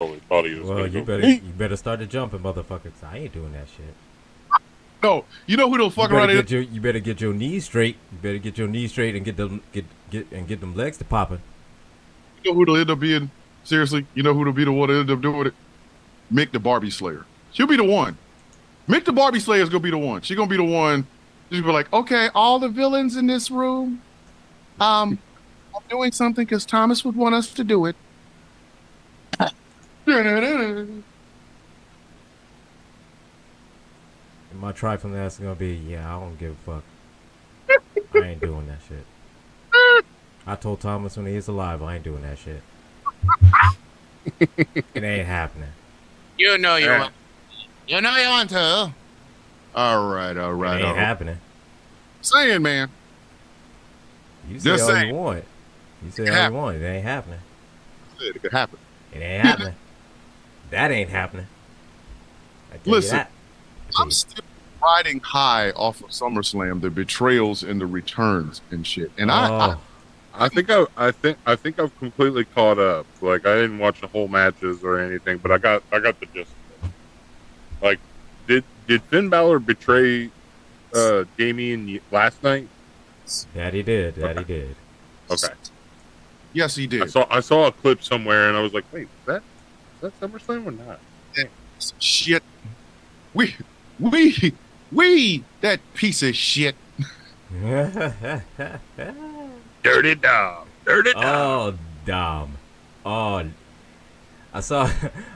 Totally thought he was Well, gonna you go better "Eek." you better start the jumping, motherfuckers. I ain't doing that shit. No, you know who the You fuck better around here? get your knees straight. You better get your knees straight and get them legs to popping. You know who'll end up being seriously? You know who'll be the one to end up doing it? Mick the Barbie Slayer. She'll be the one. Mick the Barbie Slayer is gonna be the one. She's gonna be the one. She'll be like, okay, all the villains in this room. I'm doing something because Thomas would want us to do it. And my try from that's gonna be, yeah, I don't give a fuck. I ain't doing that shit. I told Thomas when he is alive, I ain't doing that shit. It ain't happening. You know you Eh. want. You know you want to. All right, It ain't all right. happening. Saying, man. You say Just all saying. you want. You say It all you happened. want. It ain't happening. It could happen. It ain't happening. That ain't happening. I tell you Listen, that. I tell I'm you. still riding high off of SummerSlam, the betrayals and the returns and shit. And Oh, I think I've completely caught up. Like I didn't watch the whole matches or anything, but I got the gist of it. Like, did Finn Balor betray Damien last night? that he did. That Okay, he did. okay. yes, he did. I saw a clip somewhere, and I was like, wait, is that SummerSlam or not? Dang. Shit. We, we, we, that piece of shit. Dirty dog, dirty dog. Oh, dumb. Oh, I saw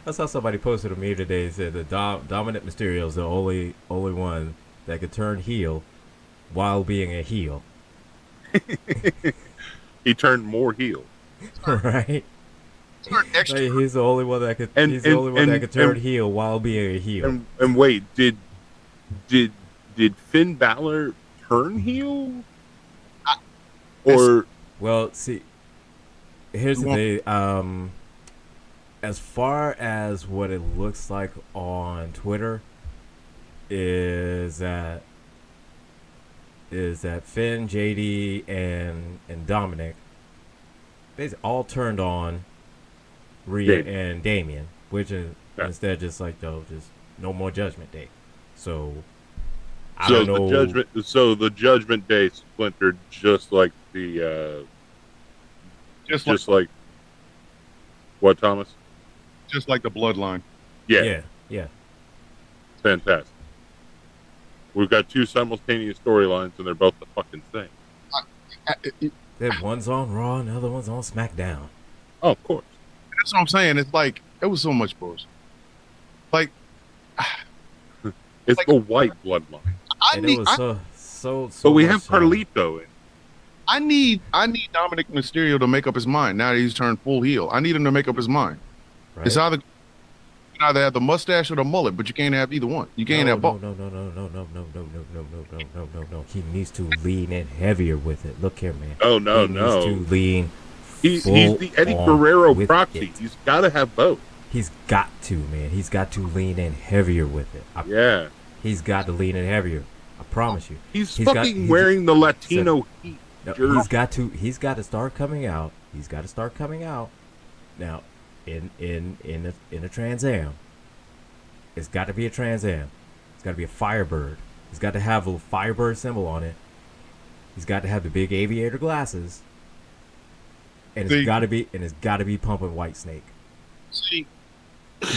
I saw somebody posted a meme today that said the dominant Mysterio is the only one that could turn heel while being a heel. He turned more heel, Right? Extra. Like, he's the only one that could. and He's the and only one that and could turn and, heel while being a heel. and wait, did did Finn Balor turn heel or Well, see, here's the thing. As far as what it looks like on Twitter, is that Finn, JD, and Dominic, they all turned on Rhea Damien? and Damien, which is Yeah. instead just like, though, just no more Judgment Day. So I So don't know. the judgment day splintered just like Just like, just like what, Thomas? just like the bloodline. Yeah, Yeah, yeah. fantastic. We've got two simultaneous storylines, and they're both the fucking same. That one's on Raw and the other one's on SmackDown. Oh, of course. That's what I'm saying. It's like, it was so much bullshit. Like, It's like, the white bloodline, I And it need, was I, so but we much, have Carlito in. I need Dominic Mysterio to make up his mind now that he's turned full heel. I need him to make up his mind. right? It's either you can either have the mustache or the mullet, but you can't have either one. You can't No, have no, both. no, no, no, no, no, no, no, no, no, no, no, no, no, no. He needs to lean in heavier with it. Look here, man. Oh no, He needs to no. lean He's full the Eddie on Guerrero with proxy. it. He's got to have both. He's got to, man. He's got to lean in heavier with it. Yeah, He's got to lean in heavier. I promise you. he's He's got- fucking he's- wearing the Latino heat No, jersey. he's got to start coming out. He's got to start coming out. Now, in a Trans Am, it's got to be a Trans Am. It's got to be a Firebird. He's got to have a Firebird symbol on it. He's got to have the big aviator glasses. And See- it's got to be pumping White Snake. See,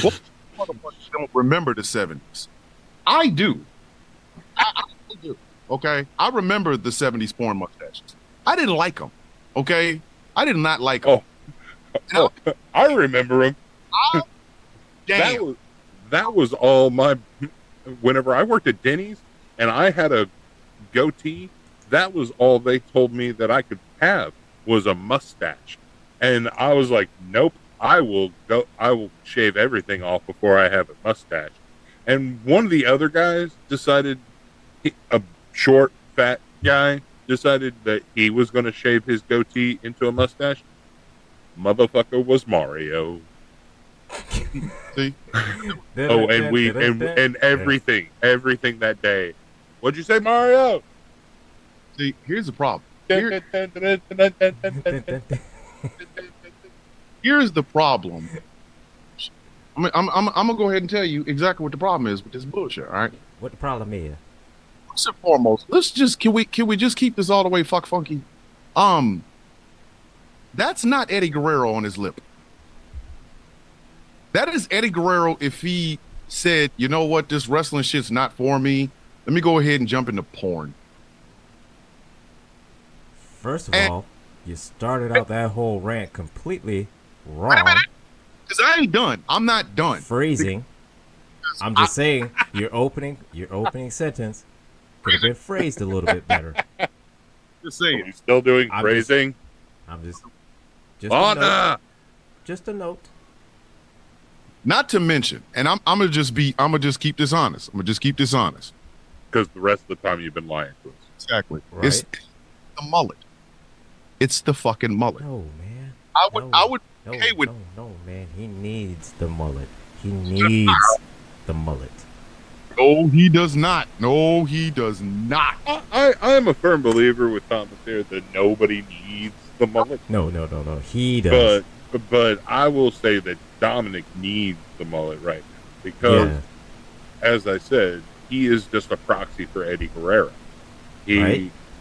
both motherfuckers don't remember the 70s. I do. I do. Okay. I remember the 70s porn mustaches. I didn't like them. Okay. I did not like them. Oh, I remember him. Damn. That was all my. Whenever I worked at Denny's and I had a goatee, that was all they told me that I could have was a mustache, and I was like, nope. I will go. I will shave everything off before I have a mustache. And one of the other guys decided, a short, fat guy decided that he was going to shave his goatee into a mustache. Motherfucker was Mario. See, Oh, and everything that day. What'd you say, Mario? see, here's the problem. Here's the problem I'm gonna go ahead and tell you exactly what the problem is with this bullshit. All right. What the problem is? First and foremost, let's just can we just keep this all the way fuck funky? That's not Eddie Guerrero on his lip. That is Eddie Guerrero if he said, you know what, this wrestling shit's not for me. Let me go ahead and jump into porn. First of all, you started out that whole rant completely wrong. Wait a minute, because I ain't done. I'm not done. Phrasing. I'm just saying your opening sentence could have been phrased a little bit better. Just saying. He's still doing I'm phrasing. Just a note. Just a note. Not to mention, and I'm gonna just keep this honest. Because the rest of the time you've been lying to us. Exactly. Right. It's the mullet. It's the fucking mullet. No, man. I would No, okay with no, man. He needs the mullet. He needs the mullet. No, he does not. No, he does not. I am a firm believer with Thomas here that nobody needs the mullet. No. He does. But I will say that Dominic needs the mullet right now because, as I said, he is just a proxy for Eddie Guerrero.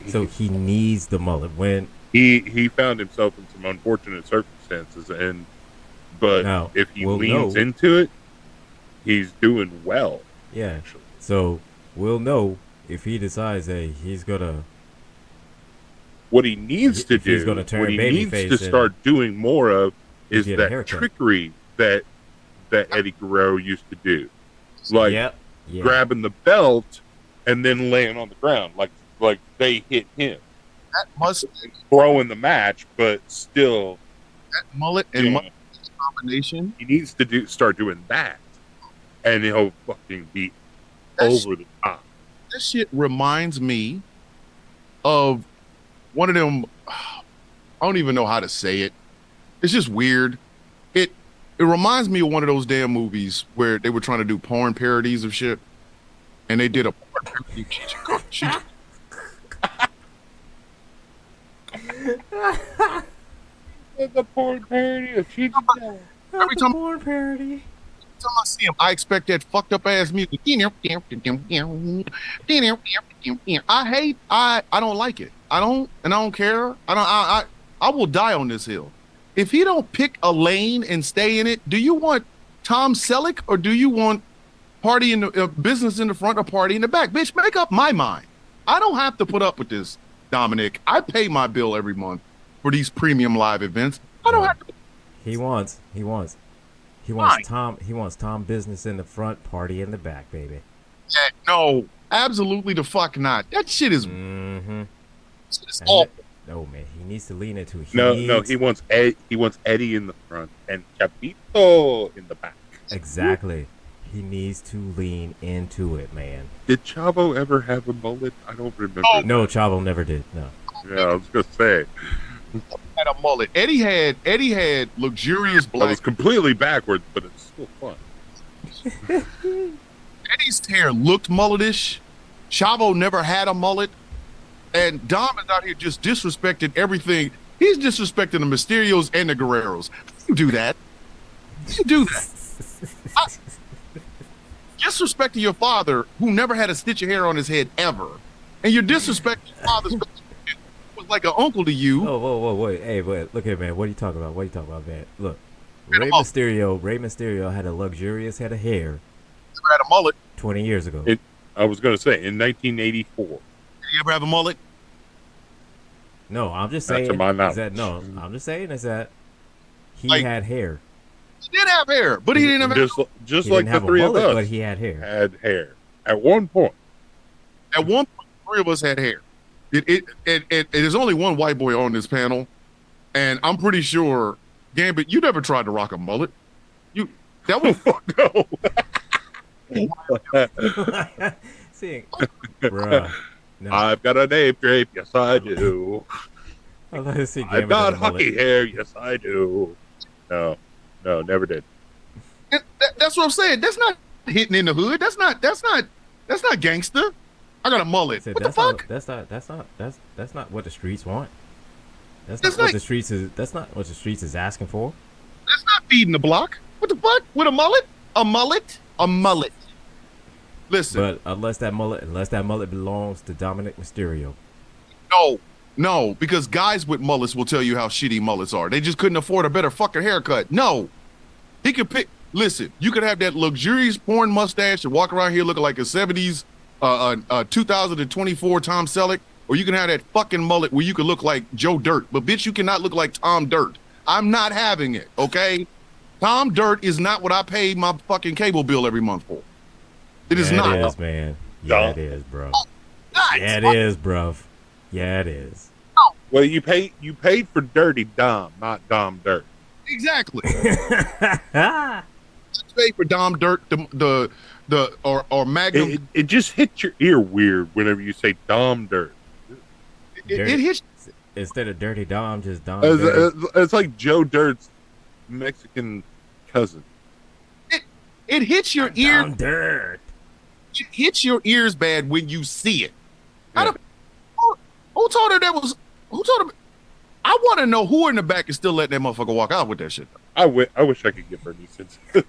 So he needs the mullet when he found himself in some unfortunate circumstances, but now, if he we'll leans know. into it, he's doing well. Yeah. Actually. So we'll know if he decides, hey, he's gonna. What he needs to If he's do, gonna turn what he needs babyface to start doing more of, is get a that haircut. trickery that Eddie Guerrero used to do, like Yeah. grabbing the belt and then laying on the ground, like they hit him, That must throwing the match, but still, that mullet and Yeah. mullet combination. he needs to start doing that, and he'll fucking be That's- over the top. This shit reminds me of one of them. I don't even know how to say it. It's just weird. It reminds me of one of those damn movies where they were trying to do porn parodies of shit, and they did a porn parody. The porn parody of Every time porn parody. I see him, I expect that fucked up ass music. I don't like it. I don't care. I will die on this hill. If he don't pick a lane and stay in it, do you want Tom Selleck or do you want party in the business in the front or party in the back? Bitch, make up my mind. I don't have to put up with this, Dominic. I pay my bill every month for these premium live events. I don't have to. He wants Fine. Tom business in the front, party in the back, baby. No, absolutely the fuck not. That shit is, Mm-hmm. shit is awful. No, man, he needs to lean into it. He wants Eddie in the front and Chapito in the back. Exactly. He needs to lean into it, man. Did Chavo ever have a mullet? I don't remember. No, Chavo never did. No. Yeah, I was gonna say Had a mullet. Eddie had luxurious I black. was completely backwards, but it's still fun. Eddie's hair looked mulletish. Chavo never had a mullet. And Dom is out here just disrespecting everything. He's disrespecting the Mysterios and the Guerreros. You do that. You do that. Disrespecting your father, who never had a stitch of hair on his head ever. And you're disrespecting your father's who was like an uncle to you. Oh, whoa, wait. Hey, wait, look here, man. What are you talking about? Man? Look, Get Rey him off. Mysterio had a luxurious head of hair Never had a mullet. 20 years ago. I was gonna say in 1984. Did he ever have a mullet? No, I'm just Not saying. to my knowledge. I'm just saying is that he Like- had hair. He did have hair, but he didn't have Just He like didn't the have a three of mullet, us but he had hair. had hair at one point. At one point, three of us had hair. There's only one white boy on this panel, and I'm pretty sure, Gambit, you never tried to rock a mullet. That was No, See, bruh. No, I've got a name drape. Yes, I do. I'd like to see I've Gambit got with a mullet. hockey hair. Yes, I do. No, never did. that's what I'm saying. That's not hitting in the hood. That's not gangster. I got a mullet. Said, What the fuck? That's not what the streets want. That's That's not what like- the streets is. That's not what the streets is asking for. That's not feeding the block. What the fuck? With a mullet? A mullet? A mullet. Listen, But unless that mullet belongs to Dominic Mysterio. no, because guys with mullets will tell you how shitty mullets are. They just couldn't afford a better fucking haircut. No, he could pick. Listen, you could have that luxurious porn mustache and walk around here looking like a 70s, 2024 Tom Selleck, or you can have that fucking mullet where you could look like Joe Dirt. But bitch, you cannot look like Tom Dirt. I'm not having it, okay? Tom Dirt is not what I pay my fucking cable bill every month for. It is not. It is, man. Yeah, it is, bro. Not. Yeah, it is, bruv. Yeah, it is. Well, you paid for Dirty Dom, not Dom Dirt. Exactly. Pay for Dom Dirt, or Magnum. It just hits your ear weird whenever you say Dom Dirt. It hits. Instead of Dirty Dom, just Dom Dirty. It's like Joe Dirt's Mexican cousin. It hits your ear. Dom Dirt. It hits your ears bad when you see it. Yeah. Who told her that was? Who told her? I want to know who in the back is still letting that motherfucker walk out with that shit. I wish I could give her a new sense of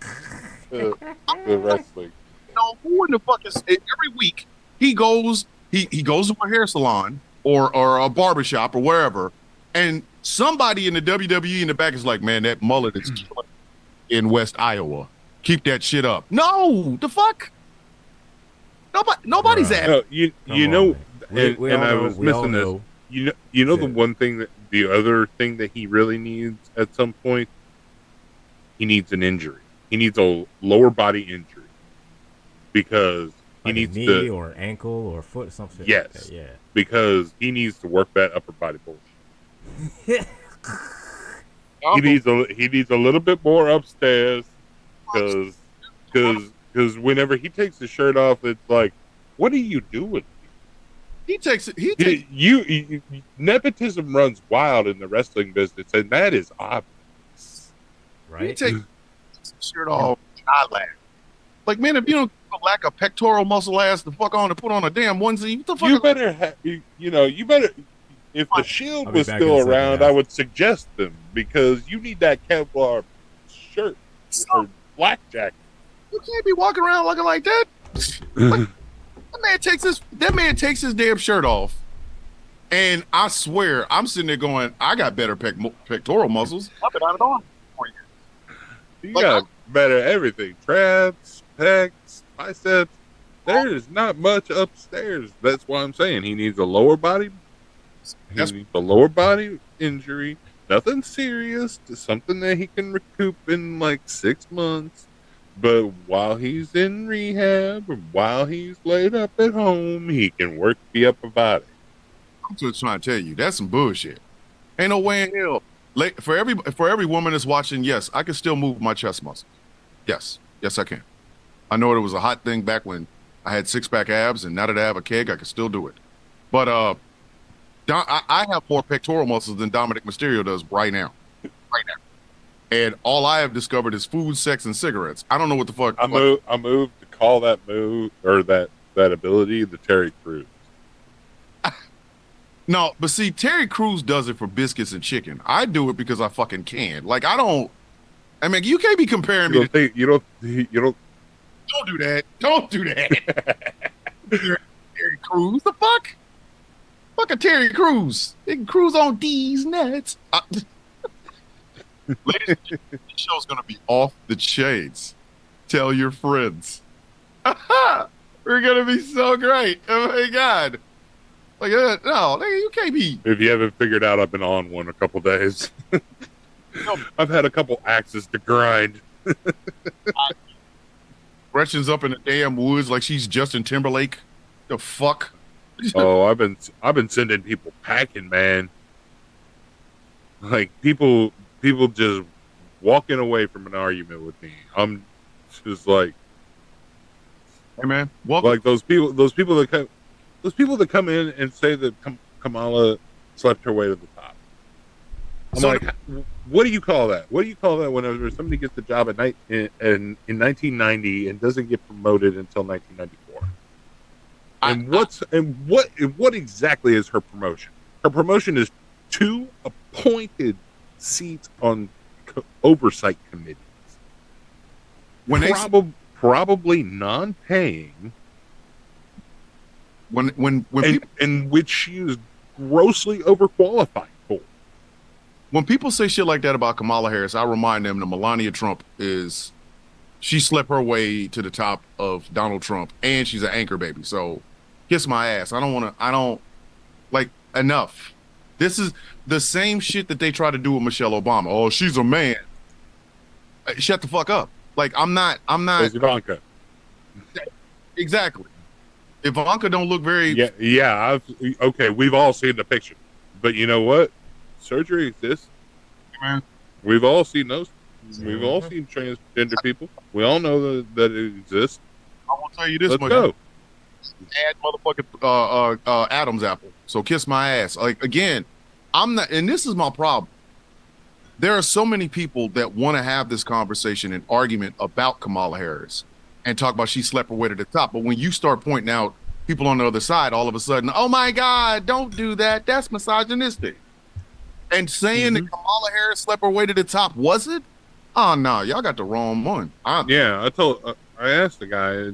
the wrestling. You know, who in the fuck is every week he goes to a hair salon or a barbershop or wherever, and somebody in the WWE in the back is like, man, that mullet is killing in West Iowa. Keep that shit up. No, the fuck. Nobody's at. No, you know, and I was missing this. You know the one thing the other thing that he really needs at some point, he needs an injury. He needs a lower body injury because he like needs a knee or an ankle or foot, something. Yes, like that. Yeah. Because he needs to work that upper body bullshit. He needs a little bit more upstairs because whenever he takes his shirt off, it's like, what are you doing? Nepotism runs wild in the wrestling business, and that is obvious. Right? He takes his shirt off, I laugh. Like, man, if you don't lack a pectoral muscle ass to fuck on to put on a damn onesie, what the fuck? You better. If the Shield was still around, I would suggest them because you need that Kevlar shirt or black jacket. You can't be walking around looking like that. That man takes his damn shirt off, and I swear I'm sitting there going, I got better pectoral muscles. I've been on it on for years. You got better everything: traps, pecs, biceps. There is not much upstairs. That's why I'm saying he needs a lower body. He needs a lower body injury. Nothing serious. Just something that he can recoup in like 6 months. But while he's in rehab, and while he's laid up at home, he can work the upper body. I'm just trying to tell you, that's some bullshit. Ain't no way in hell. For every woman that's watching, yes, I can still move my chest muscles. Yes, I can. I know it was a hot thing back when I had 6-pack abs, and now that I have a keg, I can still do it. But I have more pectoral muscles than Dominic Mysterio does right now. And all I have discovered is food, sex, and cigarettes. I don't know what the fuck. I moved to call that move or that ability the Terry Crews. No, but see, Terry Crews does it for biscuits and chicken. I do it because I fucking can. Like, I mean, you can't be comparing me to. You don't. Don't do that. Don't do that. Terry Crews, the fuck? Fucking Terry Crews. They can cruise on these nuts. Ladies and gentlemen, this show's going to be off the chains. Tell your friends. We're going to be so great. Oh, my God. Like, no, you can't be. If you haven't figured out, I've been on one a couple days. I've had a couple axes to grind. Gretchen's up in the damn woods like she's Justin Timberlake. The fuck? Oh, I've been sending people packing, man. Like people just walking away from an argument with me. I'm just like, hey man, welcome. Like those people that come in and say that Kamala slept her way to the top. I'm like, what do you call that? What do you call that whenever somebody gets the job at night in 1990 and doesn't get promoted until 1994? And what exactly is her promotion? Her promotion is 2 appointed seats on oversight committees. when they Probably non-paying, when and, people and which she is grossly overqualified for. when people say shit like that about Kamala Harris, I remind them that Melania Trump she slept her way to the top of Donald Trump, and she's an anchor baby. So kiss my ass. I don't like enough. This is the same shit that they try to do with Michelle Obama. Oh, she's a man. Shut the fuck up. Like I'm not There's Ivanka. exactly. Ivanka don't look very Yeah. Okay, we've all seen the picture, but you know what? Surgery exists. man. We've all seen those. We've all seen transgender people. We all know that it exists. I will tell you this Let's much. go. Add motherfucking Adam's apple. So kiss my ass. Like again, I'm not, and this is my problem. There are so many people that want to have this conversation and argument about Kamala Harris and talk about she slept her way to the top. But when you start pointing out people on the other side, all of a sudden, oh my God, don't do that. That's misogynistic. And saying that Kamala Harris slept her way to the top, was it? Oh no, y'all got the wrong one. Yeah, I asked the guy,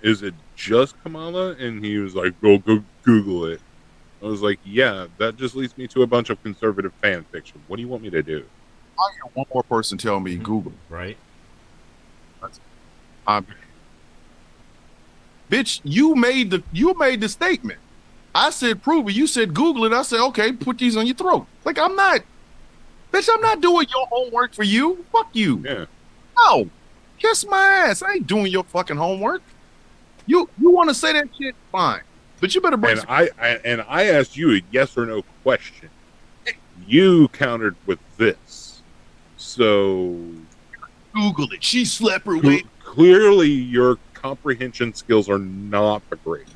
is it just Kamala? And he was like, go Google it. I was like, yeah, that just leads me to a bunch of conservative fan fiction. What do you want me to do? I hear one more person tell me Google. Right. Bitch, you made the statement. I said prove it. You said Google it. I said okay, put these on your throat. Like I'm not doing your homework for you. Fuck you. Yeah. No, kiss my ass. I ain't doing your fucking homework. You want to say that shit? Fine, but you better bring. And I asked you a yes or no question. You countered with this. So Google it. She slept her way. Clearly, your comprehension skills are not the greatest.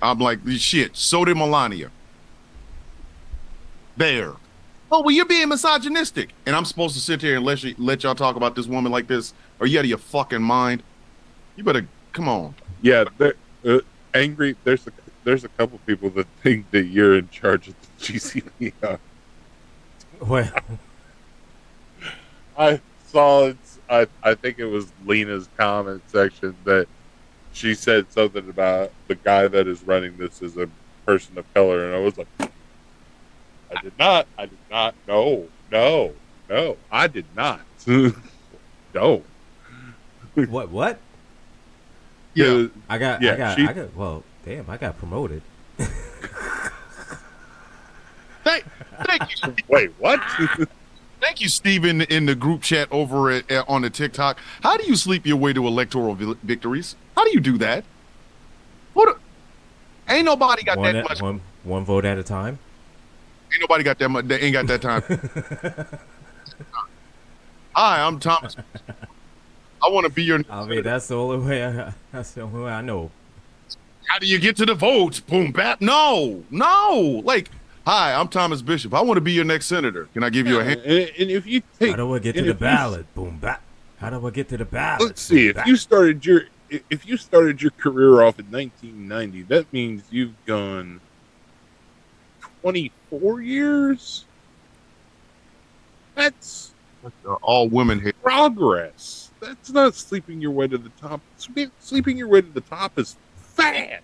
I'm like, shit. So did Melania. There. Oh, well, you're being misogynistic, and I'm supposed to sit here and let y'all talk about this woman like this? Are you out of your fucking mind? You better come on. Yeah, angry. There's a couple people that think that you're in charge of the GCPR. Well, I saw it. I think it was Lena's comment section that she said something about the guy that is running this as a person of color, and I was like, I did not. No, I did not. No. what? Yeah, I got. Well, damn, I got promoted. Thank you. Wait, what? Thank you, Steven, in the group chat over on the TikTok. How do you sleep your way to electoral victories? How do you do that? Ain't nobody got that much. One vote at a time. Ain't nobody got that much. They ain't got that time. Hi, I'm Thomas. I want to be your. I mean, that's the only way. That's the only way I know. How do you get to the votes? Boom, bap. No. Like, hi, I'm Thomas Bishop. I want to be your next senator. Can I give you a hand? And if you take, how do I get to the ballot? Boom, bap. How do I get to the ballot? Let's see. If you started your career off in 1990, that means you've gone 24 years. That's all women hate progress. That's not sleeping your way to the top. Sleeping your way to the top is fast.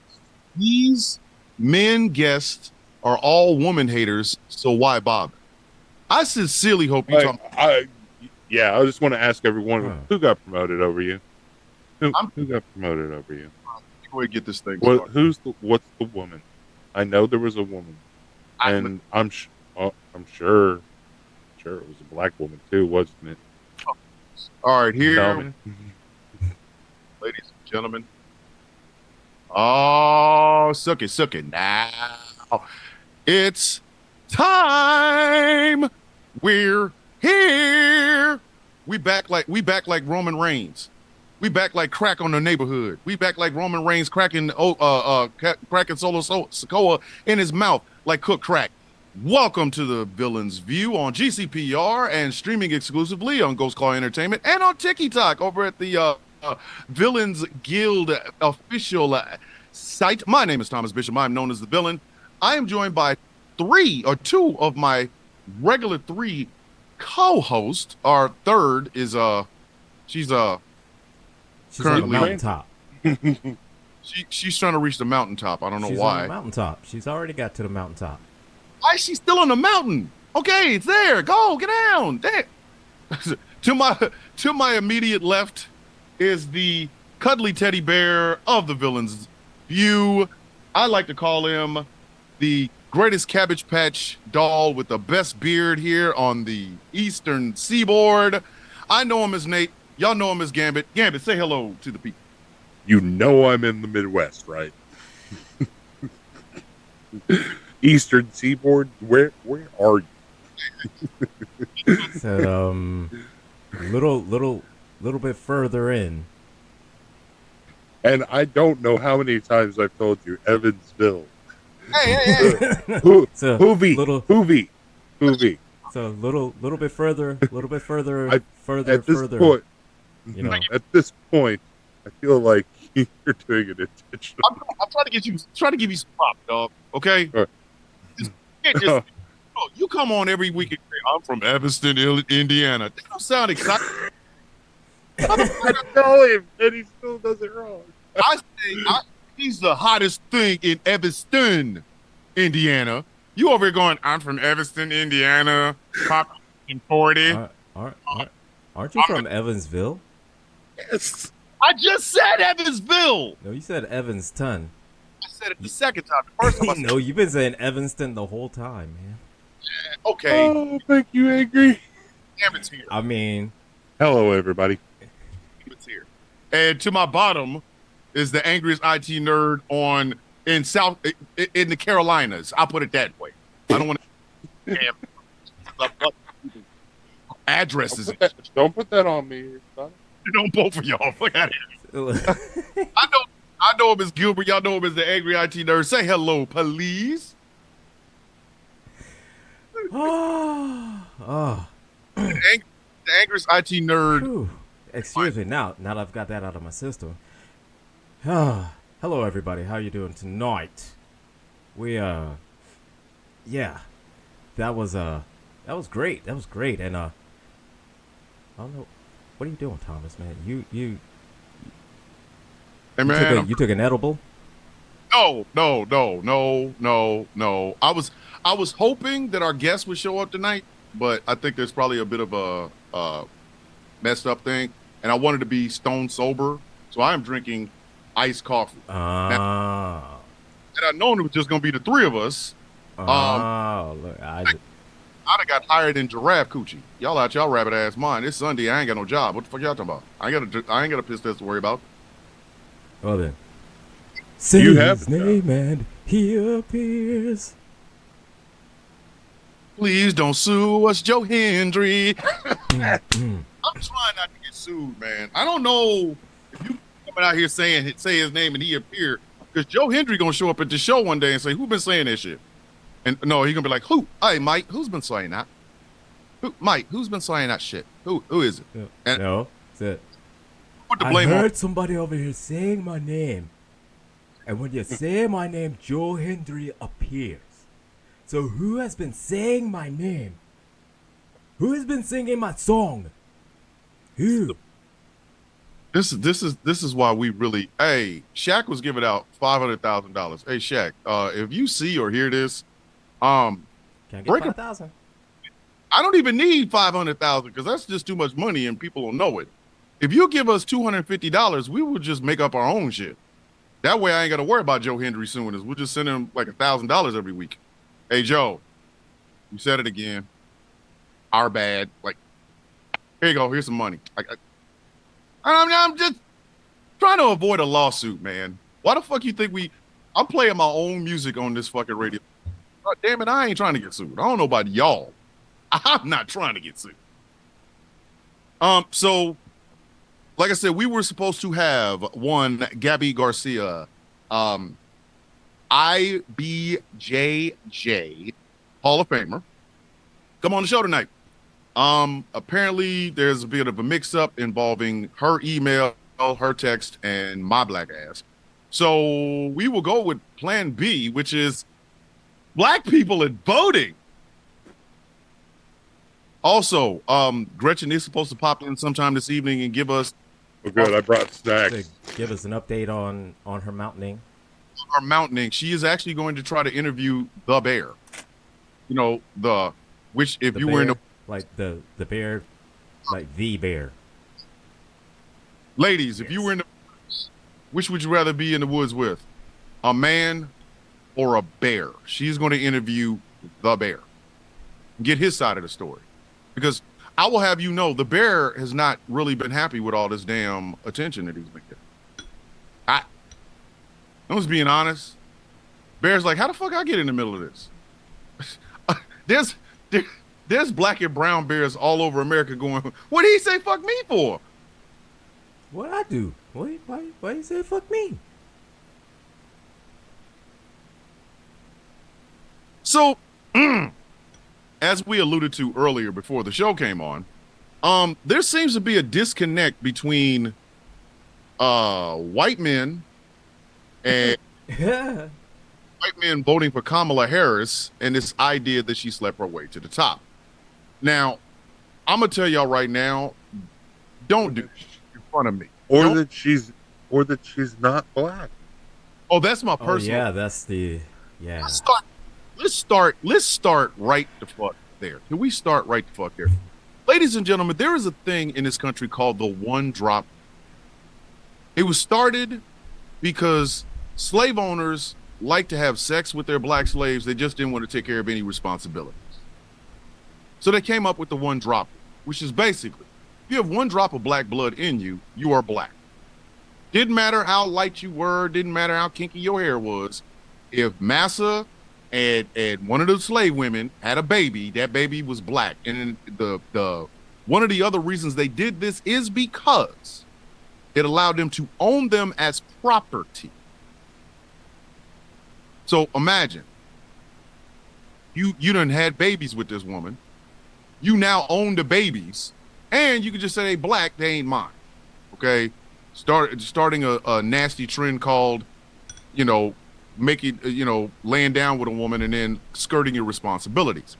These men guests are all woman haters, so why bother? I sincerely hope you talk. I just want to ask everyone who got promoted over you. Who got promoted over you? Go ahead and get this thing. What's the woman? I know there was a woman, and I'm sure it was a black woman too, wasn't it? All right, here, ladies and gentlemen. Oh, suck it now. It's time. We're here. We back like Roman Reigns. We back like crack on the neighborhood. We back like Roman Reigns cracking Solo Sokoa in his mouth like cooked crack. Welcome to the Villain's View on GCPR and streaming exclusively on Ghost Claw Entertainment and on TikTok over at the Villains Guild official site. My name is Thomas Bishop. I'm known as the Villain. I am joined by two of my regular three co-hosts. Our third is she's She's on the currently mountaintop. she's trying to reach the mountaintop. I don't know She's why. on the mountaintop. She's already got to the mountaintop. Why is she still on the mountain? Okay, it's there. Go, get down. There. to my immediate left is the cuddly teddy bear of the villain's view. I like to call him the greatest Cabbage Patch doll with the best beard here on the eastern seaboard. I know him as Nate. Y'all know him as Gambit. Gambit, say hello to the people. You know I'm in the Midwest, right? Eastern Seaboard. Where are you? So little bit further in. And I don't know how many times I've told you, Evansville. Hey. So Hoovy. So little bit further, further. At this point, I feel like you're doing it intentionally. I'm trying to give you some props, dog. Okay. Right. You come on every week and say, I'm from Evanston, Indiana. That don't sound exciting. I tell him, and he still does it wrong. I say he's the hottest thing in Evanston, Indiana. You over here going, I'm from Evanston, Indiana, pop in 40. Aren't you from Evansville? Yes. I just said Evansville. No, you said Evanston. I said it the second time. The first time I said No, you've been saying Evanston the whole time, man. okay. Oh, thank you, Angry. Gambit's here. I mean, hello, everybody. Gambit's here. And to my bottom is the angriest IT nerd in the Carolinas. I'll put it that way. I don't want to addresses. Don't put that on me, son. Don't both of y'all. Fuck out of here. I know him as Gilbert. Y'all know him as the angry IT nerd. Say hello, please. oh. The angriest IT nerd. Whew. Excuse me. Now that I've got that out of my system. Hello, everybody. How you doing tonight? We that was great. That was great. And I don't know. What are you doing, Thomas? Man, you Hey man, you took an edible? No. I was hoping that our guest would show up tonight, but I think there's probably a bit of a messed up thing, and I wanted to be stone sober, so I am drinking iced coffee. And I known it was just gonna be the three of us. Look, I'd have got hired in giraffe coochie. Y'all out y'all rabbit ass mind. It's Sunday. I ain't got no job. What the fuck y'all talking about? I ain't got a piss test to worry about. Well then, say You have his name and he appears. Please don't sue us, Joe Hendry. Mm. I'm trying not to get sued, man. I don't know if you coming out here say his name and he appear, because Joe Hendry gonna show up at the show one day and say, "Who been saying that shit?" And no, he gonna be like, "Who? Hey, Mike, who's been saying that? Mike, who's been saying that shit? Who is it?" And No, that's it. put the I blame heard on. somebody over here saying my name, and when you say my name, Joe Hendry appears. So who has been saying my name? Who has been singing my song? Who? This is why we really. Hey, Shaq was giving out $500,000. Hey, Shaq, if you see or hear this, Can I break get it. 5,000? I don't even need 500,000 because that's just too much money and people will know it. If you give us $250, we will just make up our own shit. That way, I ain't got to worry about Joe Hendry suing us. We'll just send him like $1,000 every week. Hey, Joe, you said it again. Our bad. Like, here you go. Here's some money. I'm just trying to avoid a lawsuit, man. Why the fuck you think I'm playing my own music on this fucking radio. God damn it, I ain't trying to get sued. I don't know about y'all. I'm not trying to get sued. So, like I said, we were supposed to have one Gabby Garcia, IBJJ Hall of Famer, come on the show tonight. Apparently there's a bit of a mix-up involving her email, her text, and my black ass. So we will go with plan B, which is black people at voting. Also, Gretchen is supposed to pop in sometime this evening and give us Well, good. I brought to snacks. give us an update on her mountaining. Her mountaining. She is actually going to try to interview the bear. You know, which if The you bear, were in the like the bear, like the bear. ladies, if you were in the woods, which would you rather be in the woods with? A man or a bear? She's going to interview the bear. Get his side of the story. Because I will have you know the bear has not really been happy with all this damn attention that he's been getting. I'm just being honest. Bear's like, how the fuck I get in the middle of this? There's black and brown bears all over America going, what did he say fuck me for? What I do? Why you say fuck me? So, as we alluded to earlier before the show came on, there seems to be a disconnect between white men and white men voting for Kamala Harris and this idea that she slept her way to the top. Now, I'm gonna tell y'all right now, don't do this in front of me. Or Don't- that she's not black. Oh, that's my Oh personal. yeah, that's the yeah. Let's start right the fuck there. Can we start right the fuck there? Ladies and gentlemen, there is a thing in this country called the one drop. It was started because slave owners like to have sex with their black slaves. They just didn't want to take care of any responsibilities. So they came up with the one drop, which is basically, if you have one drop of black blood in you, you are black. Didn't matter how light you were, didn't matter how kinky your hair was. If Massa and one of the slave women had a baby, that baby was black. And the one of the other reasons they did this is because it allowed them to own them as property. So imagine you done had babies with this woman. You now own the babies, and you can just say they black, they ain't mine. Okay, starting a nasty trend called, making laying down with a woman and then skirting your responsibilities.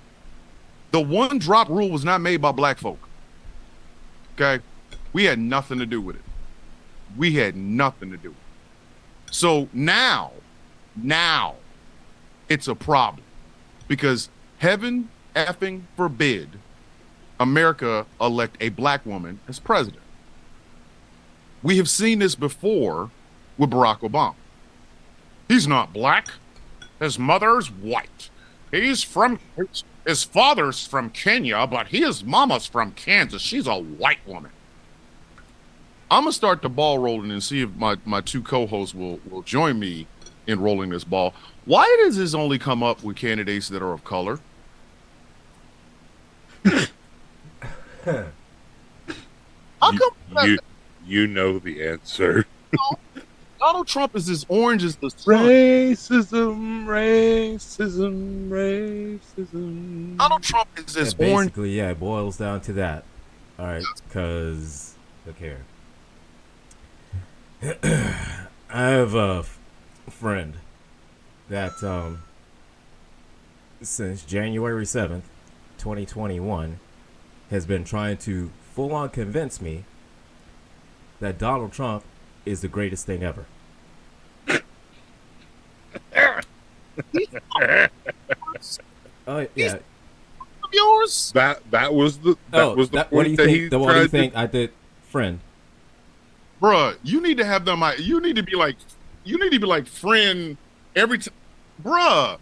The one drop rule was not made by black folk. Okay, we had nothing to do with it. We had nothing to do with it. So now it's a problem because heaven effing forbid America elect a black woman as president. We have seen this before with Barack Obama. He's not black. His mother's white. His father's from Kenya, but his mama's from Kansas. She's a white woman. I'm gonna start the ball rolling and see if my two co-hosts will join me in rolling this ball. Why does this only come up with candidates that are of color? How come You know the answer. Donald Trump is as orange as the sun? Racism. Donald Trump is as orange. Basically, yeah, it boils down to that. All right, because look here. I have a friend that since January 7th, 2021, has been trying to full on convince me that Donald Trump is the greatest thing ever. Oh yeah. Of yours? That was the What do you point that think? he What do you tried think I did, friend? Bruh, you need to have them. You need to be like friend every time. Bruh.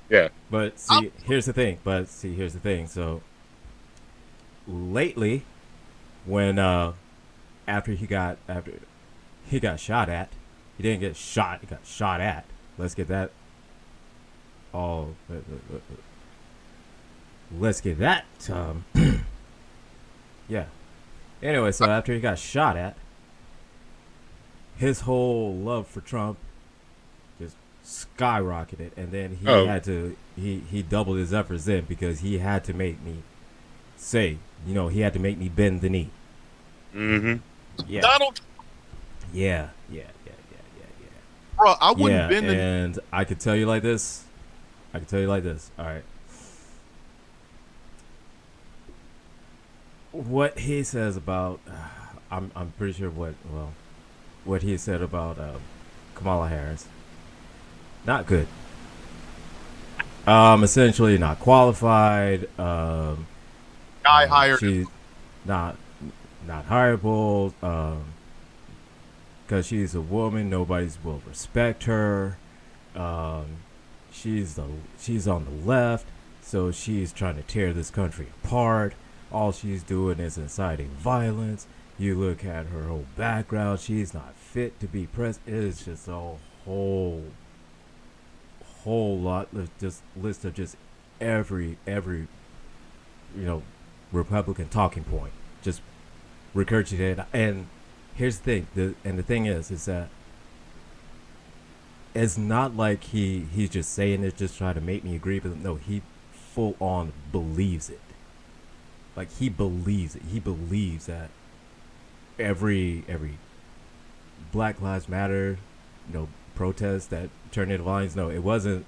Yeah. But see, here's the thing. So lately, when after he got shot at, he didn't get shot. He got shot at. Let's get that. Let's get that. Yeah. Anyway, so after he got shot at, his whole love for Trump just skyrocketed, and then he had to he doubled his efforts then because he had to make me say, he had to make me bend the knee. Mm-hmm. Yeah. Donald. Yeah. Bro, I wouldn't bend the knee. And I could tell you like this. All right. What he says about I'm pretty sure what he said about Kamala Harris. Not good. Essentially not qualified. Guy hired. She's not hireable. Because she's a woman, nobody's will respect her. She's on the left, so she's trying to tear this country apart. All she's doing is inciting violence. You look at her whole background; she's not fit to be president. It's just a whole lot of just list of just every Republican talking point, just regurgitated. And here's the thing, the thing is that it's not like he's just saying it just trying to make me agree with him. No, he full on believes it. Like, he believes it. He believes that every Black Lives Matter, protest that turned into violence. No, it wasn't,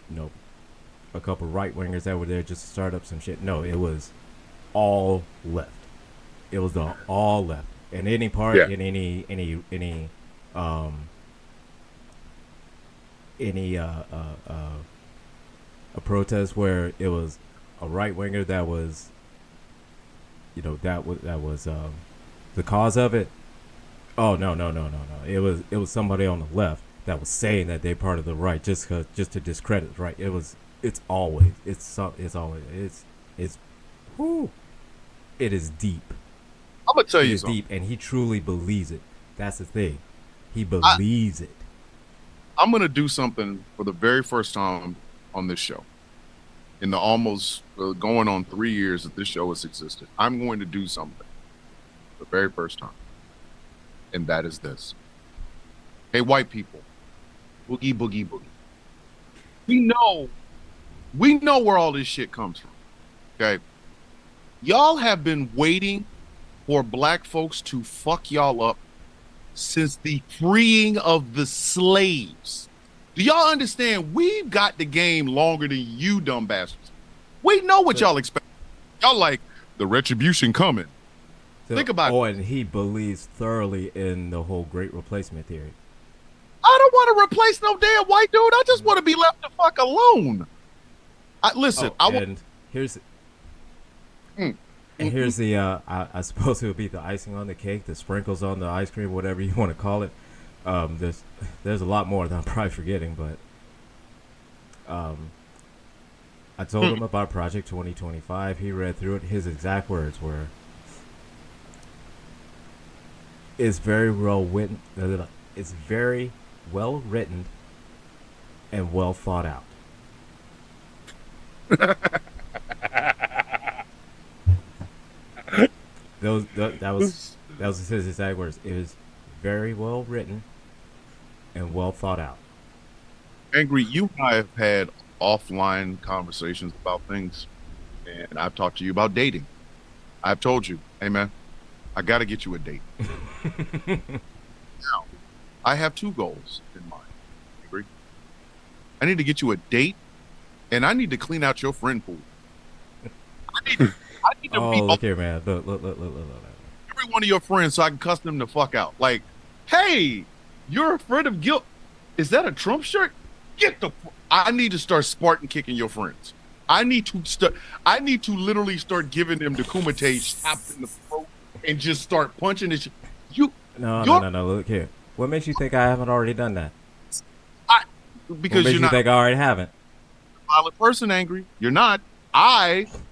a couple right wingers that were there just to start up some shit. No, it was all left. It was all left. And any part in any a protest where it was a right winger that was that was the cause of it. Oh no. It was somebody on the left that was saying that they're part of the right just to discredit the right. It is deep. I'm gonna tell you It's something. deep, and he truly believes it. That's the thing. He believes it. I'm gonna do something for the very first time on this show. In the almost going on 3 years that this show has existed, I'm going to do something for the very first time, and that is this. Hey, white people, boogie, boogie, boogie. We know where all this shit comes from. Okay, y'all have been waiting for black folks to fuck y'all up since the freeing of the slaves. Do y'all understand? We've got the game longer than you dumb bastards. We know what y'all expect. Y'all like the retribution coming. Think about it. And he believes thoroughly in the whole great replacement theory. I don't want to replace no damn white dude. I just want to be left the fuck alone. Here's the I suppose it would be the icing on the cake, the sprinkles on the ice cream, whatever you want to call it. There's a lot more that I'm probably forgetting, but I told him about Project 2025. He read through it. His exact words were, "It's very well written. It's very well written and well thought out." That was his exact words. It was very well written and well thought out. Angry, you and I have had offline conversations about things, and I've talked to you about dating. I've told you, hey man, I got to get you a date. Now, I have two goals in mind. Angry, I need to get you a date, and I need to clean out your friend pool. I need to beat look here, man. Look. every one of your friends so I can cuss them the fuck out. Like, hey, you're afraid of guilt. Is that a Trump shirt? I need to start Spartan kicking your friends. I need to literally start giving them the Kumite chopped in the throat and just start punching this. No. Look here. What makes you think I haven't already done that? Because what makes you're not you think I already haven't? a violent person, Angry. You're not. Listen.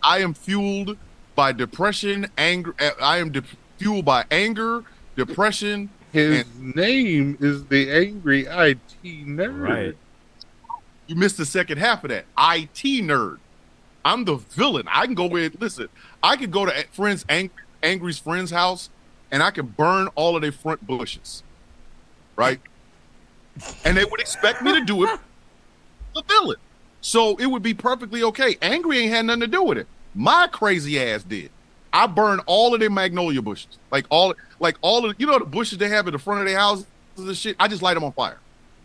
I am fueled by depression, anger. I am fueled by anger, depression. His name is the Angry IT Nerd. Right. You missed the second half of that. IT nerd. I'm the villain. I can go with. Listen, I could go to Angry's friend's house, and I can burn all of their front bushes, right? And they would expect me to do it. The villain. So it would be perfectly okay. Angry ain't had nothing to do with it. My crazy ass did. I burned all of their magnolia bushes, like all of the bushes they have in the front of their houses and shit. I just light them on fire,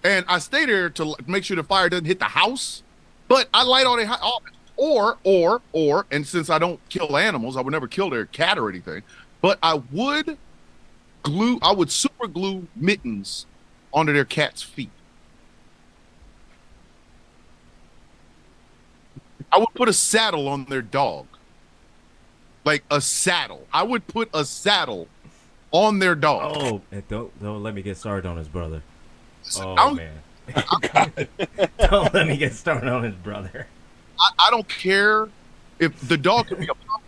and I stay there to make sure the fire doesn't hit the house. But I light all their or and since I don't kill animals, I would never kill their cat or anything. But I would super glue mittens onto their cat's feet. I would put a saddle on their dog. Like a saddle. I would put a saddle on their dog. Oh, and don't let me get started on his brother. Oh I'm- man. Don't let me get started on his brother. I don't care if the dog could be a puppy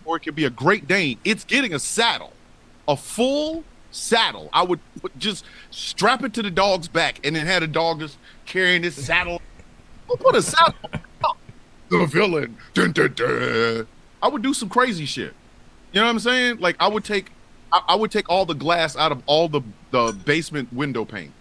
or it could be a Great Dane. It's getting a saddle, a full saddle. I would just strap it to the dog's back and then have the dog just carrying this saddle. We'll put a saddle on the villain. Dun, dun, dun. I would do some crazy shit. You know what I'm saying? Like I would take all the glass out of all the basement window panes.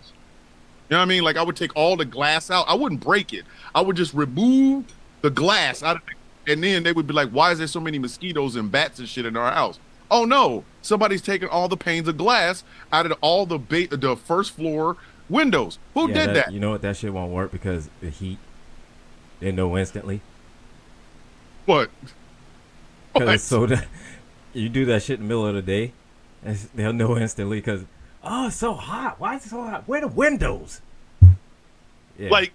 You know what I mean? Like I would take all the glass out. I wouldn't break it. I would just remove the glass out of it. And then they would be like, why is there so many mosquitoes and bats and shit in our house? Oh no, somebody's taking all the panes of glass out of all the first floor windows. Who did that? You know what? That shit won't work because the heat. They know instantly. What? Because you do that shit in the middle of the day, and they'll know instantly because, oh, it's so hot. Why is it so hot? Where are the windows? Yeah. Like,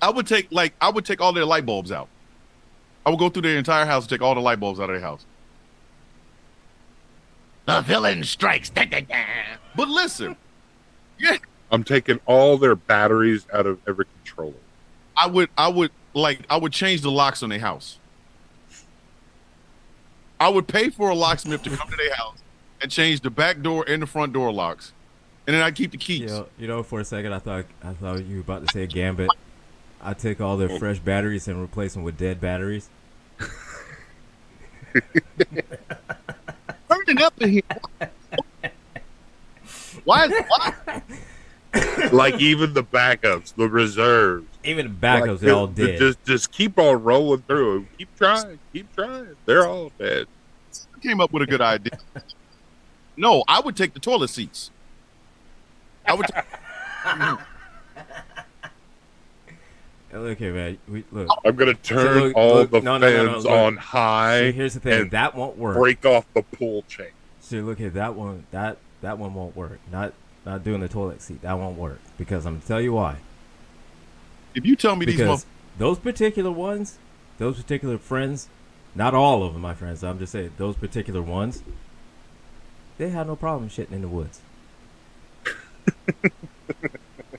I would take all their light bulbs out. I would go through their entire house and take all the light bulbs out of their house. The villain strikes. Da, da, da. But listen, yeah, I'm taking all their batteries out of every controller. I would change the locks on their house. I would pay for a locksmith to come to their house and change the back door and the front door locks, and then I'd keep the keys. You know, for a second I thought you were about to say Gambit. I take all their fresh batteries and replace them with dead batteries. Turning up in here. Why? Like even the backups, the reserves. Even the backups, Like, they're all dead. Just keep on rolling through. Keep trying. They're all dead. I came up with a good idea. No, I would take the toilet seats. I would. Look here, man. Look. I'm gonna turn look, all look, the no, fans look. on high. See, here's the thing. and That won't work. Break off the pull chain. See, look here. That one won't work. Not doing the toilet seat. That won't work because I'm gonna tell you why. If you tell me Because those particular ones, those particular friends, not all of them, my friends. I'm just saying those particular ones. They have no problem shitting in the woods.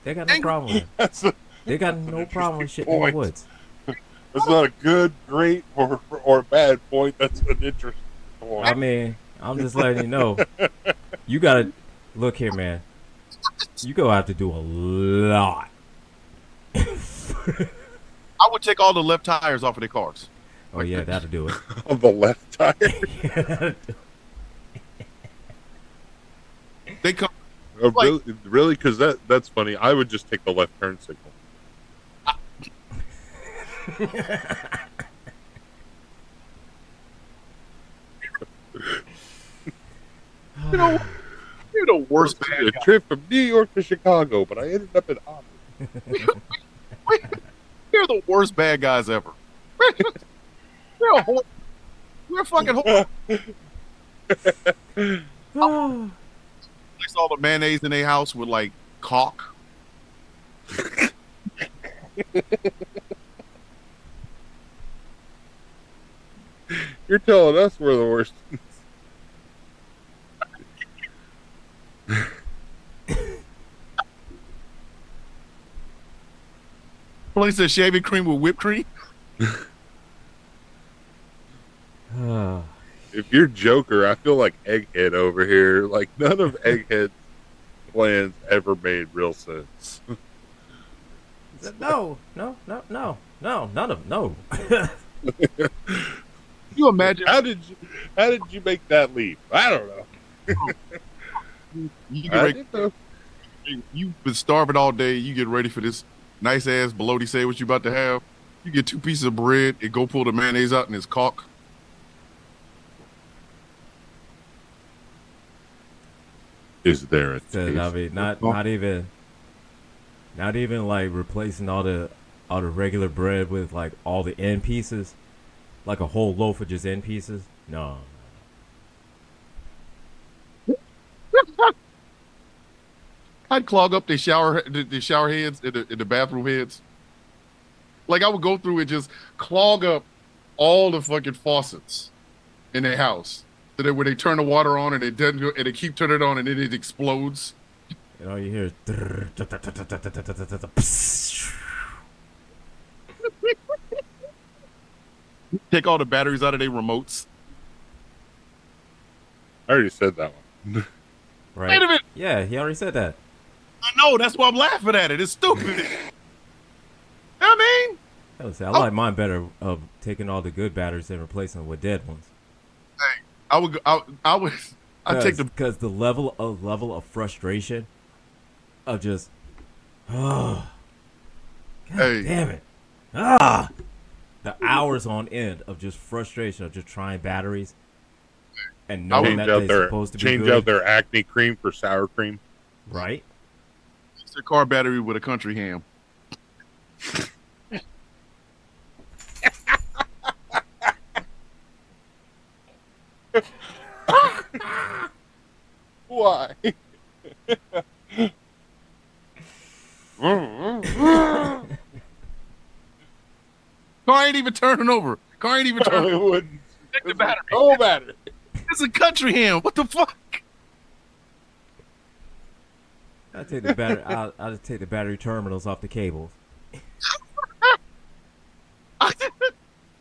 They got no problem with it. They got no problem with shitting in the woods. That's not a good, great, or bad point. That's an interesting point. I mean, I'm just letting you know. You gotta look here, man. You gonna have to do a lot. I would take all the left tires off of their cars. Oh yeah, that'll do it. On the left tire. Yeah, that'll do it. They come. Oh, really? Because that's funny. I would just take the left turn signal. You know, you're the worst A bad guy. trip from New York to Chicago, but I ended up in Auburn. You're the worst bad guys ever. We're fucking horrible. Place all the mayonnaise in their house with like caulk. You're telling us we're the worst. Place of shaving cream with whipped cream. If you're Joker, I feel like Egghead over here. Like none of Egghead's plans ever made real sense. No, none of no. You imagine How did you make that leap? I don't know. you get I ready, didn't know. you've been starving all day. You get ready for this nice ass bologna sandwich you about to have. You get 2 pieces of bread and go pull the mayonnaise out and it's caulk. Is there a taste? I mean, not even like replacing all the regular bread with like all the end pieces, like a whole loaf of just end pieces. No. I'd clog up the shower heads in the bathroom heads. Like I would go through and just clog up all the fucking faucets in their house. So that when they turn the water on and it doesn't go, and they keep turning it on and then it explodes. And all you hear is Take all the batteries out of their remotes. I already said that one. right. Wait a minute. Yeah, he already said that. I know, that's why I'm laughing at it. It's stupid. I mean, I like mine better of taking all the good batteries and replacing them with dead ones. I'd take the because the level of frustration of just God damn it. The hours on end of just frustration of just trying batteries and knowing that they're supposed to be change good. out their acne cream for sour cream. Right? It's their car battery with a country ham. Why? Car ain't even turning over. Car ain't even turning It over. wouldn't. Take the battery. Oh, battery. It's a country ham. What the fuck? I'll take the battery. I'll just take the battery terminals off the cables.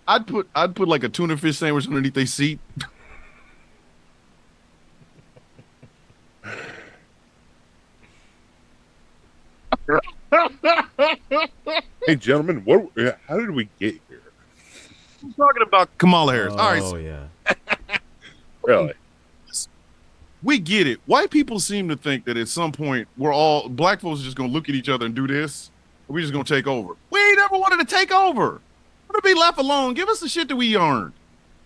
I'd put like a tuna fish sandwich underneath their seat. Hey, gentlemen, how did we get here? I'm talking about Kamala Harris. Oh, All right, so yeah. Really? we get it. White people seem to think that at some point black folks are just gonna look at each other and do this. And we're just gonna take over. We ain't ever wanted to take over. We're gonna be left alone. Give us the shit that we earned.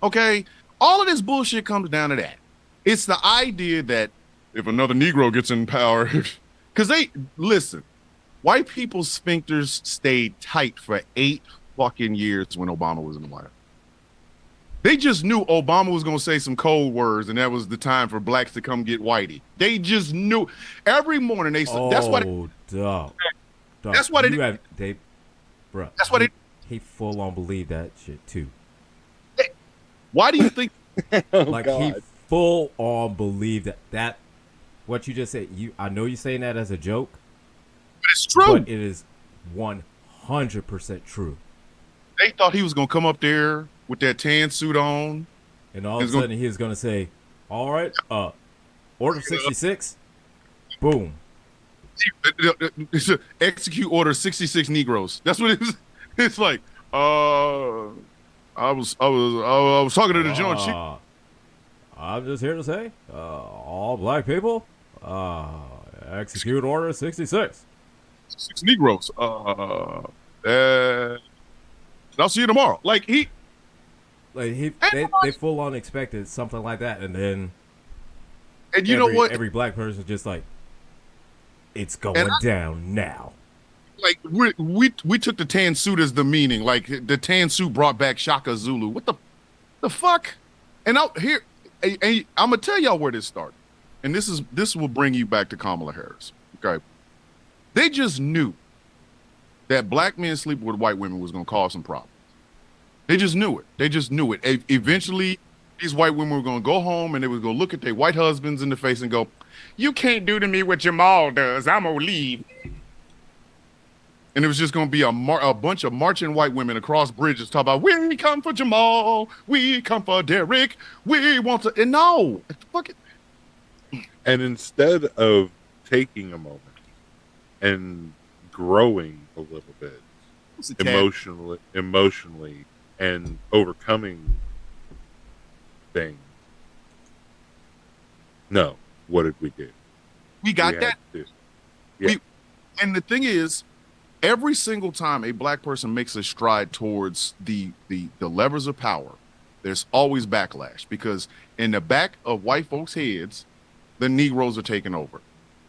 Okay? All of this bullshit comes down to that. It's the idea that if another Negro gets in power, because listen, white people's sphincters stayed tight for 8 fucking years when Obama was in the White House. They just knew Obama was going to say some cold words, and that was the time for blacks to come get whitey. They just knew. Every morning they said, that's why. Dog. That's why Bro. That's why he full on believed that shit too. Why do you think? He full on believed that what you just said. I know you're saying that as a joke, But it's true. but it is 100% true. They thought he was going to come up there with that tan suit on. And all of a sudden he was gonna say, "All right, order 66, boom." Execute order 66 Negroes. That's what it is. It's like, I was talking to the joint. I'm just here to say, all black people, execute order 66. 6 Negroes. I'll see you tomorrow. Like they full on expected something like that, and then know what? Every black person just like, it's going down now. Like we took the tan suit as the meaning. Like the tan suit brought back Shaka Zulu. What the fuck? And I'm gonna tell y'all where this started. And this will bring you back to Kamala Harris. Okay. They just knew that black men sleeping with white women was gonna cause some problems. They just knew it. Eventually, these white women were going to go home and they were going to look at their white husbands in the face and go, "You can't do to me what Jamal does. I'm going to leave." And it was just going to be a bunch of marching white women across bridges talking about, "We come for Jamal. We come for Derek. We want to." And no, fuck it. And instead of taking a moment and growing a little bit emotionally, and overcoming things. No, what did we do? We got that. Yeah. And the thing is, every single time a black person makes a stride towards the levers of power, there's always backlash because in the back of white folks' heads, the Negroes are taking over.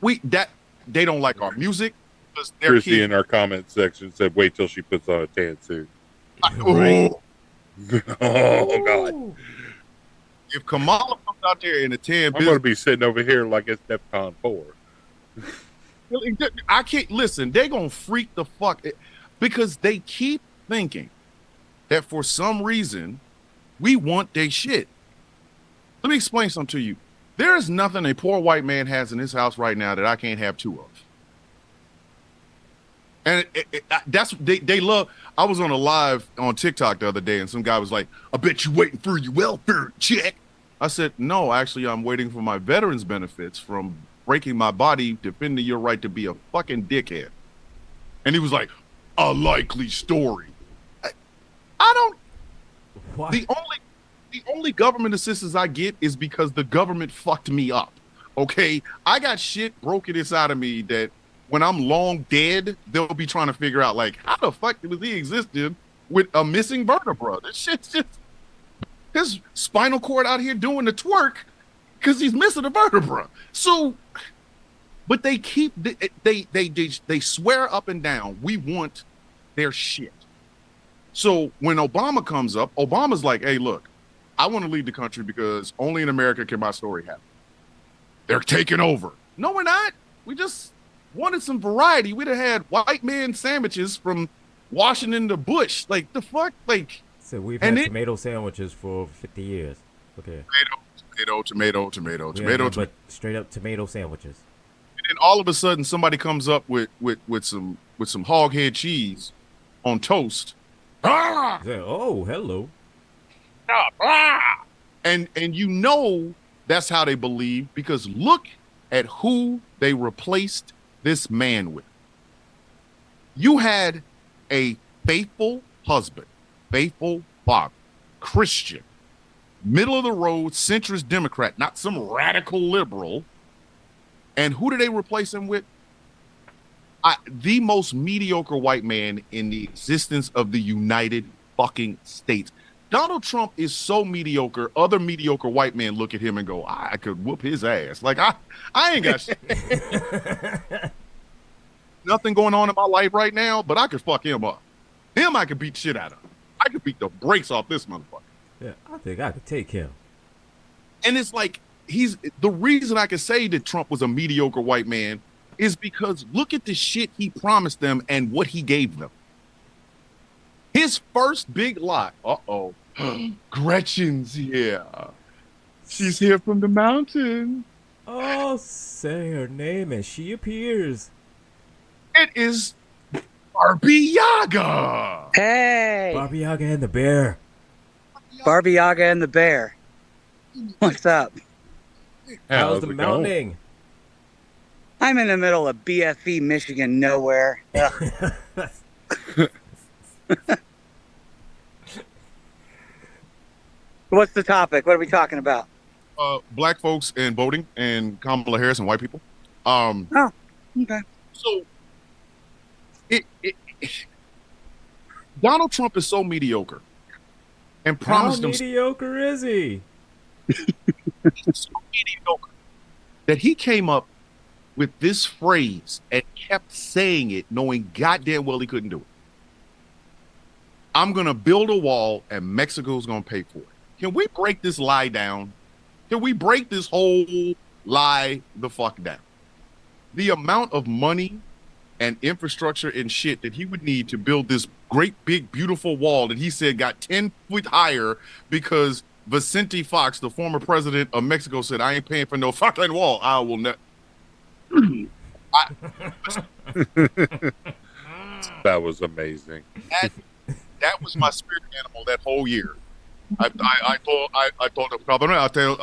They don't like our music. Christy in our comment section said, "Wait till she puts on a tan suit." Right? Oh God! If Kamala comes out there in a tan, I'm going to be sitting over here like it's DEFCON 4. I can't listen. They're gonna freak the fuck because they keep thinking that for some reason we want their shit. Let me explain something to you. There is nothing a poor white man has in his house right now that I can't have two of. And that's they love. I was on a live on TikTok the other day, and some guy was like, "I bet you waiting for your welfare check." I said, "No, actually, I'm waiting for my veterans benefits from breaking my body, defending your right to be a fucking dickhead." And he was like, "A likely story." I don't. What? The only government assistance I get is because the government fucked me up. Okay, I got shit broken inside of me that when I'm long dead, they'll be trying to figure out like how the fuck was he existing with a missing vertebra? This shit's just his spinal cord out here doing the twerk because he's missing a vertebra. So, but they keep they swear up and down we want their shit. So when Obama comes up, Obama's like, "Hey, look, I want to leave the country because only in America can my story happen. They're taking over." No, we're not. We just wanted some variety. We'd have had white man sandwiches from Washington to Bush. Like the fuck, like. So we've had tomato sandwiches for 50 years. Okay. Tomato. But straight up tomato sandwiches. And then all of a sudden, somebody comes up with some hog head cheese on toast. Ah! Oh, hello. And you know that's how they believe because look at who they replaced this man with. You had a faithful husband, faithful father, Christian, middle of the road, centrist Democrat, not some radical liberal. And who did they replace him with? The most mediocre white man in the existence of the United fucking States. Donald Trump is so mediocre. Other mediocre white men look at him and go, "I could whoop his ass." Like I ain't got shit. Nothing going on in my life right now, but I could fuck him up. Him, I could beat shit out of. I could beat the brakes off this motherfucker. Yeah, I think I could take him. And it's like he's the reason I could say that Trump was a mediocre white man is because look at the shit he promised them and what he gave them. His first big lie. Gretchen's here. She's here from the mountain. Oh, say her name and she appears. It is Barbie Yaga. Hey, Barbie Yaga and the bear. Barbie Yaga and the bear. What's up? How's the mounting? I'm in the middle of BFE, Michigan, nowhere. What's the topic? What are we talking about? Black folks and voting and Kamala Harris and white people. Oh, okay. So Donald Trump is so mediocre and promised How mediocre is he? He's so mediocre that he came up with this phrase and kept saying it, knowing goddamn well he couldn't do it. I'm gonna build a wall and Mexico's gonna pay for it. Can we break this lie down? Can we break this whole lie the fuck down? The amount of money and infrastructure and shit that he would need to build this great big beautiful wall that he said got 10 feet higher because Vicente Fox, the former president of Mexico, said, "I ain't paying for no fucking wall. I will not." That was amazing. That was my spirit animal that whole year. I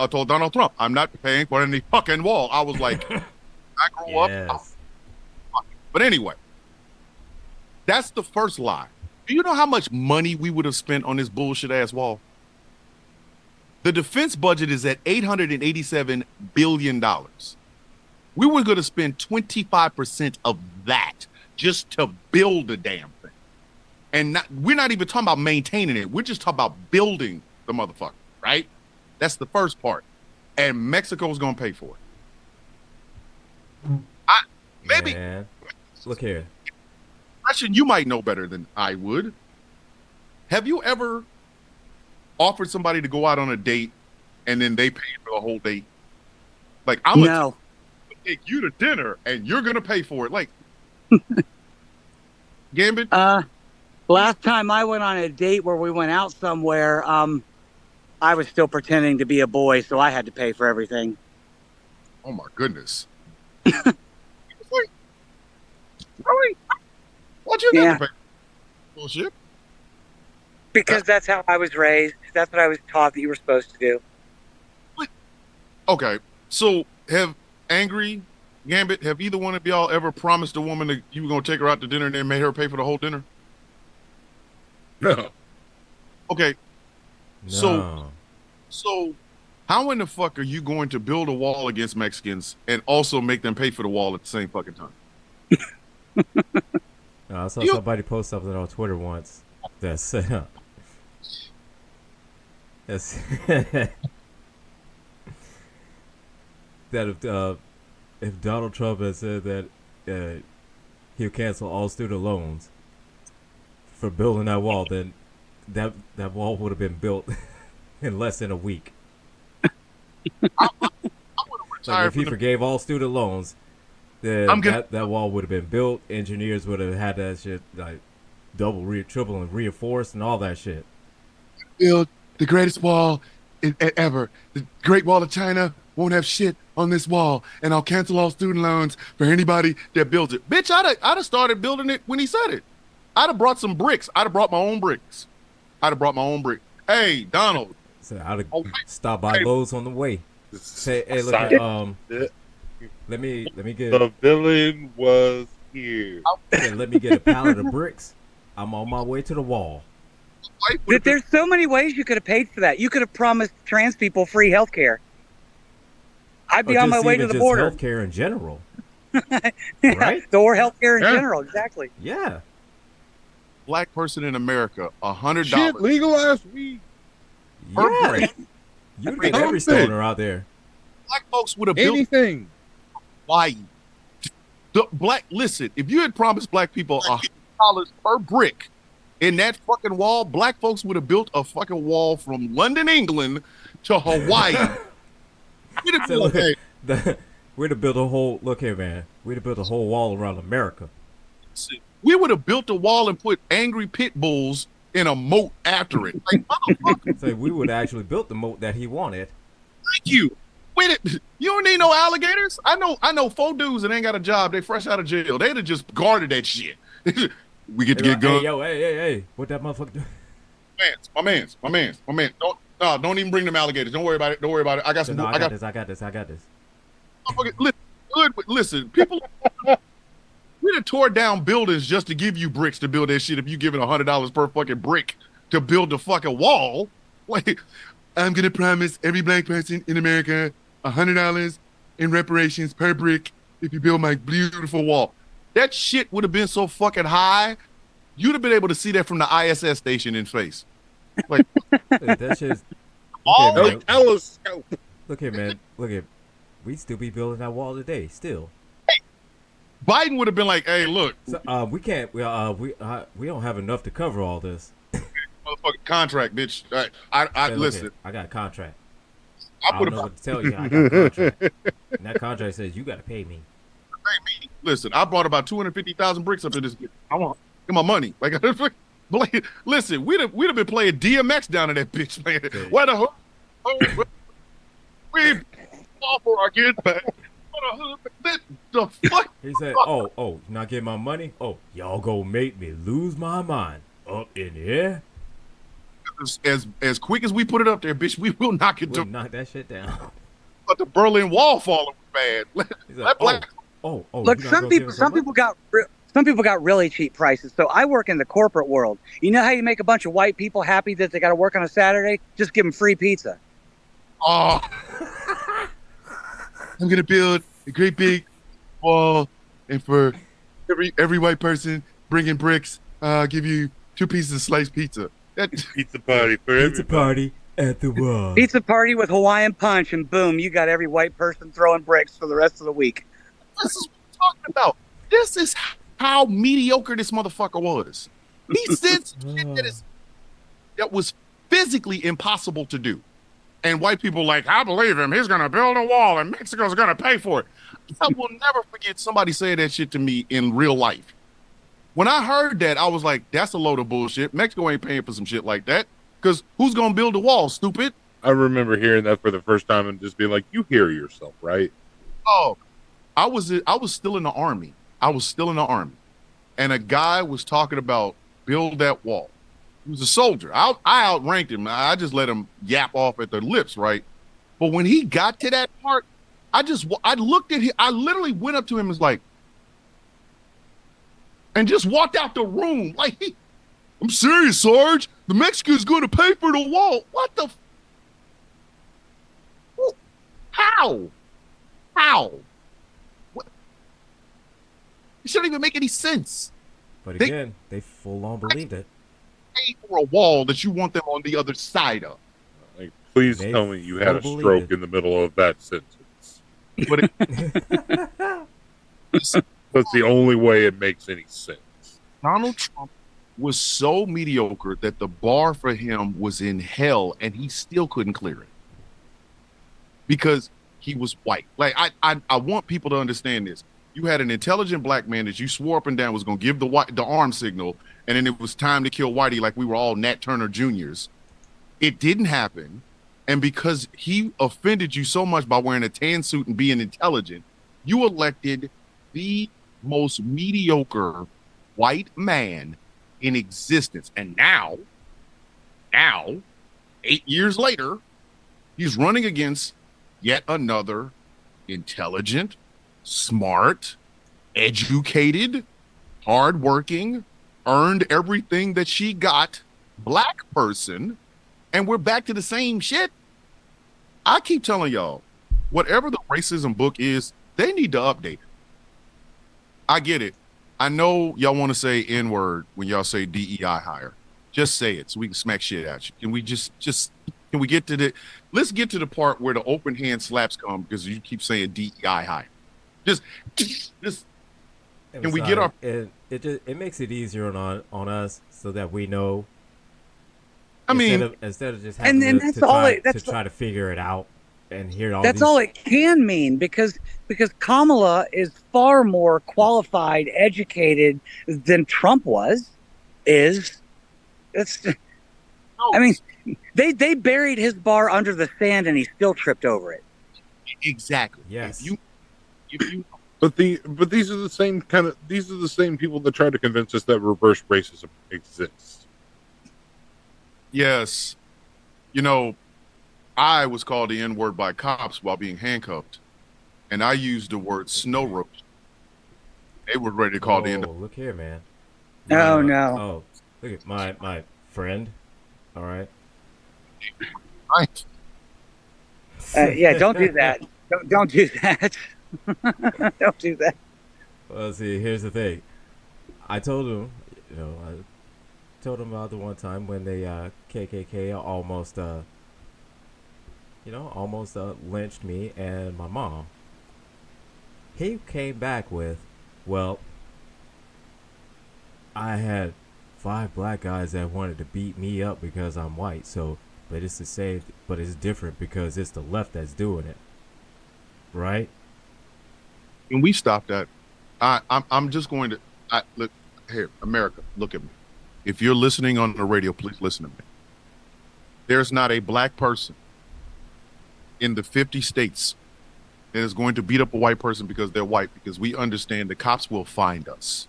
told Donald Trump, "I'm not paying for any fucking wall." I was like, I grew up. But anyway, that's the first lie. Do you know how much money we would have spent on this bullshit ass wall? The defense budget is at $887 billion. We were going to spend 25% of that just to build the damn thing. And we're not even talking about maintaining it. We're just talking about building the motherfucker, right? That's the first part. And Mexico's going to pay for it. Maybe. Man. Look here. Question you might know better than I would. Have you ever offered somebody to go out on a date and then they paid for the whole date? Like, I'm No. take you to dinner and you're gonna pay for it. Like, Gambit. Last time I went on a date where we went out somewhere, I was still pretending to be a boy, so I had to pay for everything. Oh my goodness. It's like, really? Why'd you have to pay? Bullshit. Because that's how I was raised. That's what I was taught that you were supposed to do. Okay, so have Angry, Gambit, have either one of y'all ever promised a woman that you were gonna take her out to dinner and then made her pay for the whole dinner? No. Okay, No. so how in the fuck are you going to build a wall against Mexicans and also make them pay for the wall at the same fucking time? I saw somebody post something on Twitter once that said, that if Donald Trump had said that he'll cancel all student loans for building that wall, then that wall would have been built in less than a week. Like if he forgave all student loans, then that wall would have been built. Engineers would have had that shit like double, triple, and reinforced and all that shit. Build the greatest wall ever. The Great Wall of China won't have shit on this wall, and I'll cancel all student loans for anybody that builds it. Bitch, I'd have started building it when he said it. I'd have brought some bricks. I'd have brought my own bricks. Hey, Donald. So I'd have stopped by Lowe's on the way. Say, hey, look, let me get. The villain was here. Let me get a pallet of bricks. I'm on my way to the wall. There's so many ways you could have paid for that. You could have promised trans people free health care. I'd be on my way to the border. Health care in general. Yeah, right? Or health care in general, exactly. Yeah. Black person in America, $100. Shit, legalized weed. Yeah. You get every stoner out there. Black folks would have built Anything. Why? Listen, if you had promised black people $100 per brick in that fucking wall, black folks would have built a fucking wall from London, England to Hawaii. We'd have built a whole, look here, man. We'd have built a whole wall around America. We would have built a wall and put angry pit bulls in a moat after it. Like, motherfucker. So we would have actually built the moat that he wanted. Thank you. Wait, you don't need no alligators. I know 4 dudes that ain't got a job. They fresh out of jail. They'd have just guarded that shit. We get to get guns. Hey, what that motherfucker do? My man's. Don't even bring them alligators. Don't worry about it. I got some. I got this. Listen, people. We'd have tore down buildings just to give you bricks to build that shit. If you give it $100 per fucking brick to build the fucking wall, like, I'm gonna promise every black person in America $100 in reparations per brick if you build my beautiful wall. That shit would have been so fucking high, you'd have been able to see that from the ISS station in space. Like that shit's telescope. Look here, man. Look here. We still be building that wall today. Still. Biden would have been like, "Hey, look, so, we can't. We don't have enough to cover all this." Motherfucking contract, bitch. I listen. I got a contract. I don't know what to tell you. I got a contract. And that contract says you got to pay me. Pay me. Listen, I brought about 250,000 bricks up to this bitch. I want get my money. Like, listen, we'd have been playing DMX down in that bitch, man. Okay. What the hood? We fall for our get back. The fuck? He said, "Oh, not getting my money? Oh, y'all gonna make me lose my mind up in here." As quick as we put it up there, bitch, we will knock it down. Knock that shit down. But the Berlin Wall falling was bad. Look, some people got really cheap prices. So I work in the corporate world. You know how you make a bunch of white people happy that they got to work on a Saturday? Just give them free pizza. Oh. I'm gonna build a great big wall, and for every white person bringing bricks, I'll give you 2 pieces of sliced pizza. Pizza party for everybody. Pizza party at the wall. Pizza party with Hawaiian punch, and boom, you got every white person throwing bricks for the rest of the week. This is what I'm talking about. This is how mediocre this motherfucker was. He said shit that was physically impossible to do. And white people like, I believe him. He's going to build a wall and Mexico's going to pay for it. I will never forget somebody saying that shit to me in real life. When I heard that, I was like, that's a load of bullshit. Mexico ain't paying for some shit like that. Because who's going to build the wall, stupid? I remember hearing that for the first time and just being like, you hear yourself, right? Oh, I was still in the army. I was still in the army. And a guy was talking about build that wall. He was a soldier. I outranked him. I just let him yap off at the lips, right? But when he got to that part, I looked at him. I literally went up to him and was like, and just walked out the room. Like, I'm serious, Sarge. The Mexicans going to pay for the wall. What the? How? What? It shouldn't even make any sense. But again, they full on believed it. Pay for a wall that you want them on the other side of. Like, please tell me you had a stroke in the middle of that sentence. But That's the only way it makes any sense. Donald Trump was so mediocre that the bar for him was in hell, and he still couldn't clear it because he was white. Like, I want people to understand this. You had an intelligent black man that you swore up and down was going to give the arm signal, and then it was time to kill Whitey like we were all Nat Turner Juniors. It didn't happen, and because he offended you so much by wearing a tan suit and being intelligent, you elected the most mediocre white man in existence. And now, 8 years later, he's running against yet another intelligent, smart, educated, hardworking, earned everything that she got black person, and we're back to the same shit. I keep telling y'all, whatever the racism book is, they need to update it. I get it. I know y'all want to say N-word when y'all say DEI hire. Just say it so we can smack shit at you. Can we just can we get to let's get to the part where the open hand slaps come because you keep saying DEI hire. Just can we get our it makes it easier on us so that we know. I mean, instead of just having to try to figure it out and hear all. That's all it can mean because Kamala is far more qualified, educated than Trump was. I mean, they buried his bar under the sand and he still tripped over it. Exactly. Yes. If you. But these are the same people that try to convince us that reverse racism exists. Yes. You know, I was called the N-word by cops while being handcuffed, and I used the word snow roast. They were ready to call the end. Look here, man. No. Oh, look at my friend. All right. Right. Yeah, don't do that. Don't do that. Don't do that. Well, see, here's the thing. I told him, about the one time when they KKK almost lynched me and my mom. He came back with, well, I had 5 black guys that wanted to beat me up because I'm white. So, but it's the same, but it's different because it's the left that's doing it, right? And we stopped that. I'm just going to look here, America. Look at me. If you're listening on the radio, please listen to me. There's not a black person in the 50 states that is going to beat up a white person because they're white, because we understand the cops will find us.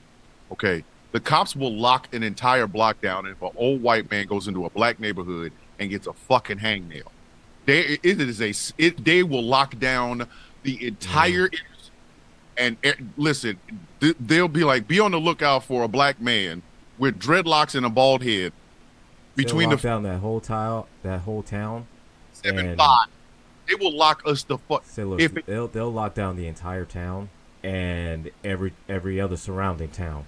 Okay. The cops will lock an entire block down if an old white man goes into a black neighborhood and gets a fucking hangnail. They will lock down the entire and listen, they'll be like, be on the lookout for a black man with dreadlocks and a bald head between lock down that whole town. 7-5. They will lock us the fuck. They'll lock down the entire town and every other surrounding town.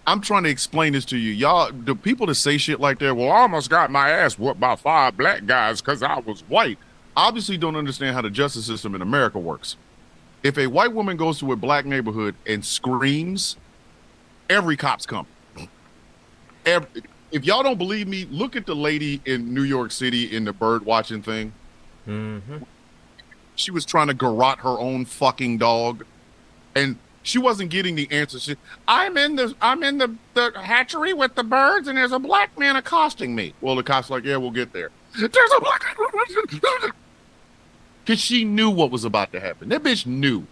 I'm trying to explain this to you, y'all. The people that say shit like that, well, I almost got my ass whooped by 5 black guys because I was white. Obviously, don't understand how the justice system in America works. If a white woman goes to a black neighborhood and screams, every cop's coming. If y'all don't believe me, look at the lady in New York City in the bird watching thing. Mm-hmm. She was trying to garrote her own fucking dog, and she wasn't getting the answer. I'm in the hatchery with the birds, and there's a black man accosting me. Well, the cop's like, yeah, we'll get there. There's a black man. Because she knew what was about to happen. That bitch knew.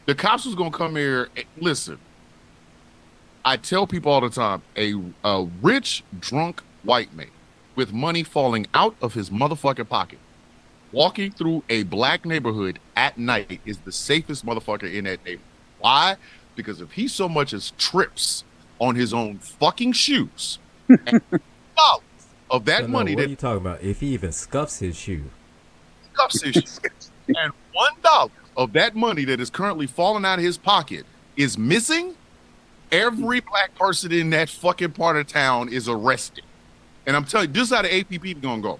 The cops was going to come here. Listen, I tell people all the time, a rich, drunk white man with money falling out of his motherfucking pocket, walking through a black neighborhood at night is the safest motherfucker in that neighborhood. Why? Because if he so much as trips on his own fucking shoes, and dollars of that money what that are you talking about? If he even scuffs his shoe. scuffs his shoes, and $1 of that money that is currently falling out of his pocket is missing, every black person in that fucking part of town is arrested. And I'm telling you, this is how the APP gonna go.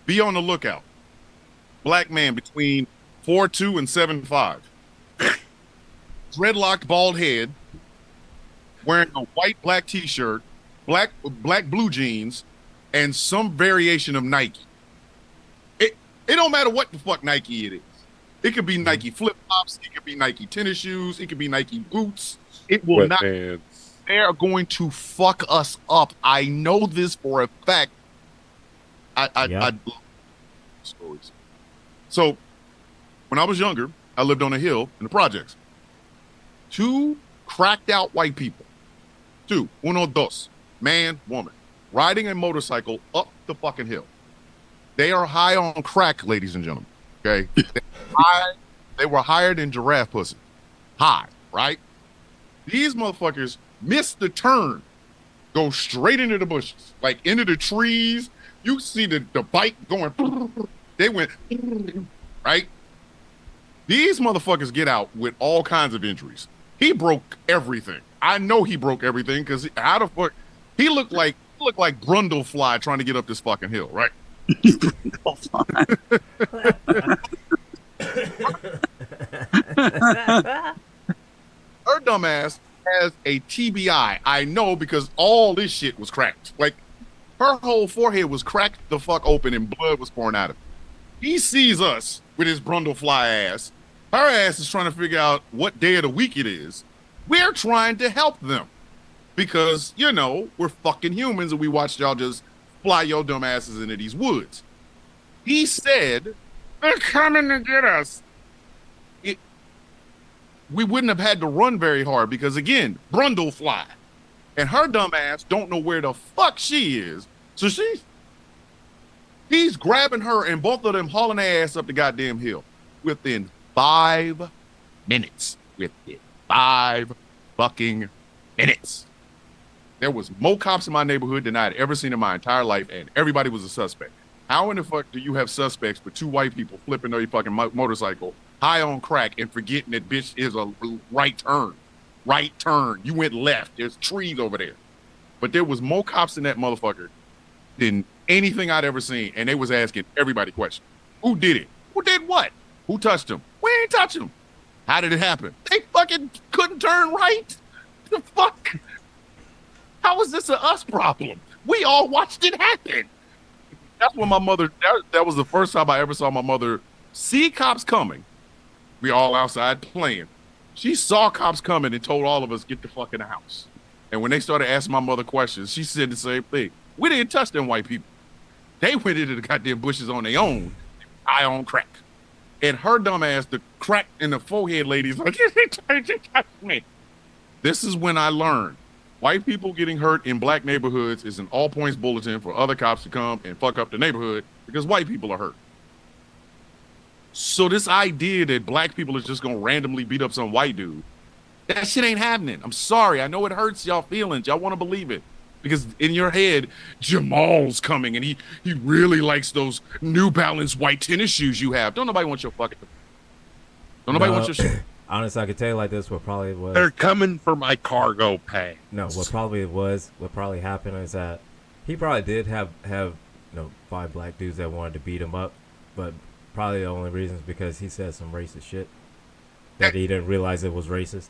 Be on the lookout. Black man between 4'2" and 7'5". Dreadlocked bald head, wearing a white black t-shirt, black blue jeans, and some variation of Nike. It don't matter what the fuck Nike it is. It could be Nike flip-flops, it could be Nike tennis shoes, it could be Nike boots. It will not. They are going to fuck us up. I know this for a fact. I stories. So when I was younger, I lived on a hill in the projects. 2 cracked out white people. 2, uno, dos, man, woman, riding a motorcycle up the fucking hill. They are high on crack, ladies and gentlemen. Okay, they were higher than giraffe pussy. High, right? These motherfuckers missed the turn, go straight into the bushes, like into the trees. You see the bike going. They went right. These motherfuckers get out with all kinds of injuries. He broke everything. I know he broke everything because how the fuck he looked like Brundlefly trying to get up this fucking hill, right? Her dumbass has a TBI. I know because all this shit was cracked. Like her whole forehead was cracked the fuck open and blood was pouring out of it. He sees us with his Brundlefly ass. Her ass is trying to figure out what day of the week it is. We're trying to help them because, you know, we're fucking humans and we watched y'all just fly your dumb asses into these woods. He said, they're coming to get us. We wouldn't have had to run very hard because, again, Brundlefly. And her dumb ass don't know where the fuck she is. So he's grabbing her and both of them hauling their ass up the goddamn hill within 5 minutes. Within 5 fucking minutes. There was more cops in my neighborhood than I had ever seen in my entire life, and everybody was a suspect. How in the fuck do you have suspects with 2 white people flipping their fucking motorcycle, high on crack, and forgetting that bitch is a right turn? Right turn. You went left. There's trees over there. But there was more cops in that motherfucker than anything I'd ever seen, and they was asking everybody questions. Who did it? Who did what? Who touched him? We ain't touch him. How did it happen? They fucking couldn't turn right. The fuck? How is this a us problem? We all watched it happen. That's when my mother, that was the first time I ever saw my mother see cops coming. We all outside playing. She saw cops coming and told all of us, get the fuck in the house. And when they started asking my mother questions, she said the same thing. We didn't touch them white people. They went into the goddamn bushes on their own, eye on crack. And her dumb ass, the crack in the forehead lady's like, you touched me. This is when I learned white people getting hurt in black neighborhoods is an all points bulletin for other cops to come and fuck up the neighborhood because white people are hurt. So this idea that black people are just going to randomly beat up some white dude, that shit ain't happening. I'm sorry. I know it hurts y'all feelings. Y'all want to believe it. Because in your head, Jamal's coming and he really likes those New Balance white tennis shoes you have. Don't nobody want your fucking... Don't nobody want your shit. Honestly, I could tell you like this, what probably was... They're coming for my cargo pay. No, what probably happened is that he probably did have 5 black dudes that wanted to beat him up, but probably the only reason is because he said some racist shit that he didn't realize it was racist.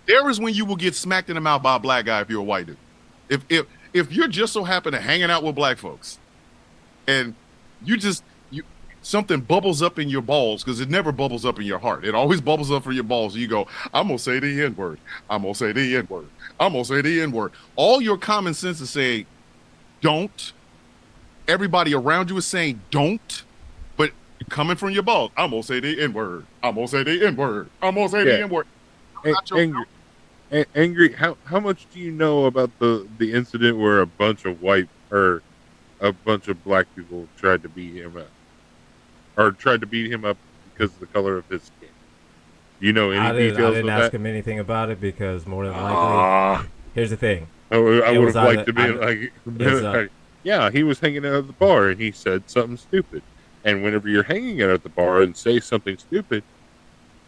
There is when you will get smacked in the mouth by a black guy if you're a white dude. If you're just so happen to hanging out with black folks, and you something bubbles up in your balls, because it never bubbles up in your heart. It always bubbles up for your balls. You go, I'm going to say the N-word. I'm going to say the N-word. I'm going to say the N-word. All your common sense is saying, don't. Everybody around you is saying, don't. But coming from your balls, I'm going to say the N-word. I'm going to say the N-word. I'm going to say the N-word. Angry, how much do you know about the incident where a bunch of black people tried to beat him up, or tried to beat him up because of the color of his skin? Do you know any details? I didn't ask him anything about it, because more than likely, here's the thing. I would have liked to be like, yeah, he was hanging out at the bar and he said something stupid. And whenever you're hanging out at the bar and say something stupid,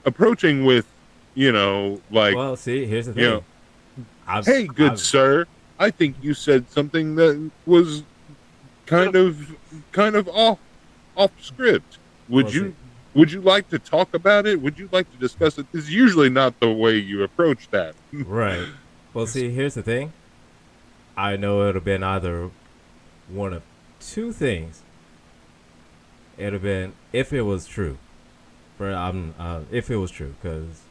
approaching with, well, see, here's the thing. Hey, good sir, I think you said something that was kind of off script. Would you like to talk about it? Would you like to discuss it? It's usually not the way you approach that. Right. Well, see, here's the thing. I know it would have been either one of two things. It would have been, if it was true. If it was true, because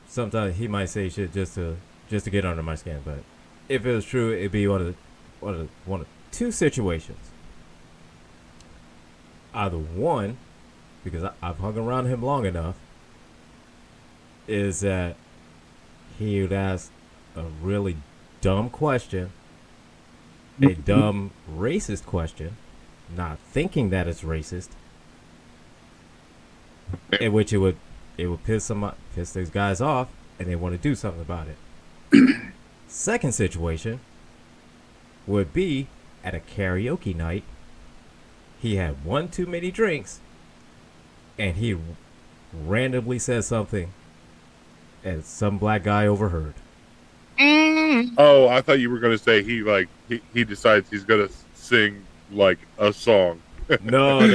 sometimes he might say shit just to get under my skin. But if it was true, it'd be one of two situations. Either one, because I've hung around him long enough, is that he would ask a really dumb question, a dumb racist question, not thinking that it's racist, in which it would piss these guys off, and they want to do something about it. Second situation would be at a karaoke night. He had one too many drinks, and he randomly said something, and some black guy overheard. Oh, I thought you were going to say he decides he's going to sing like a song. No. He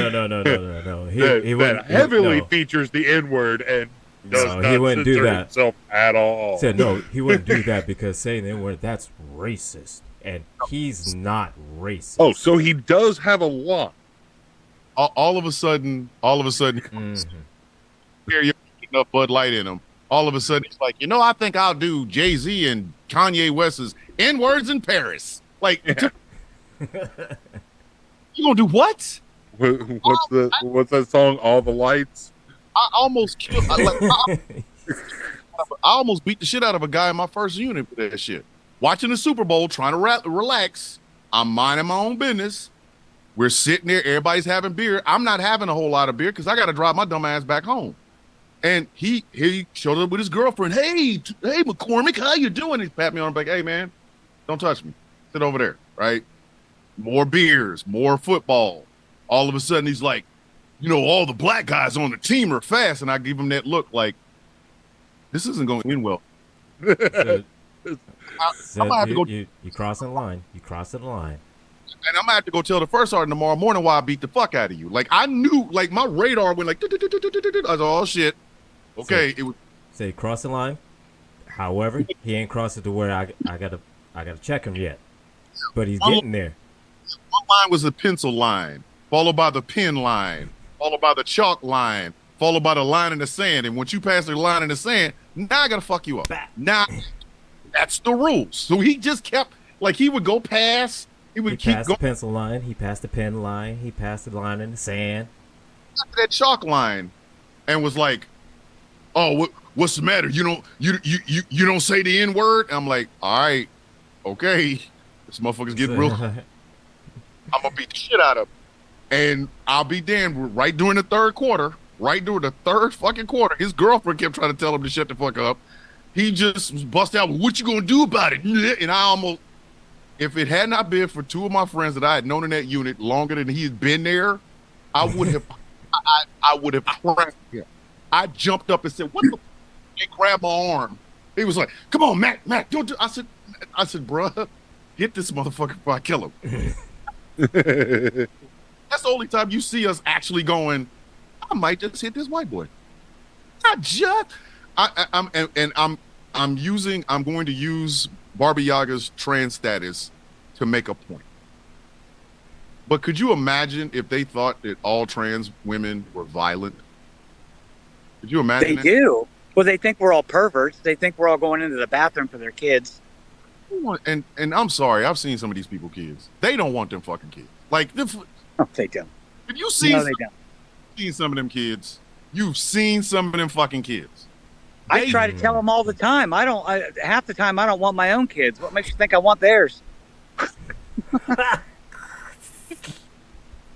that heavily features the N-word and does not he wouldn't do that himself at all. Said no, he wouldn't do that, because saying the N-word, that's racist, and he's not racist. Oh, so he does have a lot. All of a sudden, you're picking up Bud Light in him. All of a sudden, he's like, I think I'll do Jay-Z and Kanye West's N-words in Paris. Like, you gonna do what? What's that song? All the Lights. I almost killed. I almost beat the shit out of a guy in my first unit for that shit. Watching the Super Bowl, trying to relax. I'm minding my own business. We're sitting there. Everybody's having beer. I'm not having a whole lot of beer because I got to drive my dumb ass back home. And he showed up with his girlfriend. Hey, McCormick, how you doing? He pat me on the back. Hey, man, don't touch me. Sit over there, right? More beers, more football. All of a sudden, he's like, all the black guys on the team are fast. And I give him that look like, this isn't going to end well. I'm gonna have to go. You crossing the line. You crossing the line. And I'm going to have to go tell the first sergeant tomorrow morning why I beat the fuck out of you. Like, I knew, like, my radar went like, I was oh, shit. Okay. Say cross the line. However, he ain't crossed it to where I gotta check him yet. But he's getting there. One line was the pencil line, followed by the pen line, followed by the chalk line, followed by the line in the sand. And once you pass the line in the sand, now I gotta fuck you up. Now, that's the rules. So he just kept, like, he would go past. He passed the pencil line. He passed the pen line. He passed the line in the sand. That chalk line, and was like, "Oh, what's the matter? You don't say the N-word?" I'm like, "All right, okay, this motherfucker's getting real. I'm gonna beat the shit out of him." And I'll be damned. Right during the third fucking quarter, his girlfriend kept trying to tell him to shut the fuck up. He just bust out, "What you gonna do about it?" And I almost. If it had not been for two of my friends that I had known in that unit longer than he had been there, I would have, I would have cracked him. I jumped up and said, "What the?" He grabbed my arm. He was like, "Come on, Matt, don't do." I said, "Bruh, hit this motherfucker before I kill him." That's the only time you see us actually going, I might just hit this white boy. Not just. I'm going to use Barbie Yaga's trans status to make a point. But could you imagine if they thought that all trans women were violent? Could you imagine They that? do. Well, they think we're all perverts. They think we're all going into the bathroom for their kids. And I'm sorry, I've seen some of these people kids. They don't want them fucking kids. Like, No, they don't. if you see No, they don't. seen some of them kids, you've seen some of them fucking kids. I try to tell them all the time. Half the time I don't want my own kids. What makes you think I want theirs?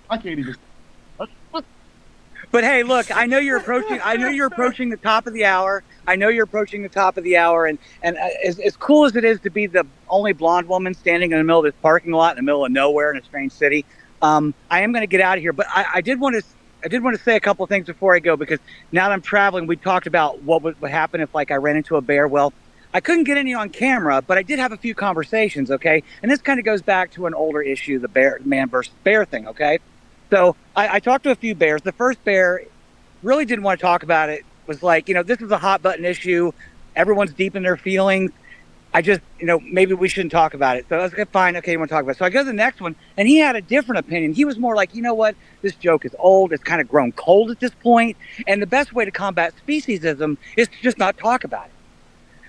I can't even. But hey, look, I know you're approaching the top of the hour. And as cool as it is to be the only blonde woman standing in the middle of this parking lot in the middle of nowhere in a strange city, I am going to get out of here. But I did want to say a couple of things before I go, because now that I'm traveling, we talked about what would happen if like I ran into a bear. Well, I couldn't get any on camera, but I did have a few conversations. Okay, and this kind of goes back to an older issue, the man versus bear thing. Okay. So I talked to a few bears. The first bear really didn't want to talk about it. Was like, this is a hot button issue. Everyone's deep in their feelings. I just, maybe we shouldn't talk about it. So I was like, fine. Okay, you want to talk about it. So I go to the next one, and he had a different opinion. He was more like, you know what? This joke is old. It's kind of grown cold at this point. And the best way to combat speciesism is to just not talk about it.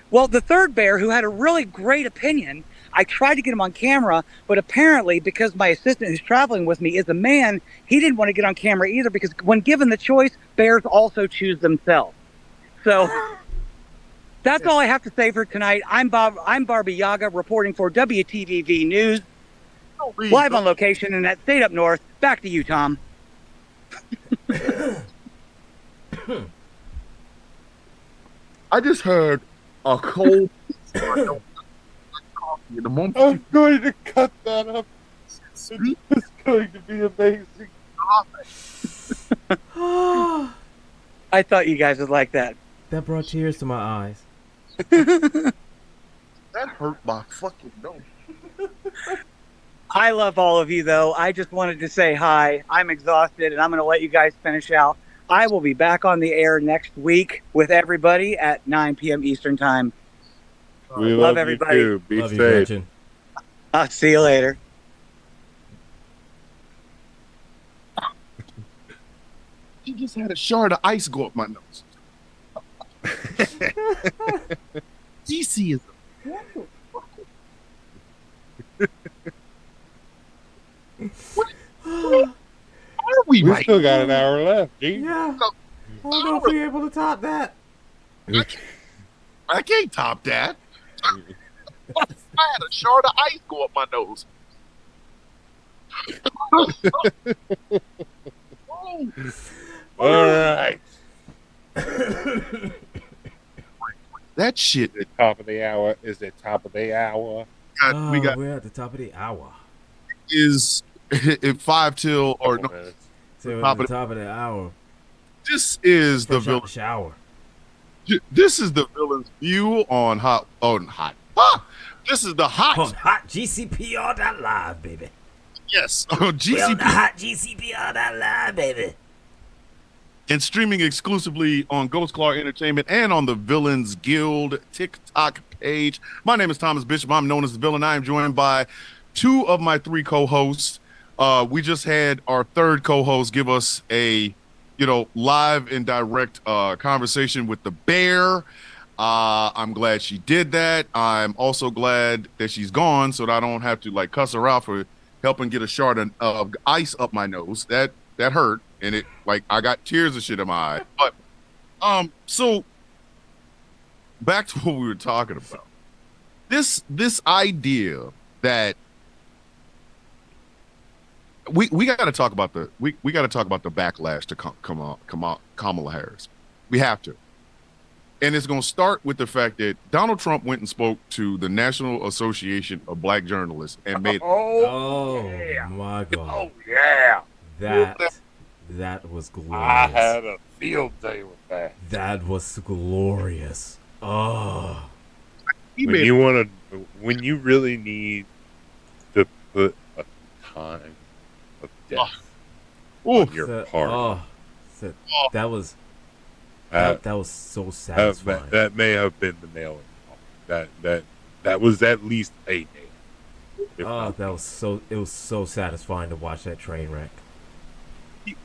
Well, the third bear, who had a really great opinion, I tried to get him on camera, but apparently because my assistant who's traveling with me is a man, he didn't want to get on camera either, because when given the choice, bears also choose themselves. So that's all I have to say for tonight. I'm Barbie Yaga reporting for WTVV News, live on location in that state up north. Back to you, Tom. I just heard a cold. The moment I'm going to cut that up. It's going to be amazing. I thought you guys would like that. That brought tears to my eyes. that hurt my fucking nose. I love all of you, though. I just wanted to say hi. I'm exhausted, and I'm going to let you guys finish out. I will be back on the air next week with everybody at 9 p.m. Eastern Time. We love everybody. You too. Be Love you, safe. Gretchen. I'll see you later. She just had a shard of ice go up my nose. DC is what are we We right? still got an hour left. Gee. Yeah. I don't know if we're able to top that. I can't top that. I had a shard of ice go up my nose. All right. That shit. The top of the hour is the top of the hour. We're at the top of the hour. Is at 5 till or no. Couple minutes. So we're Top at of the top of the hour. This is the Fresh out villain. the shower. This is the villain's view on hot. Ah! This is the On hot. Hot GCP all that live, baby. Yes, on We're on the GCP Hot GCP all that live, baby. and streaming exclusively on Ghost Claw Entertainment and on the Villains Guild TikTok page. My name is Thomas Bishop. I'm known as the Villain. I am joined by 2 of my 3 co-hosts. We just had our 3rd co-host give us a, live and direct conversation with the bear. I'm glad she did that. I'm also glad that she's gone, so that I don't have to cuss her out for helping get a shard of ice up my nose. That hurt, and it I got tears of shit in my eye. But so back to what we were talking about. This idea that we got to talk about the we got to talk about the backlash to Kamala Harris. We have to. And it's going to start with the fact that Donald Trump went and spoke to the National Association of Black Journalists and made Oh, my God. Oh yeah. That was glorious. I had a field day with that. That was glorious. Oh. When you really need to put a time of death on your part, that was so satisfying. that may have been the nail in the coffin. That was at least a nail. If Oh, not. that was so. It was so satisfying to watch that train wreck.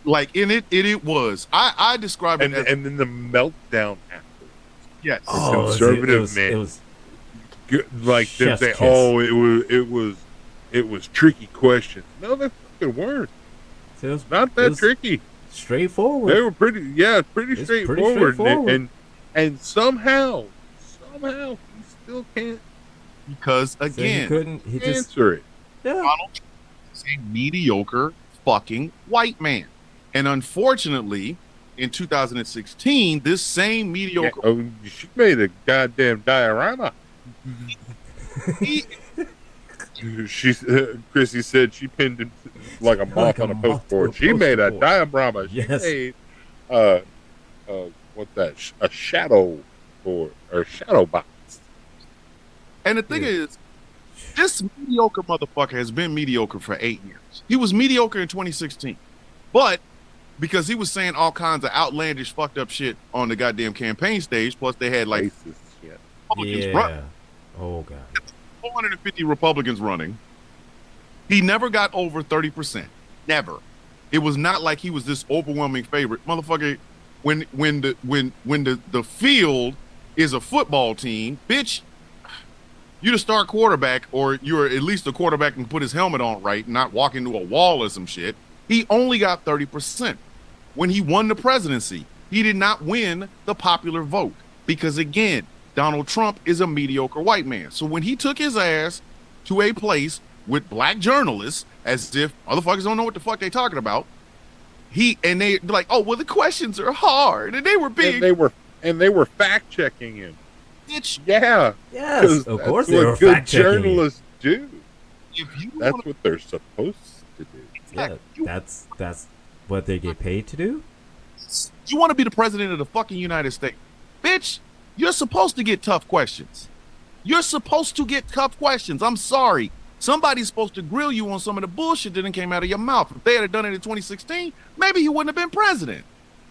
Like it was. I describe it And as and then the meltdown afterwards. yes. The Oh, conservative it man, was like they chef's say, kiss. oh, it was tricky questions. No, they fucking weren't. It was Not it that was tricky. straightforward. They were pretty It's pretty straightforward, straightforward. and somehow he still can't Because So he again, couldn't. He just answer it. yeah. Donald Trump is a mediocre fucking white man. And unfortunately, in 2016, this same Yeah, mediocre oh, she made a goddamn diorama. he, Chrissy said she pinned it like a moth Like a on a moth to a postboard. She made a poster board. diorama. She Yes. made what's that? A shadow board or shadow box. and the thing Yeah. is, this mediocre motherfucker has been mediocre for 8 years. He was mediocre in 2016. But because he was saying all kinds of outlandish fucked up shit on the goddamn campaign stage, plus they had like Racist shit. Republicans run, Yeah. Oh god. 450 Republicans running. He never got over 30%. Never. It was not like he was this overwhelming favorite. Motherfucker, when the field is a football team, bitch, you're the star quarterback, or you're at least a quarterback and put his helmet on right, not walk into a wall or some shit. He only got 30%. When he won the presidency, he did not win the popular vote. Because again, Donald Trump is a mediocre white man. So when he took his ass to a place with black journalists, as if motherfuckers don't know what the fuck they talking about, they're like, oh well, the questions are hard, and they were big. And they were fact checking him. Bitch, Yeah. Yes. 'Cause Of that's course they what were good fact checking. journalists do. if you That's wanna, what they're supposed to do. Yeah. That's what they get paid to do. you want to be the president of the fucking United States, bitch, you're supposed to get tough questions. You're supposed to get tough questions. I'm sorry. Somebody's supposed to grill you on some of the bullshit that came out of your mouth. If they had done it in 2016, maybe you wouldn't have been president.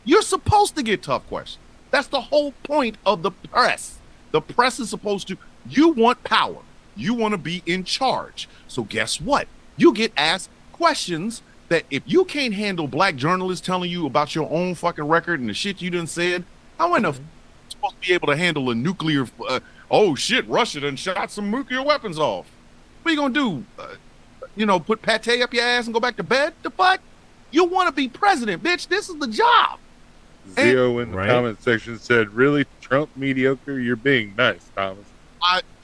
You're supposed to get tough questions. That's the whole point of the press. The press is supposed to, you want power. You want to be in charge. So guess what? You get asked questions that if you can't handle black journalists telling you about your own fucking record and the shit you done said, how in the supposed to be able to handle a nuclear, oh shit, Russia done shot some nuclear weapons off. What are you gonna do? Put pate up your ass and go back to bed? The fuck? You want to be president, bitch. This is the job. Zio in the Right. comment section said, "Really, Trump mediocre? You're being nice, Thomas.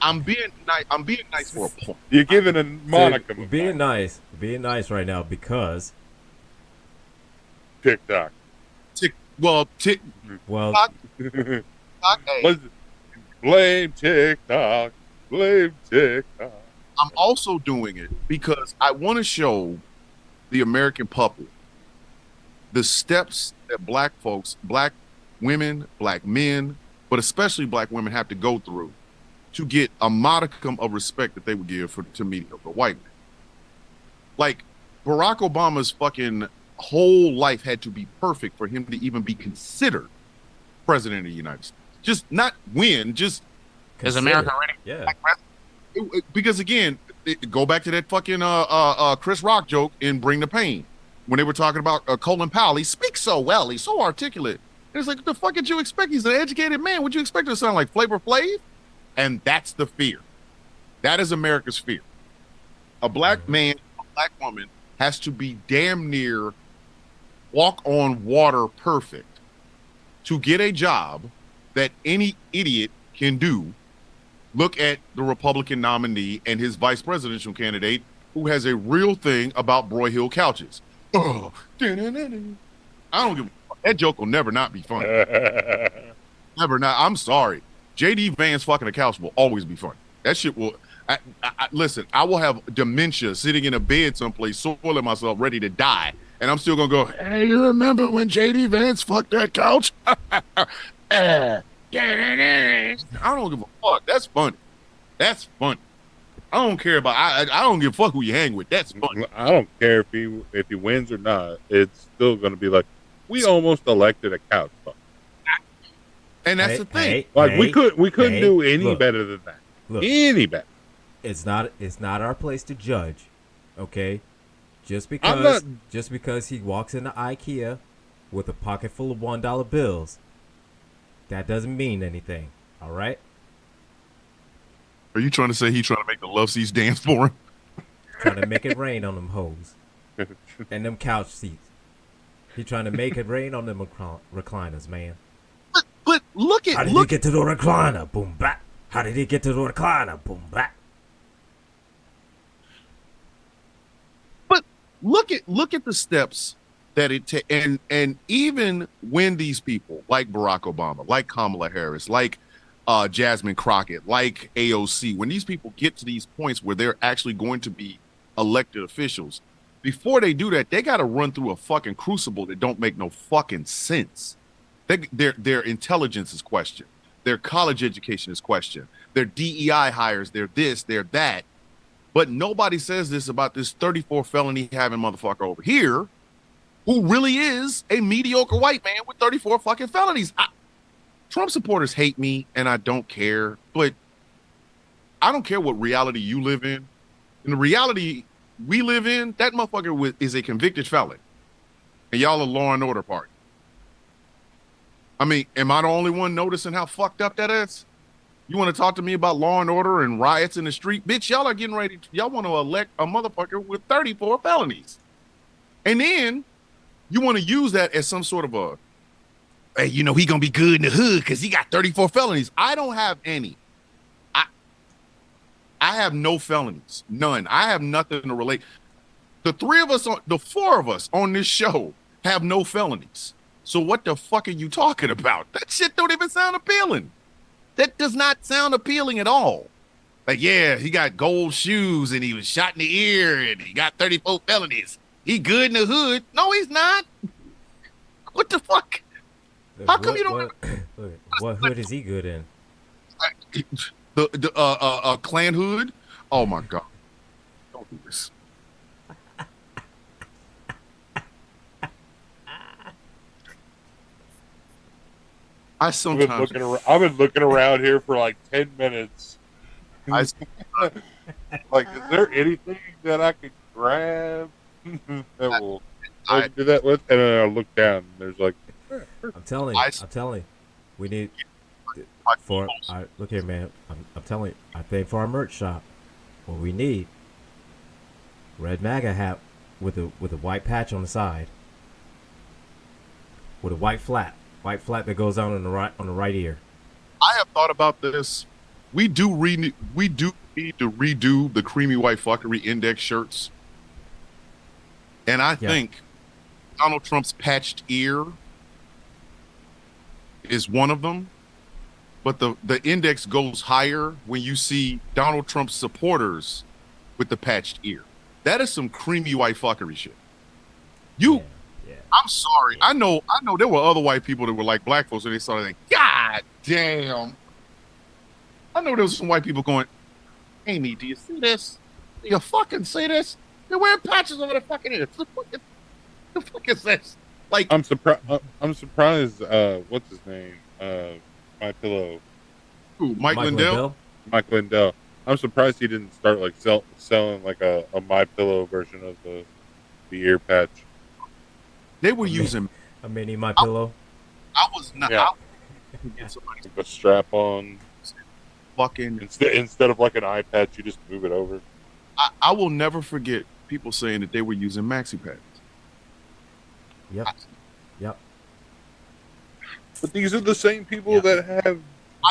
I'm being nice. I'm being nice for a point. You're giving a monica We're being nice. We're being nice right now because TikTok. well, TikTok, hey, Listen, blame TikTok. Blame TikTok. I'm also doing it because I want to show the American public the steps that black folks, black women, black men, but especially black women have to go through to get a modicum of respect that they would give to mediocre white men. Like Barack Obama's fucking whole life had to be perfect for him to even be considered president of the United States. Just not win, just Is America ready? Yeah. because again, go back to that fucking Chris Rock joke in Bring the Pain when they were talking about Colin Powell. He speaks so well, he's so articulate. And it's like, what the fuck did you expect? He's an educated man. Would you expect him to sound like Flavor Flav? And that's the fear. That is America's fear. A black man, a black woman has to be damn near walk on water perfect to get a job that any idiot can do. Look at the Republican nominee and his vice presidential candidate who has a real thing about Broyhill couches. Oh, I don't give a fuck. That joke will never not be funny. Never not. I'm sorry. JD Vance fucking a couch will always be funny. That shit will. Listen, I will have dementia sitting in a bed someplace, soiling myself, ready to die. And I'm still going to go, hey, you remember when JD Vance fucked that couch? I don't give a fuck. That's funny. That's funny. I don't care about. I don't give a fuck who you hang with. That's funny. I don't care if he wins or not. It's still going to be like, we almost elected a couch fuck. And that's the thing. Like we couldn't do any look, better than that. Look, Any better. It's not our place to judge, okay? Just I'm not. because he walks into IKEA with a pocket full of $1 bills, that doesn't mean anything. All right? Are you trying to say he's trying to make the love seats dance for him? Trying to make it rain on them hoes and them couch seats. He trying to make it rain on them recliners, man. But look How at did he get to the recliner? Boom back. How did he get to the recliner? Boom back. but look at the steps that it takes, and even when these people like Barack Obama, like Kamala Harris, like Jasmine Crockett, like AOC, when these people get to these points where they're actually going to be elected officials, before they do that, they got to run through a fucking crucible that don't make no fucking sense. Their intelligence is questioned. Their college education is questioned. Their DEI hires, they're this, they're that. But nobody says this about this 34 felony having motherfucker over here, who really is a mediocre white man with 34 fucking felonies. Trump supporters hate me, and I don't care. But I don't care what reality you live in. In the reality we live in, that motherfucker is a convicted felon. And y'all are law and order party. I mean, am I the only one noticing how fucked up that is? You want to talk to me about law and order and riots in the street? Bitch, y'all are getting ready. Y'all want to elect a motherfucker with 34 felonies. And then you want to use that as some sort of a, hey, you know, he going to be good in the hood because he got 34 felonies. I don't have any. I have no felonies. None. I have nothing to relate. The four of us on this show have no felonies. So what the fuck are you talking about? That shit don't even sound appealing. That does not sound appealing at all. Like, yeah, he got gold shoes and he was shot in the ear and he got 34 felonies. He good in the hood. No, he's not. What the fuck? How come you don't? What hood is he good in? The Klan hood. Oh my god! Don't do this. I've been looking around here for like 10 minutes. Like, is there anything that I could grab that will do that with? And then I look down, and there's like, I'm telling you, we need look here, man. I'm telling you, I think for our merch shop, what we need, red MAGA hat with a white patch on the side, with a white flat that goes on the right ear. I have thought about this. We do need to redo the creamy white fuckery index shirts, and I think Donald Trump's patched ear is one of them. But the index goes higher when you see Donald Trump's supporters with the patched ear. That is some creamy white fuckery shit. Yeah. I'm sorry. Yeah. I know there were other white people that were like black folks and they started thinking, God damn. I know there was some white people going, Amy, do you see this? Do you fucking see this? They're wearing patches over their fucking ears. The fuck is this? Like, I'm surprised. What's his name? My Pillow. Who? Mike Lindell? Mike Lindell. I'm surprised he didn't start like selling like a My Pillow version of the ear patch. They were using a mini My Pillow. I was not. Yeah. A strap on. Fucking instead of like an eye patch, you just move it over. I will never forget people saying that they were using maxi pads. Yep. But these are the same people that have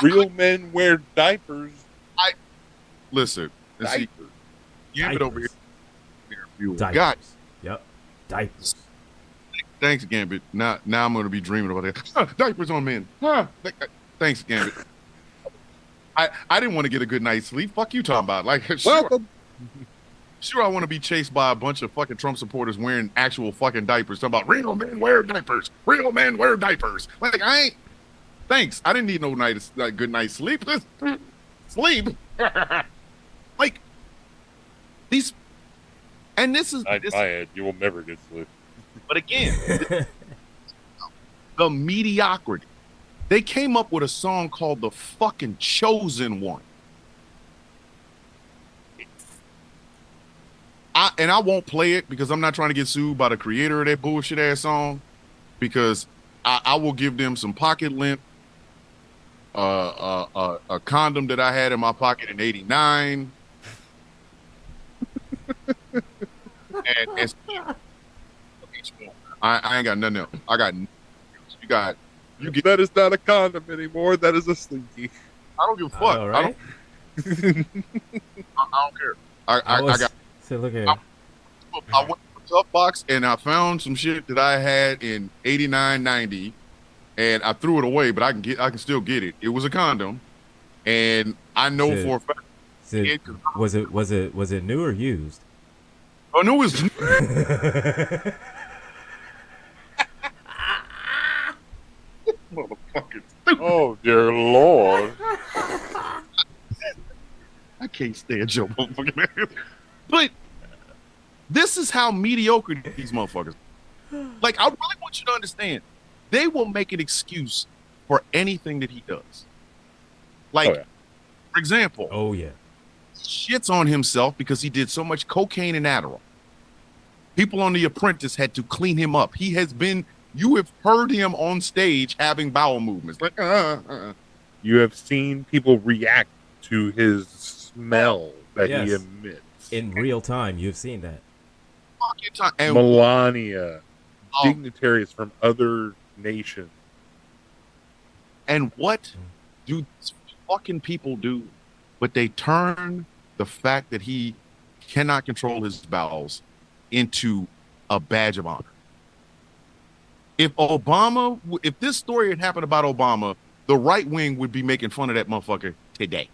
real men wear diapers. Listen. Diapers. Gambit over here. Diapers. God. Yep. Diapers. Thanks, Gambit. Now I'm going to be dreaming about that. Diapers on men. Thanks, Gambit. I didn't want to get a good night's sleep. Fuck you talking about. Like, sure, I want to be chased by a bunch of fucking Trump supporters wearing actual fucking diapers. Talking about real men wear diapers. Real men wear diapers. Like, thanks. I didn't need no good night's sleep. Sleep. Like, these, and this is my head. You will never get sleep. But again, the mediocrity. They came up with a song called The Fucking Chosen One. I won't play it because I'm not trying to get sued by the creator of that bullshit ass song, because I will give them some pocket lint, a condom that I had in my pocket in '89, and I ain't got nothing else. You get. That is not a condom anymore. That is a slinky. I don't give a fuck. All right. I don't care. I got. So look here. I went to the tough box and I found some shit that I had in '89, '90, and I threw it away. But I can still get it. It was a condom, and I know Shit. for a fact. Was it new or used? Oh no, it's motherfucker. Oh dear Lord! I can't stand your motherfucking ass. But this is how mediocre these motherfuckers. Like, I really want you to understand, they will make an excuse for anything that he does. Like, for example, Oh yeah. shits on himself because he did so much cocaine and Adderall. People on The Apprentice had to clean him up. You have heard him on stage having bowel movements. Like, You have seen people react to his smell that Yes. he emits. In real time, you've seen that. fucking time. And Melania, Oh. dignitaries from other nations. And what do these fucking people do? But they turn the fact that he cannot control his bowels into a badge of honor. If this story had happened about Obama, the right wing would be making fun of that motherfucker today.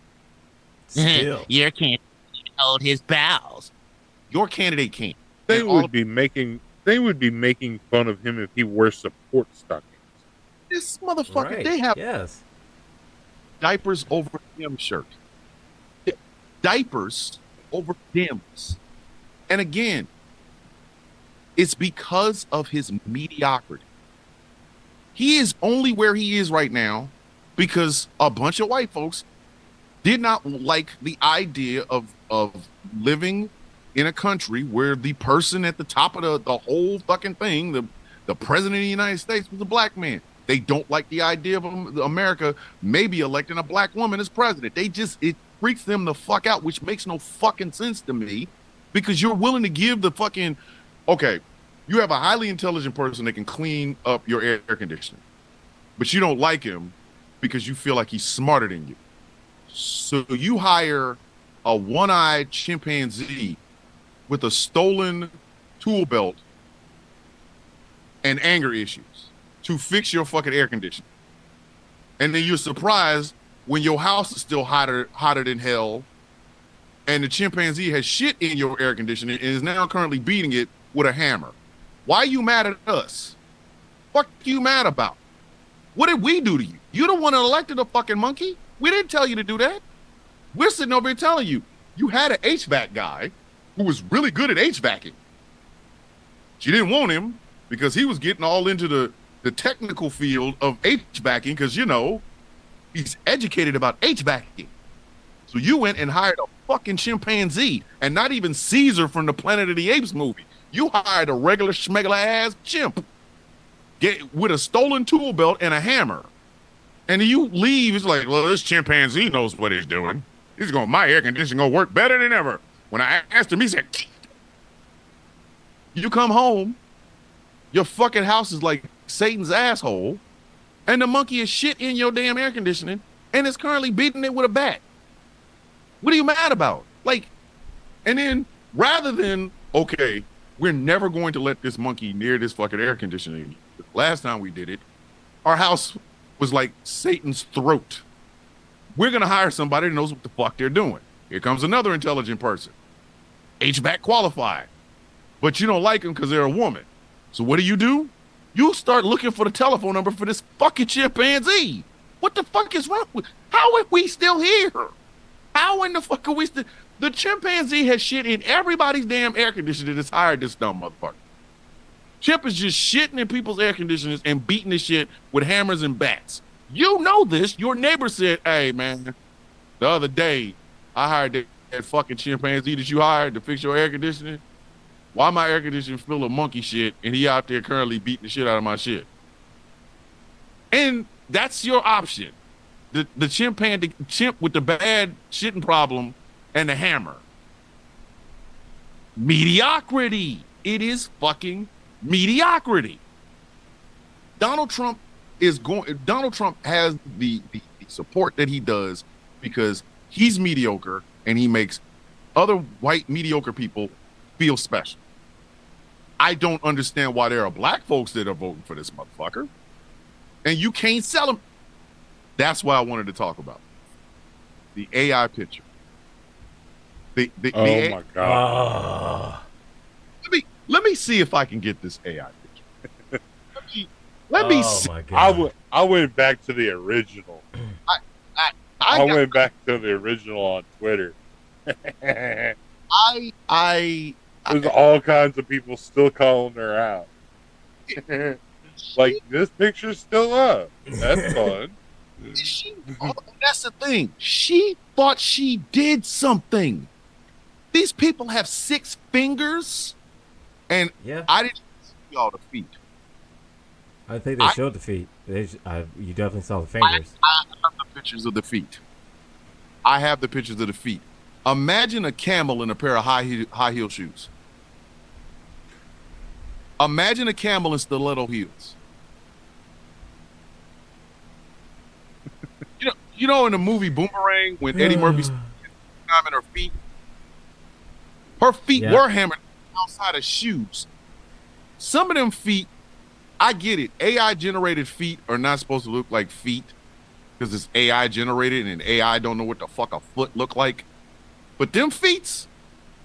Still. Your can't hold his bowels. Your candidate can't. They And all would be making fun of him if he wore support stockings. this motherfucker, Right. they have Yes. diapers over Dim's shirt. Diapers over Dim's. And again, it's because of his mediocrity. He is only where he is right now because a bunch of white folks did not like the idea of living in a country where the person at the top of the whole fucking thing, the president of the United States, was a black man. They don't like the idea of America maybe electing a black woman as president. It freaks them the fuck out, which makes no fucking sense to me, because you're willing to give the fucking, okay, you have a highly intelligent person that can clean up your air conditioning, but you don't like him because you feel like he's smarter than you. So you hire a one-eyed chimpanzee with a stolen tool belt and anger issues to fix your fucking air conditioning. And then you're surprised when your house is still hotter than hell, and the chimpanzee has shit in your air conditioning and is now currently beating it with a hammer. Why are you mad at us? What you mad about? What did we do to you? You the one that elected a fucking monkey? We didn't tell you to do that. We're sitting over here telling you, you had an HVAC guy who was really good at HVACing. She didn't want him because he was getting all into the technical field of HVACing because, you know, he's educated about HVACing. So you went and hired a fucking chimpanzee, and not even Caesar from the Planet of the Apes movie. You hired a regular schmegler ass chimp with a stolen tool belt and a hammer. And then you leave, it's like, well, this chimpanzee knows what he's doing. My air conditioning gonna work better than ever. When I asked him, he said, you come home, your fucking house is like Satan's asshole, and the monkey is shit in your damn air conditioning, and is currently beating it with a bat. What are you mad about? Like, and then rather than, okay, we're never going to let this monkey near this fucking air conditioning. Last time we did it, our house was like Satan's throat. We're going to hire somebody that knows what the fuck they're doing. Here comes another intelligent person. HVAC qualified. But you don't like them because they're a woman. So what do? You start looking for the telephone number for this fucking chimpanzee. What the fuck is wrong with? How are we still here? How in the fuck are we still? The chimpanzee has shit in everybody's damn air conditioner that's hired this dumb motherfucker. Chimp is just shitting in people's air conditioners and beating the shit with hammers and bats. You know this. Your neighbor said, hey, man, the other day, I hired that fucking chimpanzee that you hired to fix your air conditioning. Why my air conditioner full of monkey shit and he out there currently beating the shit out of my shit? And that's your option. The chimp with the bad shitting problem and the hammer. Mediocrity. It is fucking mediocrity. Donald Trump has the support that he does because he's mediocre and he makes other white mediocre people feel special. I don't understand why there are black folks that are voting for this motherfucker. And you can't sell them. That's what I wanted to talk about. The AI picture. My God. Let me see if I can get this AI picture. Let me see. My God. I went back to the original. I went back to the original on Twitter. There's all kinds of people still calling her out. Like, this picture's still up. That's fun. That's the thing. She thought she did something. These people have 6 fingers, and Yeah. I didn't see all the feet. I think they showed the feet. You definitely saw the fingers. I have the pictures of the feet. I have the pictures of the feet. Imagine a camel in a pair of high heel shoes. Imagine a camel in stiletto heels. You know, in the movie Boomerang, when Eddie Murphy's climbing her feet were hammered outside of shoes. Some of them feet, I get it. AI generated feet are not supposed to look like feet because it's AI generated and AI don't know what the fuck a foot look like. But them feet,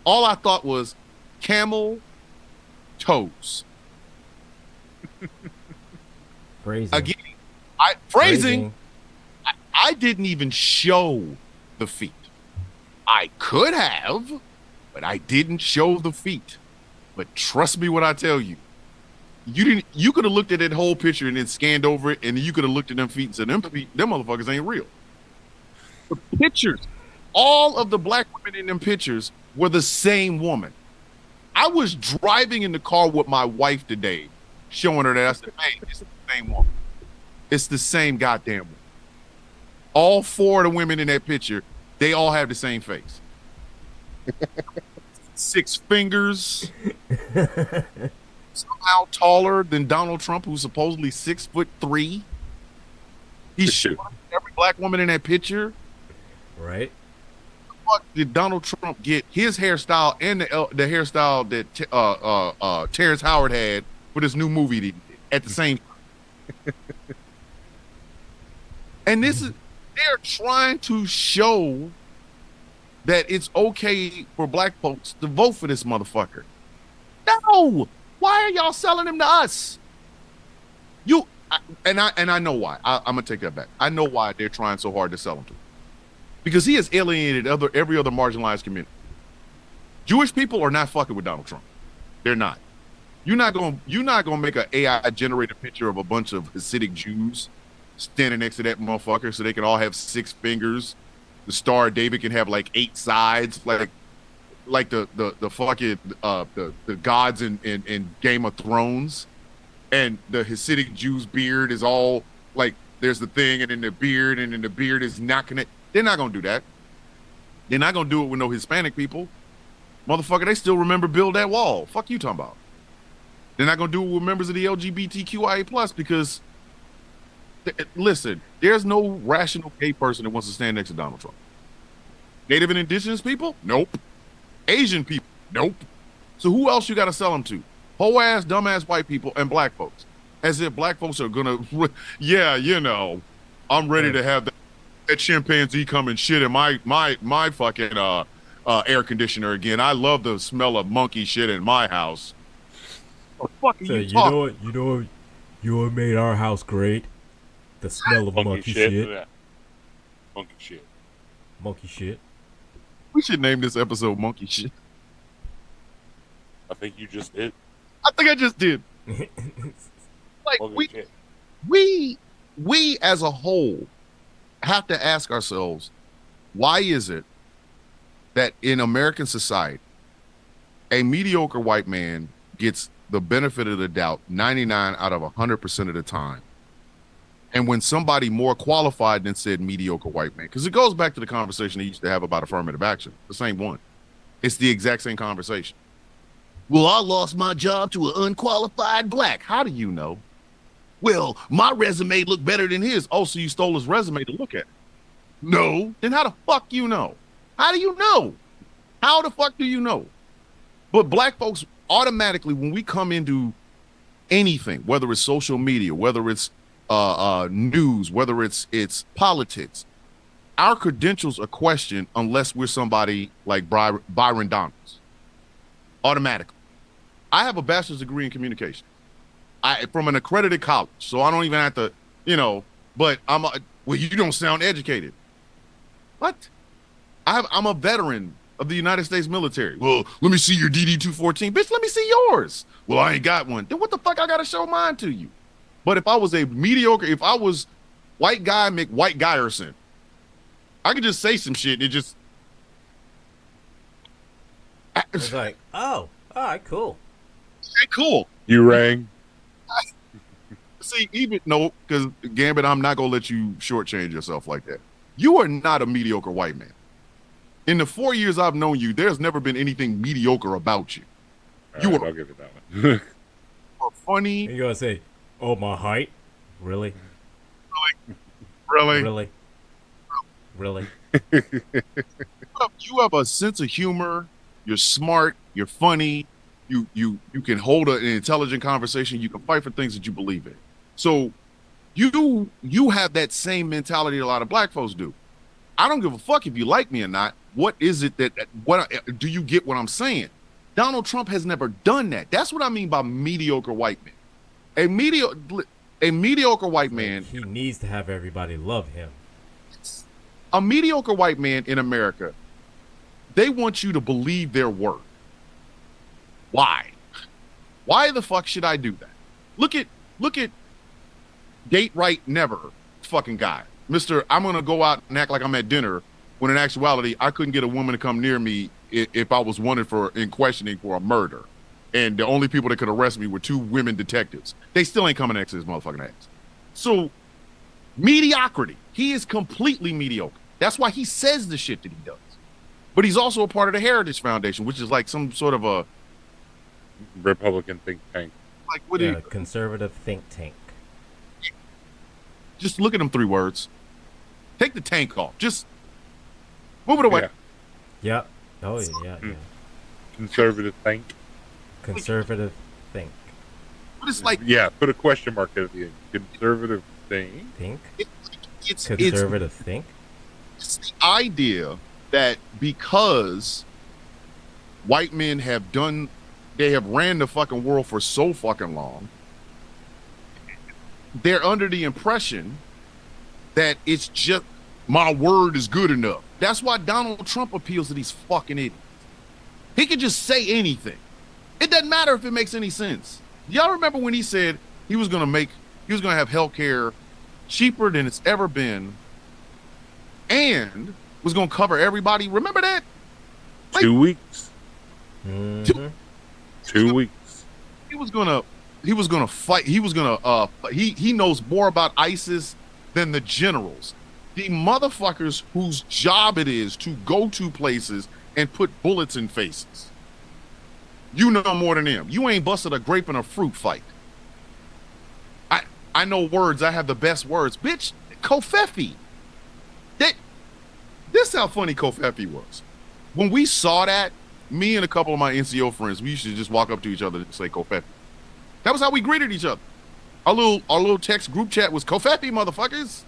all I thought was camel toes. Phrasing. Again, phrasing. I didn't even show the feet. I could have, but I didn't show the feet. But trust me when I tell you, you could have looked at that whole picture and then scanned over it, and you could have looked at them feet and said, them motherfuckers ain't real. The pictures, all of the black women in them pictures were the same woman. I was driving in the car with my wife today, showing her that. I said, hey, it's the same woman. It's the same goddamn woman. All 4 of the women in that picture, they all have the same face. 6 fingers. Somehow taller than Donald Trump, who's supposedly 6'3". He's shorter than every black woman in that picture. Right. What did Donald Trump get his hairstyle and the hairstyle that Terrence Howard had for this new movie that he did at the same time? And they're trying to show that it's okay for black folks to vote for this motherfucker. No, why are y'all selling him to us? I know why. I'm gonna take that back. I know why they're trying so hard to sell him to, because he has alienated every other marginalized community. Jewish people are not fucking with Donald Trump. They're not. You're not gonna make an AI generated picture of a bunch of Hasidic Jews standing next to that motherfucker so they can all have 6 fingers. The Star of David can have like 8 sides, like the fucking the gods in Game of Thrones. And the Hasidic Jew's beard is all like there's the thing, and then the beard, and then the beard is not connected. They're not gonna do that. They're not gonna do it with no Hispanic people. Motherfucker, they still remember build that wall. Fuck you talking about. They're not gonna do it with members of the LGBTQIA plus because listen, there's no rational gay person that wants to stand next to Donald Trump. Native and indigenous people? Nope. Asian people? Nope. So who else you got to sell them to? Whole ass, dumbass white people and black folks. As if black folks are gonna, yeah, you know, I'm ready to have that chimpanzee come and shit in my fucking air conditioner again. I love the smell of monkey shit in my house. What the fuck are you talking? You know what made our house great? The smell of monkey shit. Yeah. Monkey shit. Monkey shit. We should name this episode Monkey Shit. I think you just did. I think I just did. Like we as a whole have to ask ourselves, why is it that in American society A mediocre white man gets the benefit of the doubt 99 out of 100% of the time. And when somebody more qualified than said mediocre white man, because it goes back to the conversation they used to have about affirmative action, the same one. It's the exact same conversation. Well, I lost my job to an unqualified black. How do you know? Well, my resume looked better than his. Oh, so you stole his resume to look at it? No. Then how the fuck you know? How do you know? How the fuck do you know? But black folks automatically, when we come into anything, whether it's social media, whether it's news, whether it's politics, our credentials are questioned unless we're somebody like Byron Donalds. Automatically. I have a bachelor's degree in communication. From an accredited college, so I don't even have to, but well, you don't sound educated. What? I'm a veteran of the United States military. Well, let me see your DD-214. Bitch, let me see yours. Well, I ain't got one. Then what the fuck I gotta show mine to you? But if I was a mediocre, if I was white guy McWhite Guyerson, I could just say some shit and it just... It's like, oh, all right, cool. Okay, cool. You rang. See, because Gambit, I'm not gonna let you shortchange yourself like that. You are not a mediocre white man. In the 4 years I've known you, there's never been anything mediocre about you. I'll give it that one. Are funny. You gonna say, oh, my height? Really? Really? You have a sense of humor. You're smart. You're funny. You can hold an intelligent conversation. You can fight for things that you believe in. So you have that same mentality a lot of black folks do. I don't give a fuck if you like me or not. What is it do you get what I'm saying? Donald Trump has never done that. That's what I mean by mediocre white man. A mediocre white man. He needs to have everybody love him. A mediocre white man in America, they want you to believe their word. Why? Why the fuck should I do that? Look at date right never fucking guy. Mr. I'm gonna go out and act like I'm at dinner when in actuality I couldn't get a woman to come near me if I was wanted in questioning for a murder. And the only people that could arrest me were 2 women detectives. They still ain't coming next to his motherfucking ass. So mediocrity. He is completely mediocre. That's why he says the shit that he does. But he's also a part of the Heritage Foundation, which is like some sort of a Republican think tank. Like what? Yeah, conservative think tank. Just look at them 3 words. Take the tank off. Just move it away. Yeah. Yep. Oh yeah. Conservative think. Conservative think. But it's like put a question mark at the end. Conservative thing. Think. It's Conservative think. It's the idea that because white men they have ran the fucking world for so fucking long, they're under the impression that it's just my word is good enough. That's why Donald Trump appeals to these fucking idiots. He could just say anything. It doesn't matter if it makes any sense. Y'all remember when he said he was gonna have healthcare cheaper than it's ever been and was gonna cover everybody? Remember that? Like, 2 weeks. Mm-hmm. 2 weeks. He was gonna fight. He knows more about ISIS than the generals. The motherfuckers whose job it is to go to places and put bullets in faces. You know more than them. You ain't busted a grape in a fruit fight. I know words. I have the best words. Bitch, Kofefi. This is how funny Kofefi was. When we saw that, me and a couple of my NCO friends, we used to just walk up to each other and say Kofefi. That was how we greeted each other. Our little text group chat was Kofefi, motherfuckers.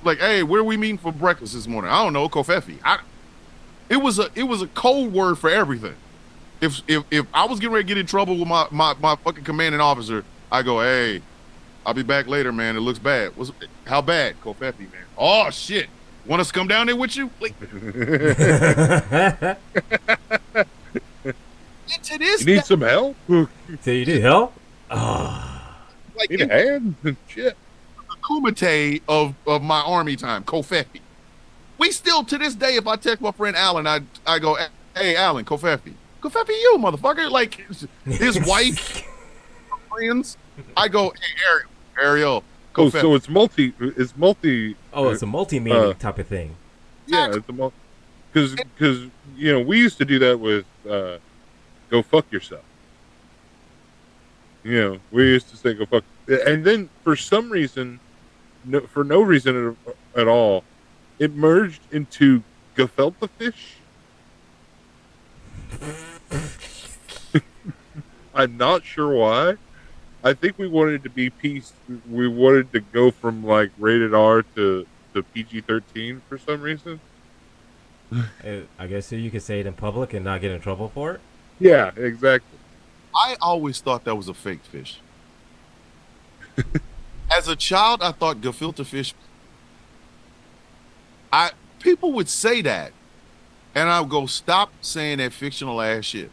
Like, hey, where are we meeting for breakfast this morning? I don't know, Kofefi. It was a code word for everything. If I was getting ready to get in trouble with my fucking commanding officer, I go, hey, I'll be back later, man. It looks bad. How bad? Kofefi, man. Oh shit. Want us to come down there with you? Like, to this, you need some help? So you need help? Like need a hand? Shit. The Kumite of my army time, Kofefi. We still, to this day, if I text my friend Alan, I go, hey, Alan, Kofefi. Go fuck you, motherfucker. Like his wife, friends. I go, hey, Ariel, go Oh, so it's multi. Oh, it's a multi-meaning type of thing. Yeah, it's a because we used to do that with go fuck yourself. We used to say go fuck, and then for some reason, for no reason at all, it merged into gefilte fish. I'm not sure why. I think we wanted to be we wanted to go from like rated R to PG-13 for some reason. I guess so you could say it in public and not get in trouble for it. Yeah, exactly. I always thought that was a fake fish. As a child, I thought gefilte fish. People would say that, and I would go, stop saying that fictional ass shit.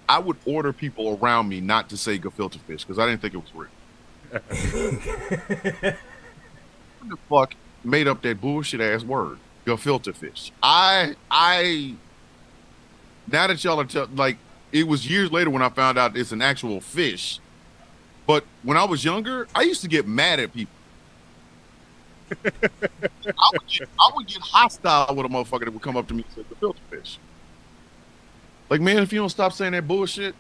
I would order people around me not to say gefilte fish because I didn't think it was real. Who the fuck made up that bullshit ass word, gefilte fish? Now that y'all are like, it was years later when I found out it's an actual fish. But when I was younger, I used to get mad at people. I would get hostile with a motherfucker that would come up to me and say gefilte fish. Like, man, if you don't stop saying that bullshit.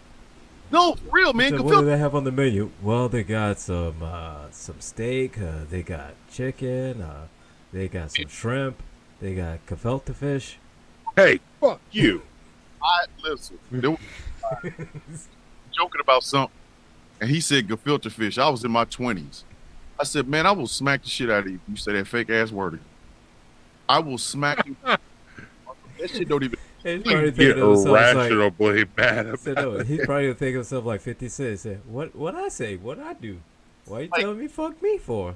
No, for real, man. So what do they have on the menu? Well, they got some steak. They got chicken. They got some shrimp. They got gefilte fish. Hey, fuck you. Listen. Joking about something, and he said gefilte fish. I was in my 20s. I said, man, I will smack the shit out of you if you say that fake ass word again. I will smack you. That shit don't even. He's probably Get irrationally mad about it. He's probably thinking to himself like 50 Cent. Said, what I say? What I do? Why you telling me fuck me for?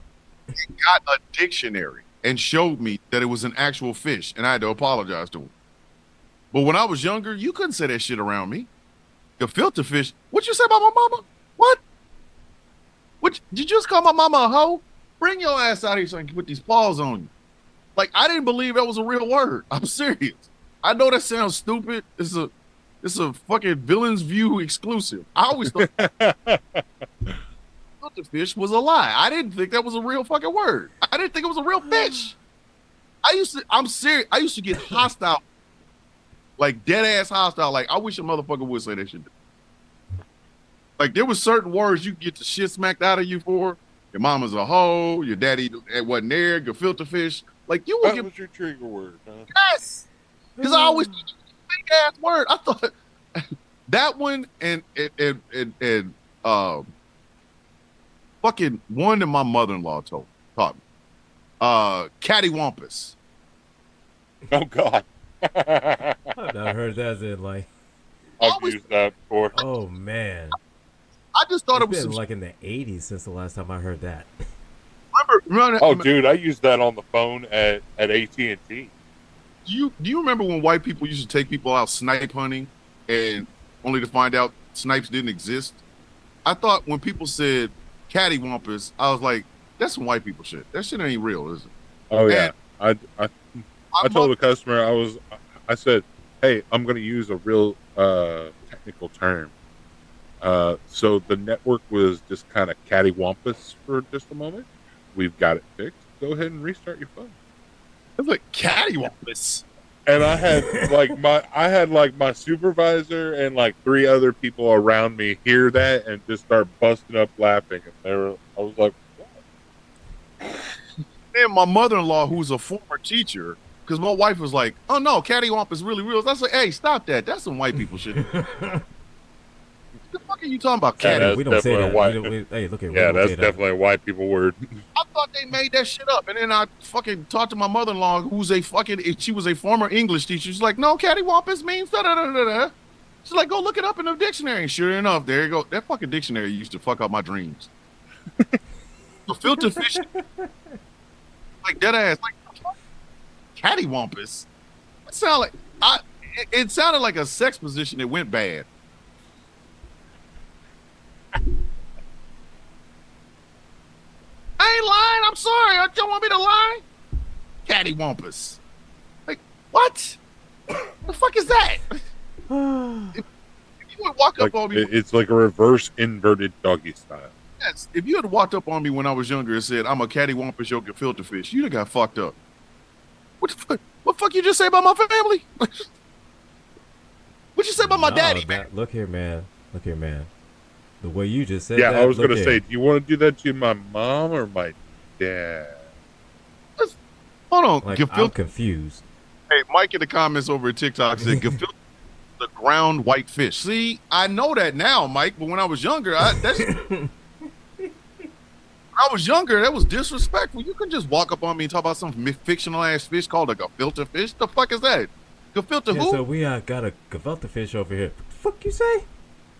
He got a dictionary and showed me that it was an actual fish, and I had to apologize to him. But when I was younger, you couldn't say that shit around me. Gefilte fish. What you say about my mama? What? Did you just call my mama a hoe? Bring your ass out here so I can put these paws on you. Like, I didn't believe that was a real word. I'm serious. I know that sounds stupid. It's a fucking Villain's View exclusive. I always thought the fish was a lie. I didn't think that was a real fucking word. I didn't think it was a real fish. I'm serious. I used to get hostile, like dead ass hostile. Like, I wish a motherfucker would say that shit. Like, there was certain words you get the shit smacked out of you for. Your mama's a hoe. Your daddy wasn't there. Gefilte fish. Like, you would That was your trigger word, huh? Yes. Because I always think fake ass word. I thought that one and fucking one that my mother-in-law taught me. Cattywampus. Oh God. I've not heard that as in like. I've used that before. Oh man. I just thought It's it was been some like in the 80s since the last time I heard that. remember Oh, dude, I used that on the phone at AT&T. Do you remember when white people used to take people out snipe hunting and only to find out snipes didn't exist? I thought when people said cattywampus, I was like, that's some white people shit. That shit ain't real, is it? Oh yeah. I told the customer I said, hey, I'm going to use a real technical term. So the network was just kind of cattywampus for just a moment. We've got it fixed. Go ahead and restart your phone. It's like cattywampus. And I had my supervisor and like 3 other people around me hear that and just start busting up laughing. And I was like, what? And my mother-in-law, who's a former teacher, because my wife was like, oh no, cattywampus is really real. I was like, hey, stop that. That's some white people shit. What the fuck are you talking about, catty? That's We don't say that. definitely Hey, look at Yeah, that's definitely a white people word. I thought they made that shit up. And then I fucking talked to my mother-in-law, she was a former English teacher. She's like, no, cattywampus means da-da-da-da-da. She's like, go look it up in the dictionary. And sure enough, there you go. That fucking dictionary used to fuck up my dreams. The filter fish, like that ass, like cattywampus. It sounded like a sex position that went bad. I ain't lying. I'm sorry. I don't want me to lie. Cattywampus. Like, what? The fuck is that? If you would walk Like up on me, it's like a reverse inverted doggy style. yes, if you had walked up on me when I was younger and said I'm a cattywampus yoga filter fish, you'd have got fucked up. What the fuck? What the fuck you just say about my family? What you say about my No, daddy, man? Look here, man. Look here, man. The way you just said Yeah, that. I was look gonna here. say, do you want to do that to my mom or my dad? Hold on, Like, I'm gefilte. confused. Hey, Mike in the comments over at TikTok said gefilte the ground white fish. See, I know that now, Mike, but when I was younger, that was disrespectful. You couldn't just walk up on me and talk about some fictional ass fish called a gefilte fish. The fuck is that? Gefilte Yeah, who? so we got a gefilte fish over here. What the fuck you say?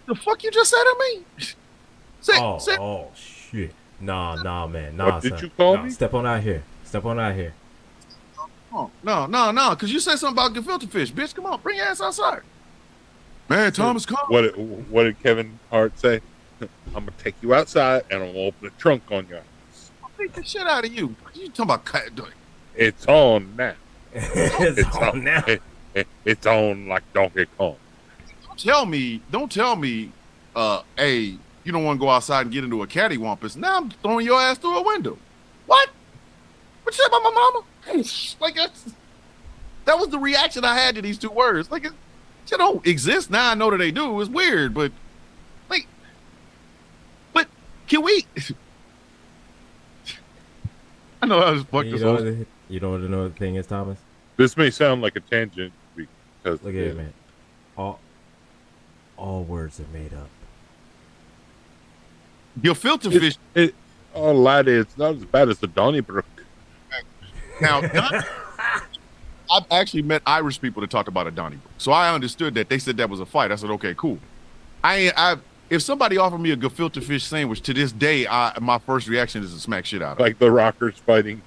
The fuck you just said to me? Say, Oh shit. Nah, man. Nah, What did son. you call Nah, me? Step on out here. Step on out here. oh, no, because you said something about gefilte fish. Bitch, come on, bring your ass outside. Man, Thomas, come. What did Kevin Hart say? I'm gonna take you outside and I'm gonna open the trunk on you. I'll beat the shit out of you. What you talking about? It's on now. It's on now. It's on like Donkey Kong. Don't tell me, hey, you don't want to go outside and get into a cattywampus. Now I'm throwing your ass through a window. What? What you said about my mama? Like, that was the reaction I had to these two words. Like, they don't exist. Now I know that they do. It's weird, but, like, but can we? I know I was fucked this whole. You know what another thing is, Thomas? This may sound like a tangent because Look at it, man. All words are made up. Your filter fish. Oh, laddie, it's not as bad as the Donnybrook. Now, I've actually met Irish people that talk about a Donnybrook, so I understood that. They said that was a fight. I said, okay, cool. If somebody offered me a gefilte fish sandwich to this day, my first reaction is to smack shit out of it. Like the Rockers fighting.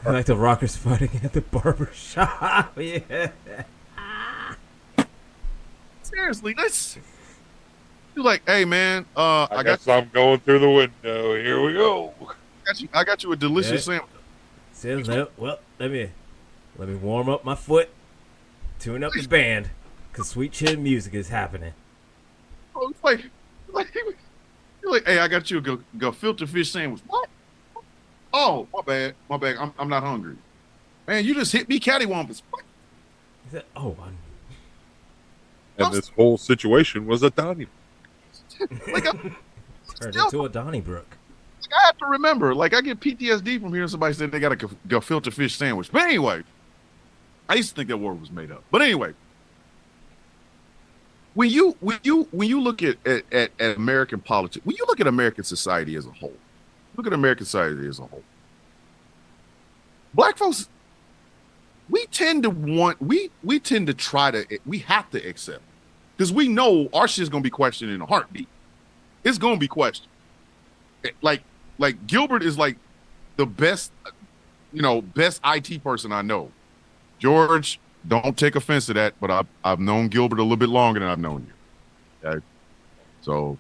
Like the Rockers fighting at the barber shop. Yeah. Seriously, that's. You're like, hey man, I guess I'm going through the window. Here we go. I got you a delicious Yeah. sandwich. Well, let me warm up my foot, tune up the band, cause sweet chin music is happening. Oh, it's like you're like, hey, I got you a gefilte fish sandwich. What? Oh, my bad. I'm not hungry. Man, you just hit me cattywampus. What? He said, "Oh, And this whole situation was a Donnybrook. Like, turned into a Donnybrook." I have to remember. Like, I get PTSD from hearing somebody say they got a gefilte fish sandwich. But anyway, I used to think that word was made up. But anyway, when you look at American politics, when you look at American society as a whole, look at American society as a whole. Black folks, we tend to try to, we have to accept, because we know our shit's gonna be questioned in a heartbeat. It's gonna be questioned. Like Gilbert is like the best, best IT person I know. George, don't take offense to that, but I've known Gilbert a little bit longer than I've known you. Okay? So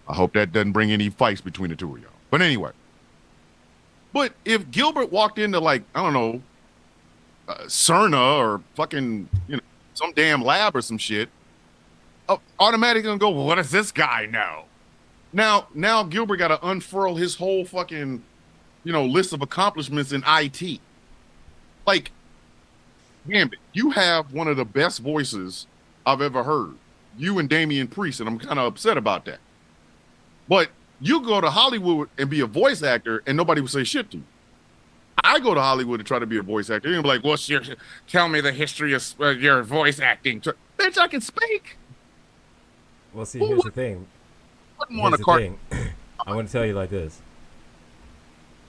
I hope that doesn't bring any fights between the two of y'all. But anyway, but if Gilbert walked into, like, I don't know, Cerna or fucking, some damn lab or some shit, automatically gonna go, well, what does this guy know? Now Gilbert got to unfurl his whole fucking, list of accomplishments in IT. Like, Gambit, you have one of the best voices I've ever heard. You and Damian Priest, and I'm kind of upset about that. But you go to Hollywood and be a voice actor, and nobody will say shit to you. I go to Hollywood and try to be a voice actor, and you're like, tell me the history of your voice acting. Bitch, I can speak. Well, see, here's the thing. Here's the thing. I want to tell you like this.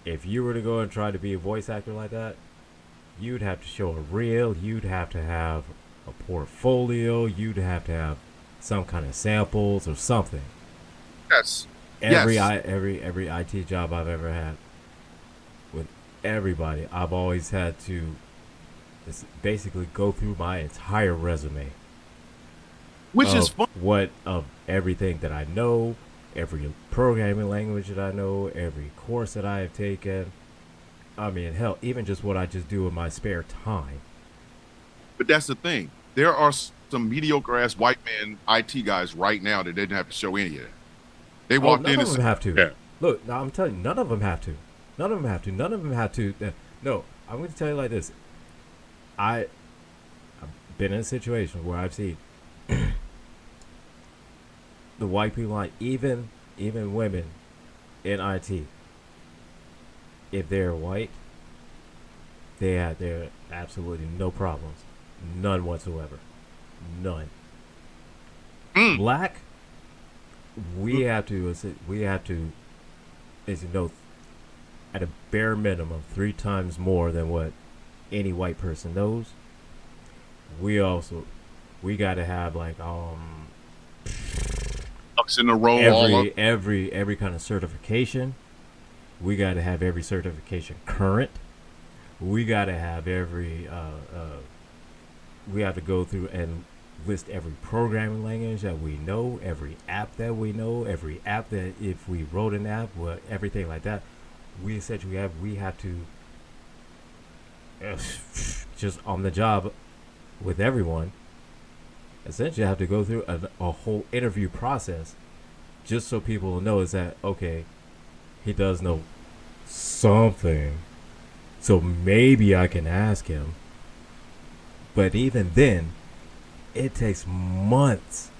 If you were to go and try to be a voice actor like that, you'd have to show a reel, you'd have to have a portfolio, you'd have to have some kind of samples or something. Yes. Every IT job I've ever had, with everybody, I've always had to basically go through my entire resume. Which is fun. Of everything that I know, every programming language that I know, every course that I have taken. I mean, hell, even just what I just do in my spare time. But that's the thing. there are some mediocre ass white man IT guys right now that didn't have to show any of that. They walked none in of and them said, have to. Yeah. Look, now I'm telling you, none of them have to. None of them have to. None of them have to. No, I'm going to tell you like this. I've been in a situation where I've seen the white people, like even women in IT, if they're white, they have there absolutely no problems, none whatsoever, none. Black, we have to, as you know, at a bare minimum, 3 times more than what any white person knows. We got to have like ducks in a row, all up. every kind of certification. We got to have every certification current. We got to have every we have to go through and list every programming language that we know, every app that we know, every app that if we wrote an app, everything like that. We essentially have to just on the job with everyone. Essentially, have to go through a whole interview process just so people will know is that okay, he does know something, so maybe I can ask him. But even then, it takes months,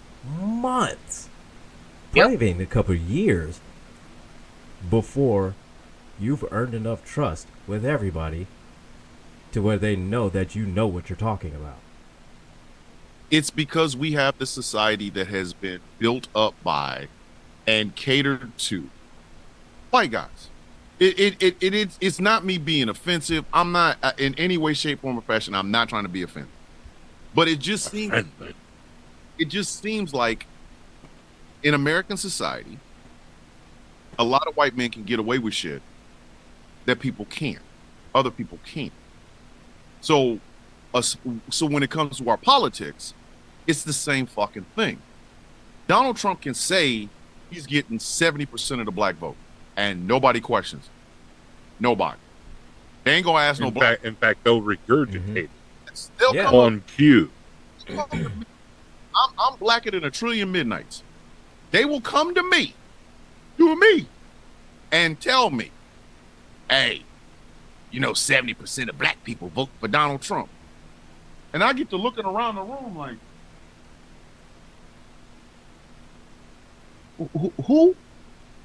probably even a couple of years before you've earned enough trust with everybody to where they know that you know what you're talking about. It's because we have the society that has been built up by and catered to white guys. It's not me being offensive. I'm not in any way, shape, form, or fashion. I'm not trying to be offensive, but it just seems like in American society, a lot of white men can get away with shit that people can't. Other people can't. So when it comes to our politics, it's the same fucking thing. Donald Trump can say he's getting 70% of the black vote, and nobody questions it. Nobody. They ain't gonna ask no black. In fact, they'll regurgitate it They'll come on cue. I'm blacker than a trillion midnights. They will come to me, and tell me, hey, 70% of black people vote for Donald Trump. And I get to looking around the room like, who?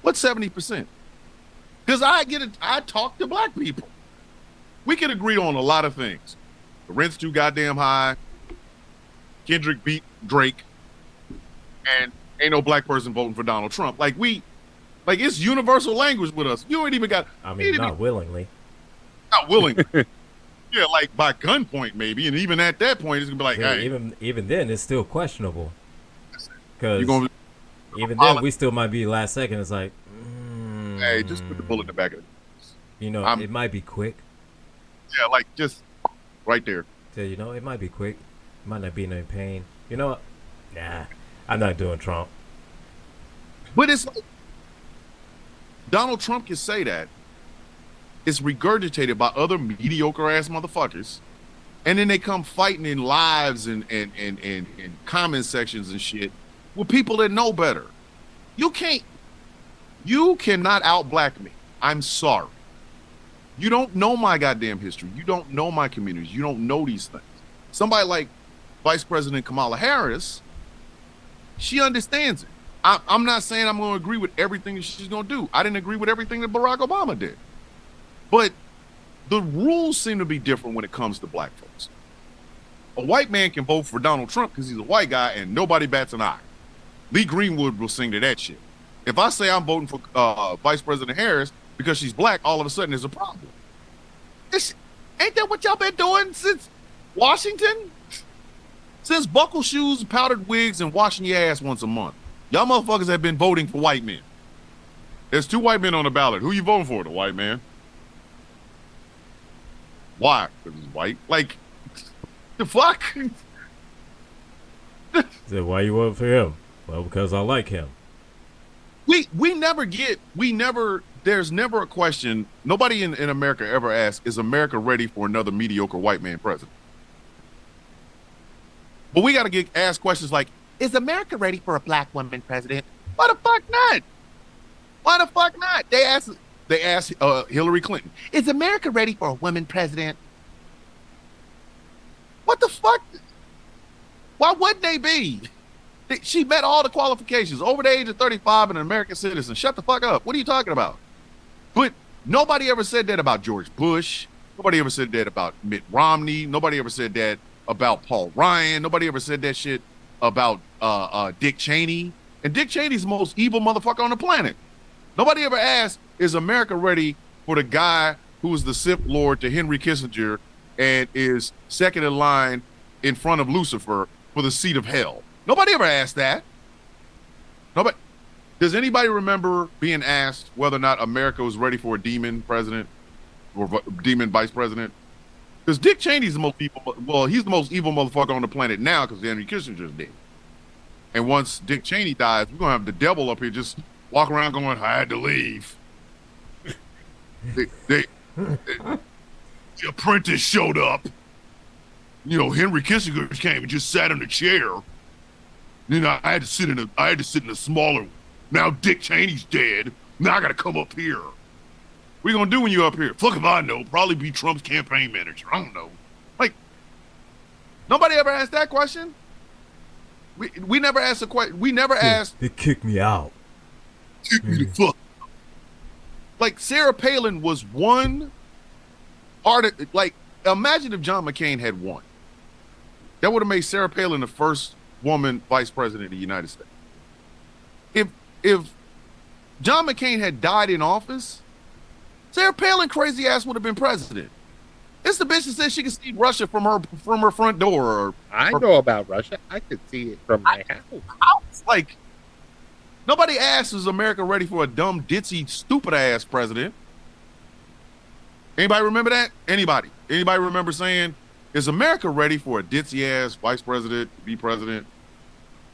What's 70%? Because I talk to black people. We can agree on a lot of things. The rent's too goddamn high. Kendrick beat Drake. And ain't no black person voting for Donald Trump. Like it's universal language with us. You ain't even got. I mean, not willingly. Not willingly. Yeah, like by gunpoint maybe, and even at that point, it's gonna be like, yeah, hey, even then, it's still questionable. Because even then, we still might be last second. It's like, hey, just put the bullet in the back of it. It might be quick. Yeah, like just right there. So it might be quick. It might not be no pain. You know what? Nah, I'm not doing Trump. But it's like Donald Trump can say that. It's regurgitated by other mediocre ass motherfuckers, and then they come fighting in lives and comment sections and shit with people that know better. You cannot out black me. I'm sorry. You don't know my goddamn history. You don't know my communities. You don't know these things. Somebody like Vice President Kamala Harris, she understands it. I'm not saying I'm going to agree with everything that she's going to do. I didn't agree with everything that Barack Obama did. But the rules seem to be different when it comes to black folks. A white man can vote for Donald Trump because he's a white guy and nobody bats an eye. Lee Greenwood will sing to that shit. If I say I'm voting for Vice President Harris because she's black, all of a sudden there's a problem. Ain't that what y'all been doing since Washington? Since buckle shoes, powdered wigs, and washing your ass once a month. Y'all motherfuckers have been voting for white men. There's 2 white men on the ballot. Who you voting for? The white man. Why? Because he's white. Like, the fuck? So why you vote for him? Well, because I like him. There's never a question. Nobody in America ever asks, is America ready for another mediocre white man president? But we got to get asked questions like, is America ready for a black woman president? Why the fuck not? Why the fuck not? They asked Hillary Clinton, is America ready for a woman president? What the fuck? Why wouldn't they be? She met all the qualifications, over the age of 35 and an American citizen. Shut the fuck up. What are you talking about? But nobody ever said that about George Bush. Nobody ever said that about Mitt Romney. Nobody ever said that about Paul Ryan. Nobody ever said that shit about Dick Cheney. And Dick Cheney's the most evil motherfucker on the planet. Nobody ever asked, is America ready for the guy who is the Sith Lord to Henry Kissinger and is second in line in front of Lucifer for the seat of hell? Nobody ever asked that. Nobody. Does anybody remember being asked whether or not America was ready for a demon president or demon vice president? Because Dick Cheney's the most evil. Well, he's the most evil motherfucker on the planet now because Henry Kissinger's dead. And once Dick Cheney dies, we're gonna have the devil up here just walk around going, "I had to leave." The apprentice showed up. You know, Henry Kissinger came and just sat in a chair. Then I had to sit in a smaller one. Now Dick Cheney's dead. Now I gotta come up here. What are you gonna do when you're up here? Fuck if I know. Probably be Trump's campaign manager. I don't know. Like, nobody ever asked that question. We never asked a question. We never asked. They kicked me out. Kick me the fuck. Like, Sarah Palin was one part of, like, imagine if John McCain had won. That would have made Sarah Palin the first woman vice president of the United States. If John McCain had died in office, Sarah Palin crazy ass would have been president. It's the bitch that said she could see Russia from her front door. I know about Russia. I could see it from my house. Like, nobody asked, is America ready for a dumb, ditzy, stupid ass president? Anybody remember that? Anybody remember saying, is America ready for a ditzy ass vice president to be president?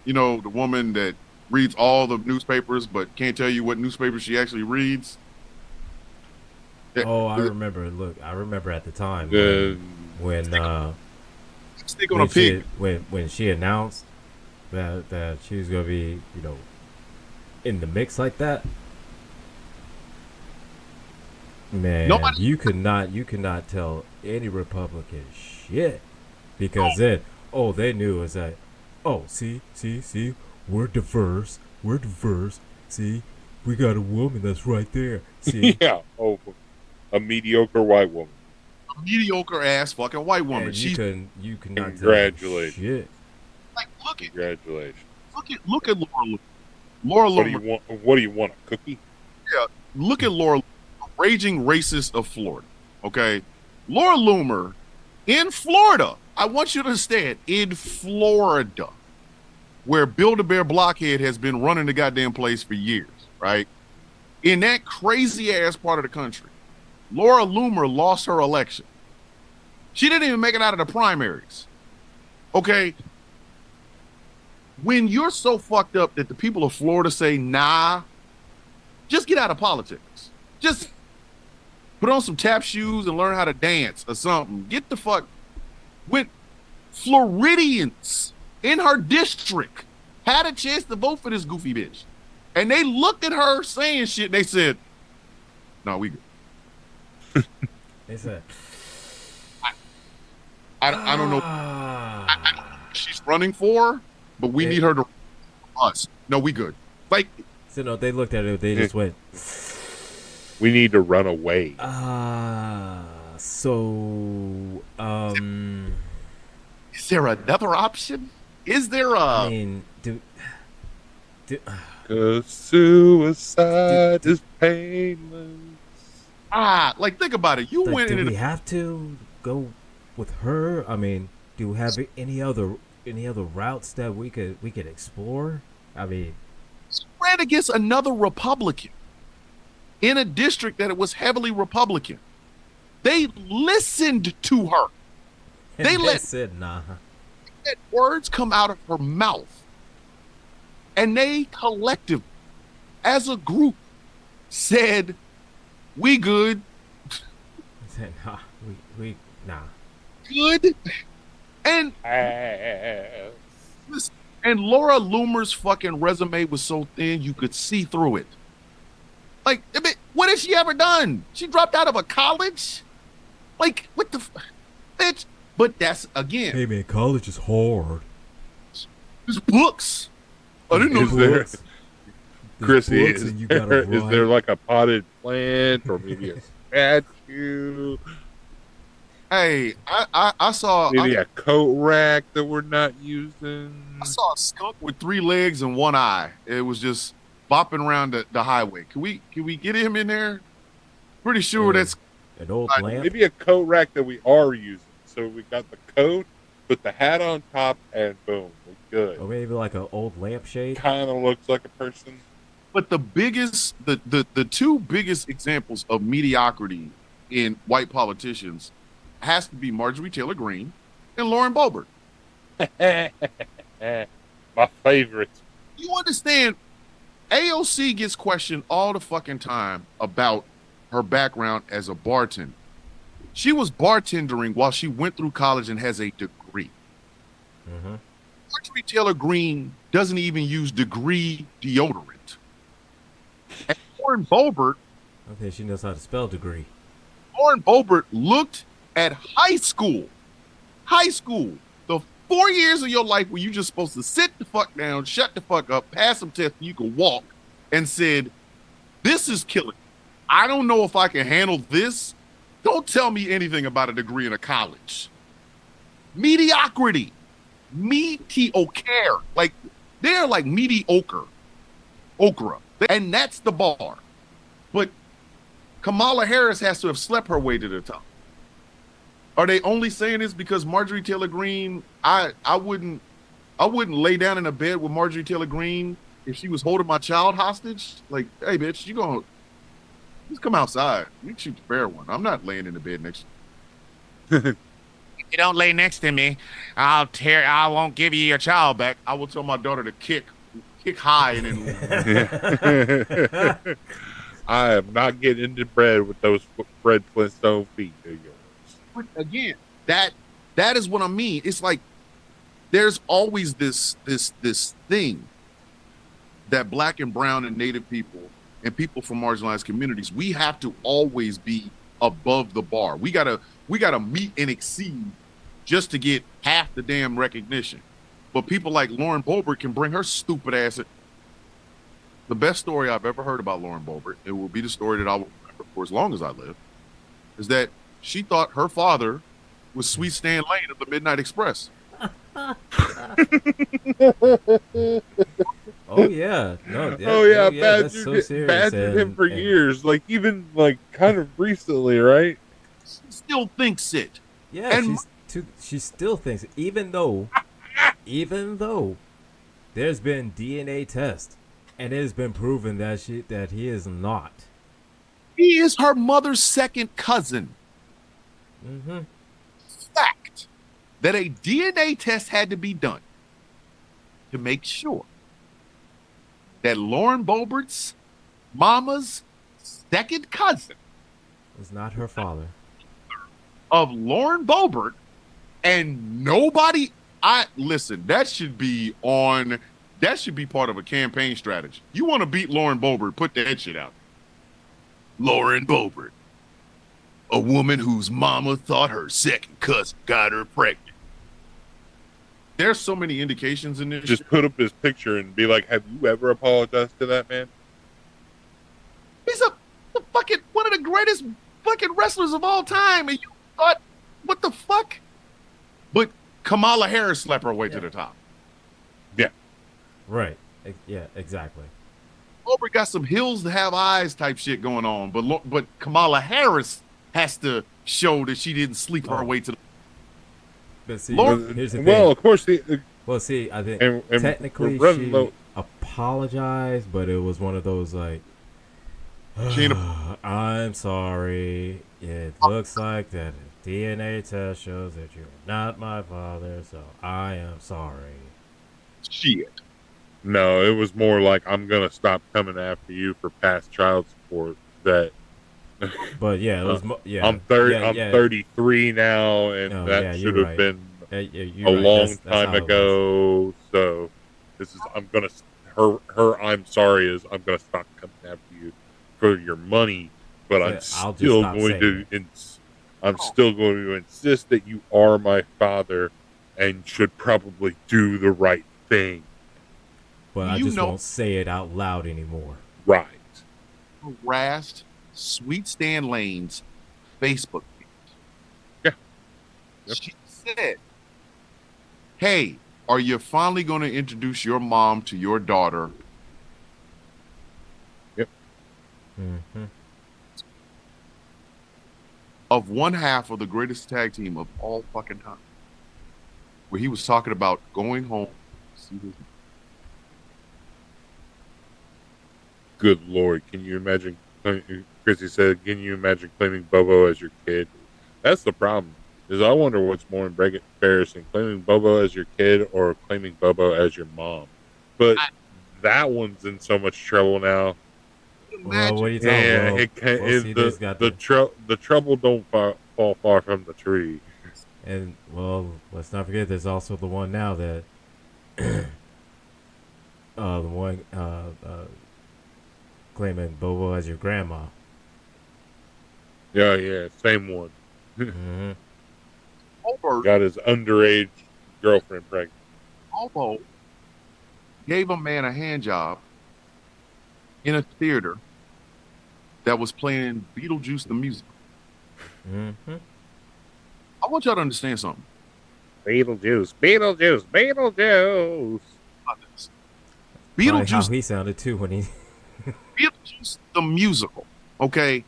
You know, the woman that reads all the newspapers but can't tell you what newspaper she actually reads. Oh, I remember. Look, I remember at the time when stick on a pig. When she announced that she was gonna be, you know, in the mix like that. Man, you could not tell any Republican shit because then they knew it was like, see, we're diverse, see, we got a woman that's right there, see. Yeah, a mediocre white woman. A mediocre ass fucking white woman. And you could not tell Congratulations. shit. Like, Congratulations. Look at Laura Loomer. Laura Loomer. What do you want? A cookie? Yeah, look at Laura Loomer, raging racist of Florida. Okay, Laura Loomer in Florida. I want you to understand, in Florida, where Build-A-Bear Blockhead has been running the goddamn place for years, right? In that crazy ass part of the country, Laura Loomer lost her election. She didn't even make it out of the primaries. Okay. When you're so fucked up that the people of Florida say, nah, just get out of politics. Just put on some tap shoes and learn how to dance or something. Get the fuck. When Floridians in her district had a chance to vote for this goofy bitch, and they looked at her saying shit, they said, no, we good. They said, I don't know. I don't know what she's running for, but we need her to us. No, we good. Like, so no, they looked at it. They just went, we need to run away. Is there another option? Is there a? I mean, Cause suicide is painless. Like, think about it. You went do into we have to go with her? I mean, do we have any other routes that we could explore? I mean, she ran against another Republican in a district that it was heavily Republican. They listened to her. They said, nah. Let words come out of her mouth, and they collectively, as a group, said, "We good." Said, nah, we nah. Good. And and Laura Loomer's fucking resume was so thin you could see through it. Like, I mean, what has she ever done? She dropped out of a college? Like, what the bitch? But that's again. Hey man, college is hard. There's books. I didn't know Is there, Books. There's Chrissy, books and you gotta is there write. like a potted plant or maybe a statue? Hey, I saw Maybe a coat rack that we're not using? I saw a skunk with 3 legs and 1 eye. It was just bopping around the highway. Can we get him in there? Pretty sure Yeah. that's An old lamp. Maybe a coat rack that we are using. So we got the coat, put the hat on top, and boom, we're good. Or maybe like an old lampshade. Kind of looks like a person. but the biggest the 2 biggest examples of mediocrity in white politicians has to be Marjorie Taylor Greene and Lauren Boebert. My favorite. You understand? AOC gets questioned all the fucking time about her background as a bartender. She was bartending while she went through college and has a degree. Mm-hmm. Marjorie Taylor Greene doesn't even use degree deodorant. And Lauren Boebert Okay, she knows how to spell degree. looked at high school, the 4 years of your life where you're just supposed to sit the fuck down, shut the fuck up, pass some tests, you can walk, and said, "This is killing me. I don't know if I can handle this. Don't tell me anything about a degree in a college." Mediocrity. Mediocre. Like, they're like mediocre. Okra. And that's the bar. But Kamala Harris has to have slept her way to the top. Are they only saying this because Marjorie Taylor Greene? I wouldn't lay down in a bed with Marjorie Taylor Greene if she was holding my child hostage. Like, hey bitch, you gonna just come outside. You can shoot the fair one. I'm not laying in the bed next to you. If you don't lay next to me, I won't give you your child back. I will tell my daughter to kick high and then I am not getting into bed with those Fred Flintstone feet of yours. But again, that is what I mean. It's like there's always this thing that Black and brown and Native people and people from marginalized communities, we have to always be above the bar. We gotta meet and exceed just to get half the damn recognition. But people like Lauren Boebert can bring her stupid ass. The best story I've ever heard about Lauren Boebert, it will be the story that I will remember for as long as I live, is that she thought her father was Sweet Stan Lane of the Midnight Express. Oh yeah, no. That's so serious. Badgered him for years, like even like kind of recently, right? She still thinks it. Yeah, And- she still thinks, even though there's been DNA tests and it has been proven that he is not. He is her mother's second cousin. Mm-hmm. Fact that a DNA test had to be done to make sure that Lauren Boebert's mama's second cousin It's not her father. of Lauren Boebert, and nobody. Listen. That should be part of a campaign strategy. You want to beat Lauren Boebert? Put that shit out. Lauren Boebert, a woman whose mama thought her second cousin got her pregnant. There's so many indications in this. Just put up his picture and be like, "Have you ever apologized to that man?" He's the fucking one of the greatest fucking wrestlers of all time, and you thought, what the fuck? But Kamala Harris slept her way to the top. Right. Yeah, exactly. Oprah got some hills to have eyes type shit going on, but Kamala Harris has to show that she didn't sleep her way to the. But see, Lauren- here's the thing. Well, of course, Well, see, I think and technically we're running she low. apologized, but it was one of those like, She ain't I'm sorry. It looks like that DNA test shows that you're not my father, so I am sorry. Shit. No, it was more like, "I'm gonna stop coming after you for past child support." That But yeah, it was. Yeah, I'm 30. yeah, I'm yeah. 33 now, and No, that yeah, should you're have right. been You're a right. long That's time how it was. ago. So this is I'm gonna her I'm sorry is I'm gonna stop coming after you for your money, but I'm But I'll just still stop going saying to it. I'm still going to insist that you are my father and should probably do the right thing. But I You just know, won't say it out loud anymore. Right. harassed Sweet Stan Lane's Facebook page. Yeah. Yep. She said, "Hey, are you finally going to introduce your mom to your daughter?" Yep. Mm-hmm. Of one half of the greatest tag team of all fucking time, where he was talking about going home to see his. Good Lord, can you imagine? Chrissy said, "Can you imagine claiming Bobo as your kid?" That's the problem. Is I wonder what's more embarrassing, claiming Bobo as your kid or claiming Bobo as your mom. But that one's in so much trouble now. Well, what Imagine are you talking And about? it can Well, see, there's got the trouble don't fall far from the tree. and well, let's not forget there's also the one now that the one claiming Bobo as your grandma. Yeah, same one. Mm-hmm. Goldberg Got his underage girlfriend pregnant. almost gave a man a hand job in a theater that was playing Beetlejuice the musical. Mm-hmm. I want y'all to understand something Beetlejuice. about this. Probably how Beetlejuice, he sounded too when he. Beetlejuice the musical. Okay,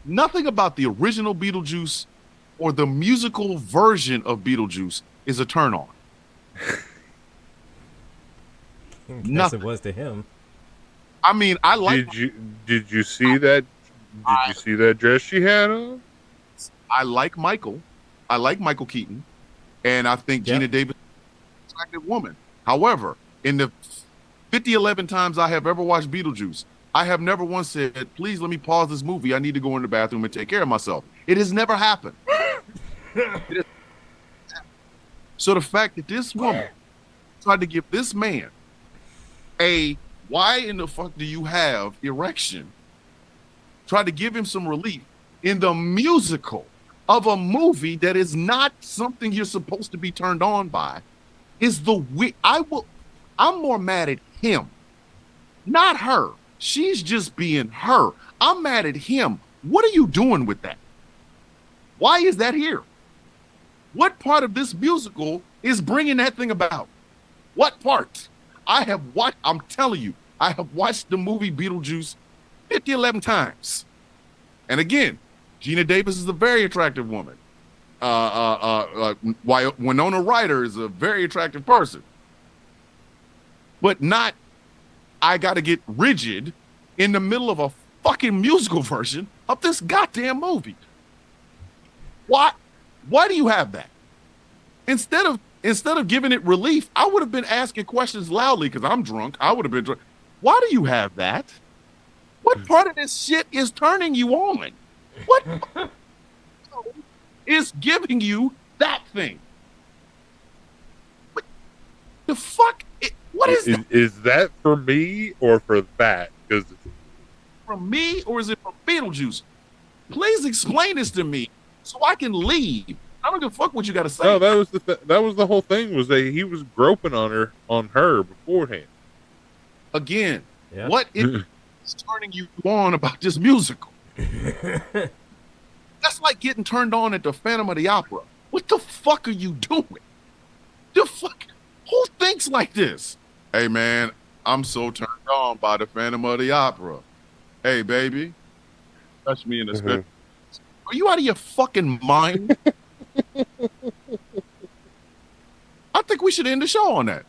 nothing about the original Beetlejuice or the musical version of Beetlejuice is a turn on. Guess Nothing. it was to him. I mean, I like Did you see that? Did you see that dress she had on? I like Michael. I like Michael Keaton, and I think Yep. Gina Davis is an attractive woman. However, in the 11 times I have ever watched Beetlejuice, I have never once said, "Please let me pause this movie. I need to go in the bathroom and take care of myself." It has never happened. So the fact that this woman tried to give this man a "why in the fuck do you have erection?" tried to give him some relief in the musical of a movie that is not something you're supposed to be turned on by is I'm more mad at him, not her. She's just being her. I'm mad at him. What are you doing with that? Why is that here? What part of this musical is bringing that thing about? What part? I'm telling you, I have watched the movie Beetlejuice 11 times. And again, Gina Davis is a very attractive woman. Winona Ryder is a very attractive person. But not, I got to get rigid in the middle of a fucking musical version of this goddamn movie. Why do you have that? Instead of giving it relief, I would have been asking questions loudly because I'm drunk. I would have been drunk. Why do you have that? What part of this shit is turning you on? What is giving you that thing? What the fuck? What is that? Is that for me or for that? Because From me or is it from Beetlejuice? Please explain this to me so I can leave. I don't give a fuck what you got to say. no, that was the whole thing, was that he was groping on her beforehand. Again, Yep. what is turning you on about this musical? That's like getting turned on at the Phantom of the Opera. What the fuck are you doing? The fuck? Who thinks like this? Hey man, I'm so turned on by the Phantom of the Opera. Hey baby, touch me in the spirit. Are you out of your fucking mind? I think we should end the show on that.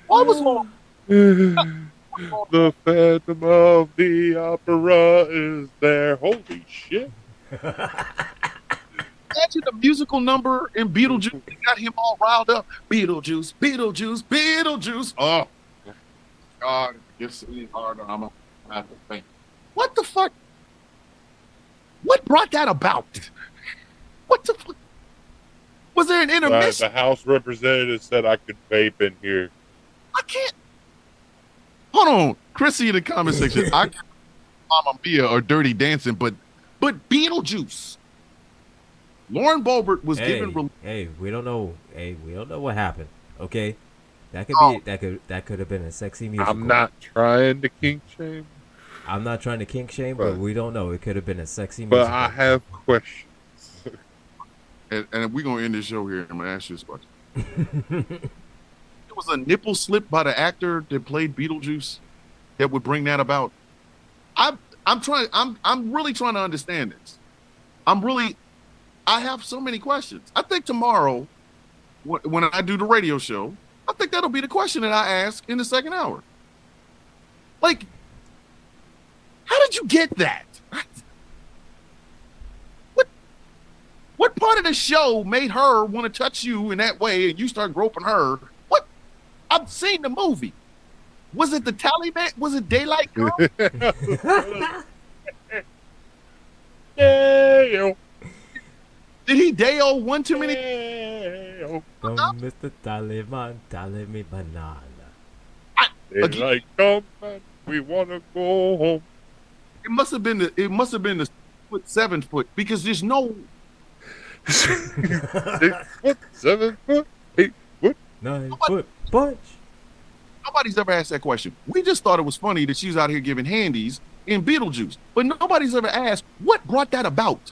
Why was wrong? The Phantom of the Opera is there. Holy shit. Imagine the musical number in Beetlejuice that got him all riled up. Beetlejuice, Beetlejuice, Beetlejuice. Oh, God, it gets any harder. I'm going to have to think. What the fuck? What brought that about? What the fuck? Was there an intermission? The House representative said I could vape in here. I can't. Hold on, Chrissy in the comment section. I can't Mamma Mia or Dirty Dancing, but Beetlejuice. Lauren Boebert was given. Hey, we don't know. Hey, we don't know what happened. Okay, that could have been a sexy musical. I'm not trying to kink shame. I'm not trying to kink shame, but we don't know. It could have been a sexy musical. But I have questions. And we're gonna end this show here. I'm gonna ask you this question. There was a nipple slip by the actor that played Beetlejuice that would bring that about. I'm really trying to understand this. I have so many questions. I think tomorrow, when I do the radio show, I think that'll be the question that I ask in the second hour. Like, how did you get that? What part of the show made her want to touch you in that way and you start groping her? What? I've seen the movie. Was it the Taliban? Was it Daylight Girl? Did he Deo one too many? Come, Mr. Taliban, tell me banana. Daylight come and we want to go home. It must have been the 7 foot because there's no 6 foot, 7 foot, 8 foot, 9 foot punch. Nobody's ever asked that question. We just thought it was funny that she's out here giving handies in Beetlejuice, but nobody's ever asked what brought that about.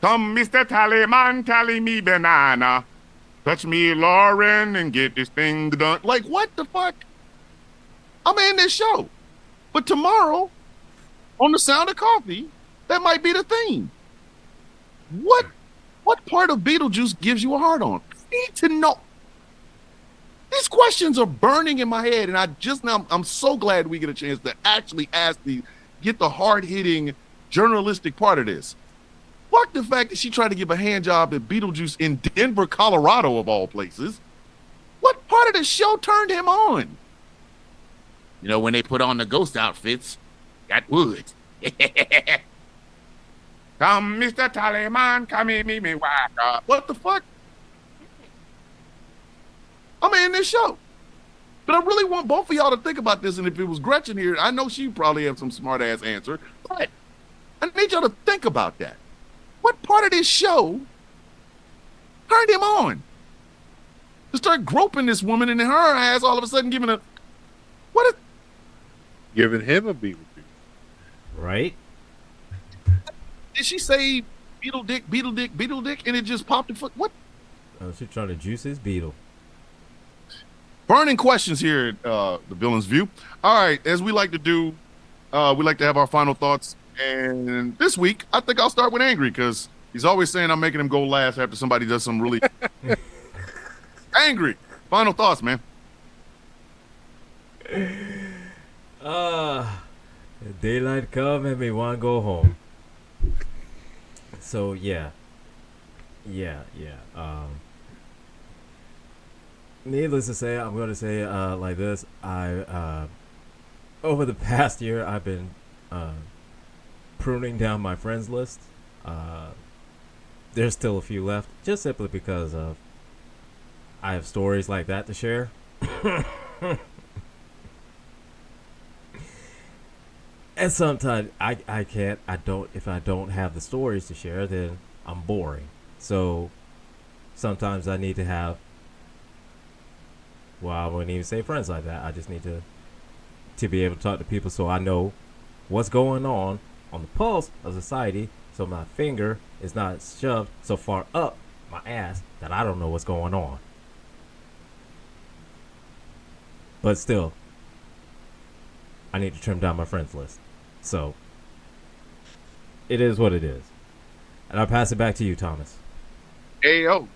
Come, Mr. Tallyman, tally me banana. Touch me, Lauren, and get this thing done. Like, what the fuck? I'm in this show. But tomorrow, on The Sound of Coffee, that might be the theme. What part of Beetlejuice gives you a hard on? I need to know. These questions are burning in my head, and I'm so glad we get a chance to actually get the hard-hitting journalistic part of this. Fuck the fact that she tried to give a hand job at Beetlejuice in Denver, Colorado, of all places. What part of the show turned him on? You know, when they put on the ghost outfits, that would. Come, Mr. Tallyman, come here, me whack up. What the fuck? I'm in this show. But I really want both of y'all to think about this, and if it was Gretchen here, I know she'd probably have some smart-ass answer, but I need y'all to think about that. What part of this show turned him on? To start groping this woman and her ass all of a sudden giving giving him a Beetlejuice. Right? Did she say beetle dick, and it just popped the foot? What? Oh, she's trying to juice his beetle. Burning questions here at the Villain's View. All right, as we like to do, we like to have our final thoughts. And this week, I think I'll start with Angry because he's always saying I'm making him go last after somebody does some really Angry. Final thoughts, man. Daylight come and me want to go home. So yeah. Needless to say, I'm going to say like this. I over the past year, I've been pruning down my friends list. There's still a few left, just simply because of I have stories like that to share. And sometimes if I don't have the stories to share, then I'm boring. So sometimes I need to have, well, I wouldn't even say friends like that. I just need to be able to talk to people so I know what's going on the pulse of society, so my finger is not shoved so far up my ass that I don't know what's going on. But still, I need to trim down my friends list. So, it is what it is. And I'll pass it back to you, Thomas. Ayo.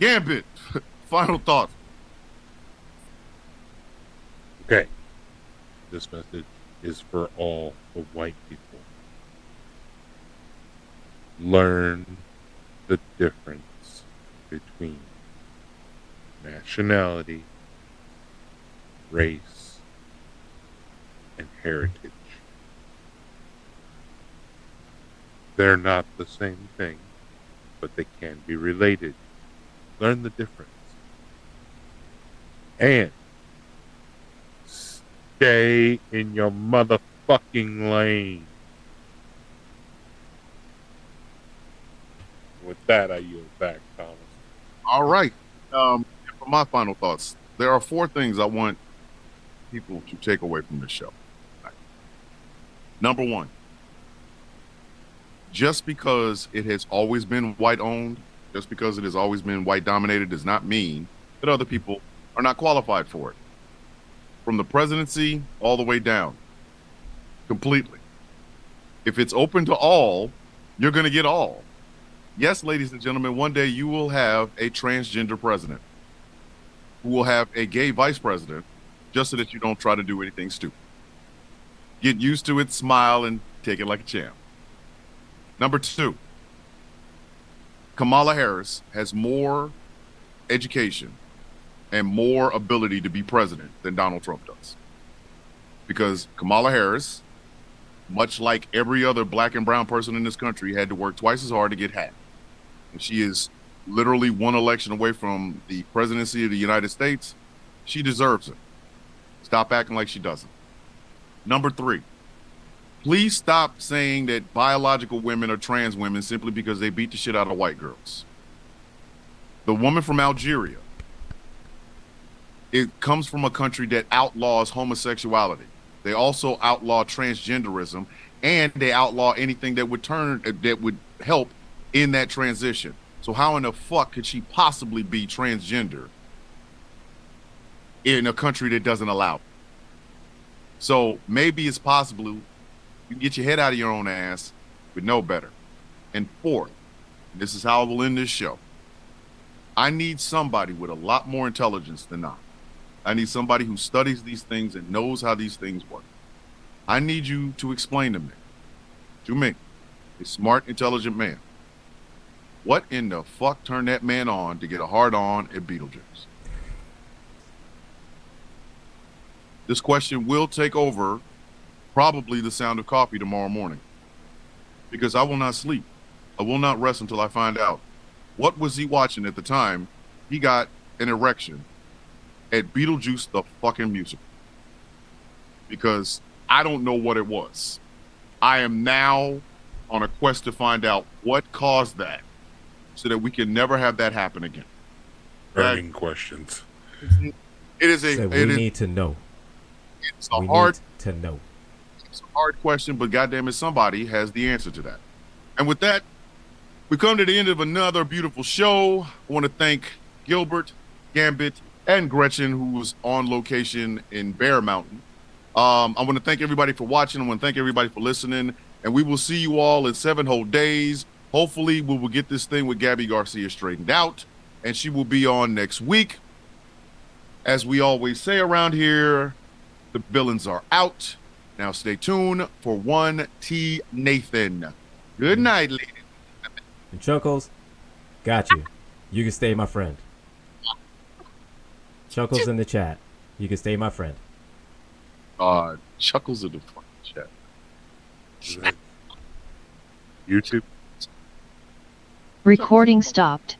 Gambit. Final thoughts. Okay. This message is for all the white people. Learn the difference between nationality, race, and heritage. They're not the same thing. but they can be related. Learn the difference. And stay in your motherfucking lane. With that, I yield back, Thomas. All right. For my final thoughts, there are 4 things I want people to take away from this show. Number 1, just because it has always been white owned, just because it has always been white dominated, does not mean that other people are not qualified for it. From the presidency all the way down, completely. If it's open to all, you're going to get all. Yes, ladies and gentlemen, one day you will have a transgender president who will have a gay vice president, just so that you don't try to do anything stupid. Get used to it, smile, and take it like a champ. Number 2, Kamala Harris has more education and more ability to be president than Donald Trump does. Because Kamala Harris, much like every other black and brown person in this country, had to work twice as hard to get half. And she is literally one election away from the presidency of the United States. She deserves it. Stop acting like she doesn't. Number 3, please stop saying that biological women are trans women simply because they beat the shit out of white girls. The woman from Algeria, it comes from a country that outlaws homosexuality. They also outlaw transgenderism, and they outlaw anything that would help in that transition. So how in the fuck could she possibly be transgender in a country that doesn't allow it? So maybe it's possible you can get your head out of your own ass, but know better. And 4th, this is how I will end this show. I need somebody with a lot more intelligence than I need somebody who studies these things and knows how these things work. I need you to explain to me, a smart, intelligent man, what in the fuck turned that man on to get a hard on at Beetlejuice? This question will take over probably the sound of coffee tomorrow morning, because I will not sleep. I will not rest until I find out what was he watching at the time he got an erection at Beetlejuice the fucking musical, because I don't know what it was. I am now on a quest to find out what caused that, so that we can never have that happen again. Burning questions. It is a. So we need to know. It's a hard to know. It's a hard question, but goddamn it, somebody has the answer to that. And with that, we come to the end of another beautiful show. I want to thank Gilbert, Gambit, and Gretchen, who was on location in Bear Mountain. I want to thank everybody for watching. I want to thank everybody for listening. And we will see you all in 7 whole days. Hopefully, we will get this thing with Gabby Garcia straightened out, and she will be on next week. As we always say around here, the villains are out. Now stay tuned for 1T Nathan. Good night, ladies. And Chuckles, got you. You can stay my friend. Chuckles in the chat. You can stay my friend. Chuckles in the fucking chat. YouTube. Recording stopped.